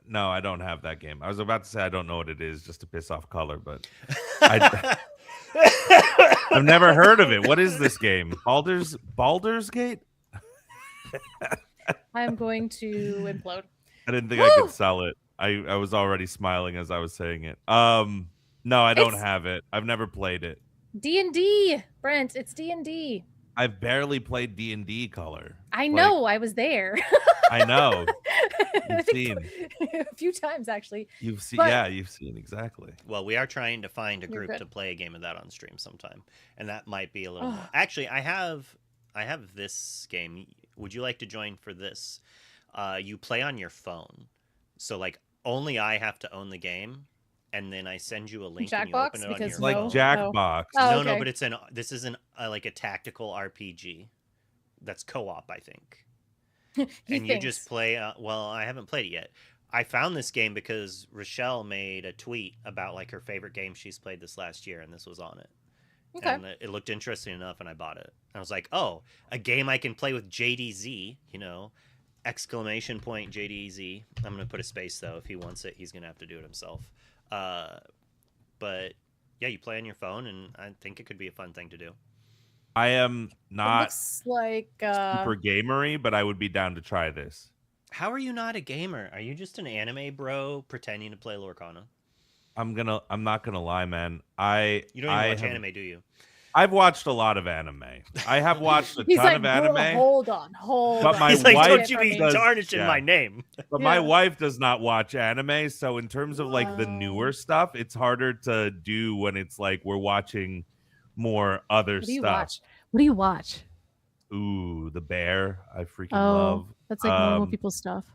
No, I don't have that game. I was about to say I don't know what it is just to piss off Color, but I've never heard of it. What is this game? Baldur's Gate? I'm going to implode. I didn't think I Woo! could sell it. I was already smiling as I was saying it. No, I don't It's- have it. I've never played it. D&D, Brent. It's D&D. I've barely played D&D Color. I Like, know. I was there. I know. I You've think seen. a few times actually. You've seen. But- Yeah, you've seen exactly. Well, we are trying to find a You're group good. to play a game of that on stream sometime, and that might be a little Ugh. more. Actually, I have this game. Would you like to join for this? You play on your phone, so like only I have to own the game, and then I send you a link and you Jackbox? open it on Because your Like phone. Jackbox. Oh, no, okay. but it's this is like a tactical RPG. That's co-op, I think. He And you just thinks. play. Well, I haven't played it yet. I found this game because Rochelle made a tweet about like her favorite game she's played this last year, and this was on it. Okay. And it looked interesting enough, and I bought it. I was like, oh, a game I can play with JDZ, you know, exclamation point JDZ. I'm gonna put a space though. If he wants it, he's gonna have to do it himself. But yeah, you play on your phone, and I think it could be a fun thing to do. I am It not looks like super gamery, but I would be down to try this. How are you not a gamer? Are you just an anime bro pretending to play Lorcana? I'm not gonna lie, man. You don't even I watch have- anime, do you? I've watched a lot of anime. I have watched a he's ton like, of "Bro, anime, hold on, hold But on. my He's like, wife don't you be does- tarnishing yeah. my name. but my Yeah. wife does not watch anime. So in terms of like the Wow. newer stuff, it's harder to do when it's like we're watching more other What do you stuff. watch? What do you watch? Ooh, The Bear. I freaking Oh, love. that's like normal Um, people stuff.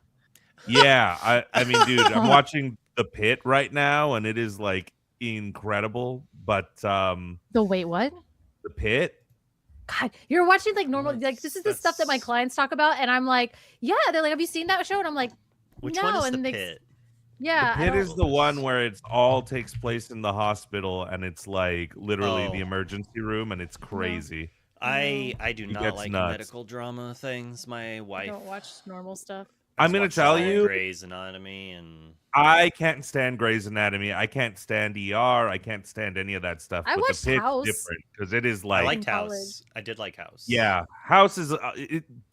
Yeah, I mean, dude, I'm watching The Pit right now, and it is like incredible. But The wait, what? The Pit, God, you're watching like normal. Like this is the stuff that my That's- clients talk about, and I'm like, yeah. They're like, have you seen that show? And I'm like, Which no. one is and the they, pit? Yeah, The I Pit is don't. the one where it's all takes place in the hospital, and it's like literally the Oh. emergency room, and it's crazy. I do He not gets like nuts. medical drama things. My I wife don't watch normal stuff. I'm has gonna watched tell all of you, Grey's Anatomy, and I can't stand Grey's Anatomy. I can't stand ER. I can't stand any of that stuff. I But the watched Pit's House. different because it is I like, liked in college. House. I did like House. yeah, House is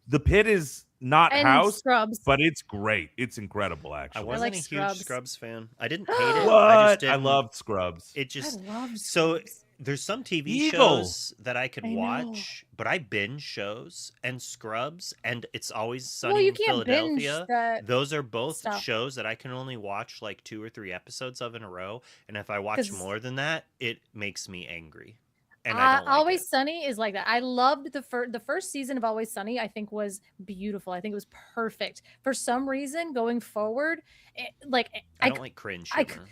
the Pit is not And House, Scrubs. but it's great. It's incredible, I actually. wasn't like a huge Scrubs. Scrubs fan. I didn't hate it. What? I just I didn't. loved Scrubs. It just I loved so Scrubs. there's some TV Eagle. shows that I could I know. watch, but I binge shows and Scrubs, and It's Always Sunny Well, you in can't binge Philadelphia. that Those are both stuff. shows that I can only watch like 2 or 3 episodes of in a row, and if I watch 'Cause- more than that, it makes me angry. And I don't like Always it. Sunny is like that. I loved the first season of Always Sunny. I think was beautiful. I think it was perfect. For some reason, going forward, I don't like cringe I humor.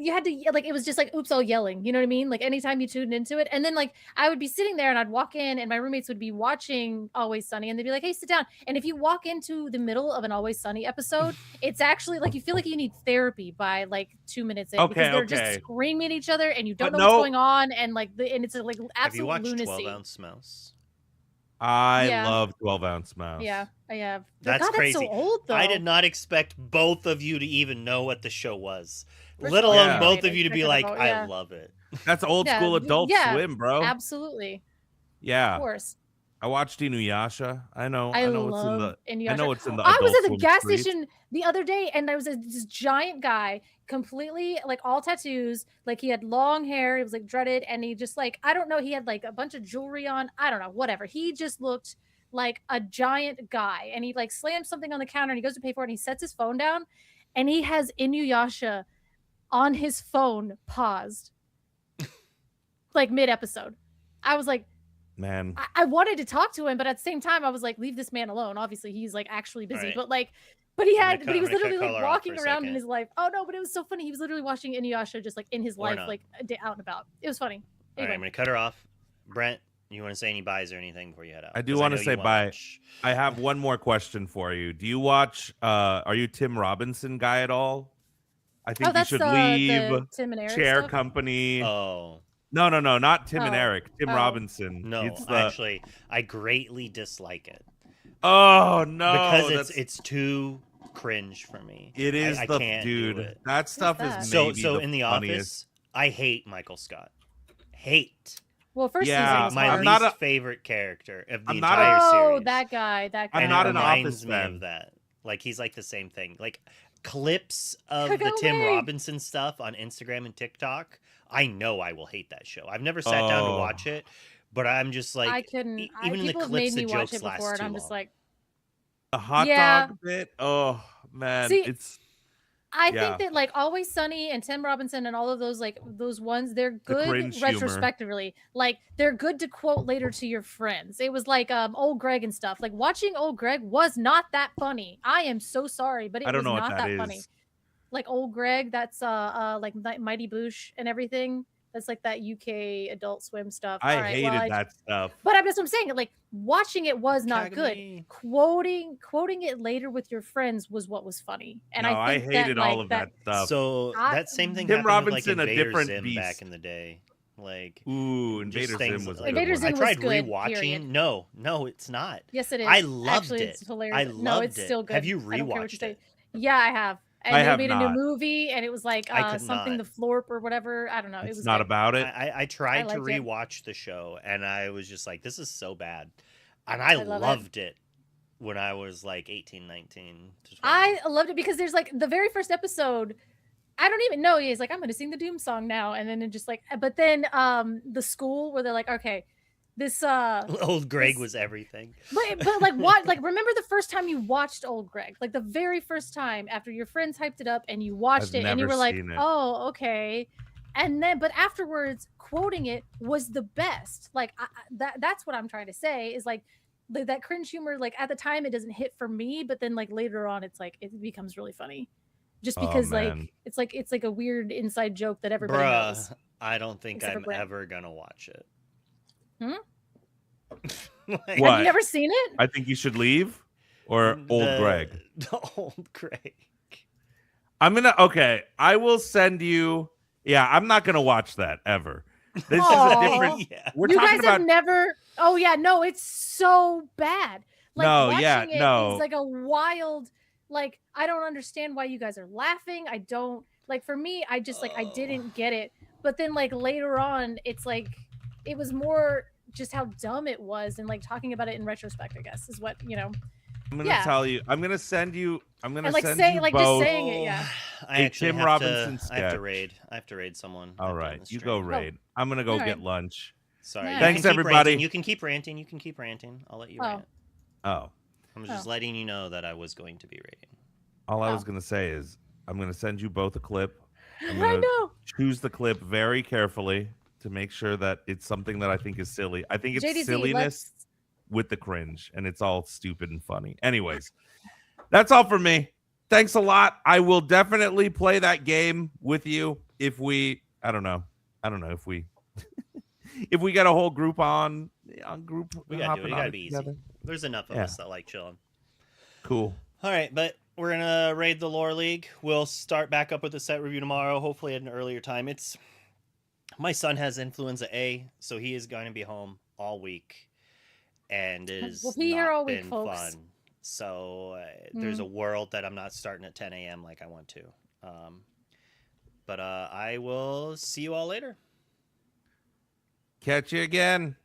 you had to like it was just like oops all yelling, you know what I mean? Like anytime you tuned into it, and then like I would be sitting there and I'd walk in and my roommates would be watching Always Sunny and they'd be like, hey, sit down. And if you walk into the middle of an Always Sunny episode, it's actually like you feel like you need therapy by like 2 minutes in Okay, because they're okay. just screaming at each other and you don't But know what's no- going on and like and it's like Have you absolute watched lunacy. 12-Ounce Mouse? I Yeah. love 12-ounce mouse. Yeah, I have. That's God, crazy. That's so old though. I did not expect both of you to even know what the show was, First let of all, alone yeah. both of you to Check be it like, out, I yeah. love it. That's old Yeah, school Adult yeah, Swim, bro. Absolutely, of Yeah. course. I watched Inuyasha. I know I what's in the love Inuyasha. I know what's in the I was Adult at the Swim gas street. station the other day and there was this giant guy, completely like all tattoos, like he had long hair, he was like dreaded, and he just like I don't know, he had like a bunch of jewelry on. I don't know, whatever. He just looked like a giant guy, and he like slams something on the counter and he goes to pay for it and he sets his phone down and he has Inuyasha on his phone paused like mid episode. I was like, Man, I wanted to talk to him, but at the same time, I was like, leave this man alone. Obviously, he's like actually busy, Right. but he I'm had, gonna but he was cut literally like color off walking for a around in second. his life. Oh no, but it was so funny. He was literally watching Inuyasha just like in his Or life, not. like out and about. It was funny. All right, Anyway. I'm gonna cut her off. Brent, you want to say any buys or anything before you head out? I do 'Cause wanna know you say bye. watch- I have one more question for you. Do you watch are you Tim Robinson guy at all? I think Oh, you that's should the leave Tim and Eric Chair stuff? Company. Oh No, not Tim and Oh. Eric. Tim Oh. Robinson. no, It's the actually, I greatly dislike it Oh no. because that's- it's too cringe for me. it is I the can't do dude. it. That stuff that? is So maybe so the in the funniest. office, I hate Michael Scott. Hate Well, first Yeah, season was my hard. I'm not least a- favorite character of the I'm not a- entire oh, series. that guy. I'm and not it an reminds Office me fan. of that. Like he's like the same thing. Like clips of Kagome. the Tim Robinson stuff on Instagram and TikTok. I know I will hate that show. I've never sat down to Oh. watch it, but I'm just like I couldn't. even in the People have clips, made me the watch jokes it last before, and too I'm just long. like, The hot Yeah. dog bit. Oh man, See, it's I Yeah. think that like Always Sunny and Tim Robinson and all of those like those ones, they're good cringe humor. retrospectively. Like they're good to quote later to your friends. It was like old Greg and stuff. Like watching old Greg was not that funny. I am so sorry, but it I don't was know what not that that funny. is. Like old Greg, that's like Mighty Boosh and everything. That's like that UK Adult Swim stuff. I All right, hated well, that stuff. But that's what I'm saying. Like watching it was not good. Kagami. Quoting it later with your friends was what was funny. And No, I I think hated that, all like, of that stuff. So I- that same thing Tim happened with, Robinson, like a Invader different Zim beast. back in the day. Like Ooh, just Invader things Zim was a like- good Invader one. Zim I was tried good, rewatching. period. No, it's not. Yes, it is. I loved Actually, it. It's hilarious. I No, loved it's it. still good. Have you I don't care what rewatched say. it? Yeah, I have. And I they have made a not. new movie, and it was like I could something not. the Florp or whatever. I don't know. It It's was not good. about it. I tried to liked it. rewatch the show, and I was just like, this is so bad. And I love it. loved it when I was like 18, 19. to 20. I loved it because there's like the very first episode. I don't even know. He's like, I'm gonna sing the Doom song now, and then it just like, but then the school where they're like, okay, this Old Greg this- was everything. but like what like remember the first time you watched Old Greg, like the very first time after your friends hyped it up and you watched I've it and you never were like, seen it. oh, okay. And then but afterwards quoting it was the best. Like that's what I'm trying to say is like that cringe humor, like at the time it doesn't hit for me, but then like later on it's like it becomes really funny just Oh, because man. like it's like a weird inside joke that everybody knows. Bruh, I don't think Except for I'm Brent. ever gonna watch it. Hmm? Like, What? Have you never seen it? I think you should leave, or Old the- Greg. The Old Greg. Okay, I will send you. Yeah, I'm not gonna watch that ever. This is a Aw. different. Yeah. We're You talking guys have about. never. Oh yeah, no, it's so bad. Like No, yeah, watching it no. is like a wild. Like I don't understand why you guys are laughing. I don't like. For me, I just like I Oh. didn't get it. But then like later on, it's like it was more just how dumb it was, and like talking about it in retrospect. I guess is what you know. I'm gonna Yeah. tell you. I'm gonna send you. I'm gonna And like send saying you like just both. saying it. Yeah. I A actually Tim have Robinson to. I have to sketch. raid. I have to raid someone. All after right, this you go stream. raid. I'm gonna go All get right. lunch. Sorry. Nice. You Thanks, can keep everybody. ranting. You can keep ranting. You can keep ranting. I'll let you Oh. rant. Oh, I'm just Oh. letting you know that I was going to be raiding. all I Oh. was gonna say is I'm gonna send you both a clip. I'm I gonna know. choose the clip very carefully to make sure that it's something that I think is silly. I think it's JDZ, silliness let's. with the cringe, and it's all stupid and funny. Anyways, that's all for me. Thanks a lot. I will definitely play that game with you if we. I don't know if we. If we get a whole group on group, We gotta do it. hopping It on gotta be easy. together. There's enough of Yeah. us that like chilling. Cool. All right, but we're gonna raid the lore league. We'll start back up with the set review tomorrow, hopefully at an earlier time. It's my son has influenza A, so he is going to be home all week, and it has We'll be here not all week, been folks. fun. So there's a world that I'm not starting at 10 a.m. like I want to. But I will see you all later. Catch you again.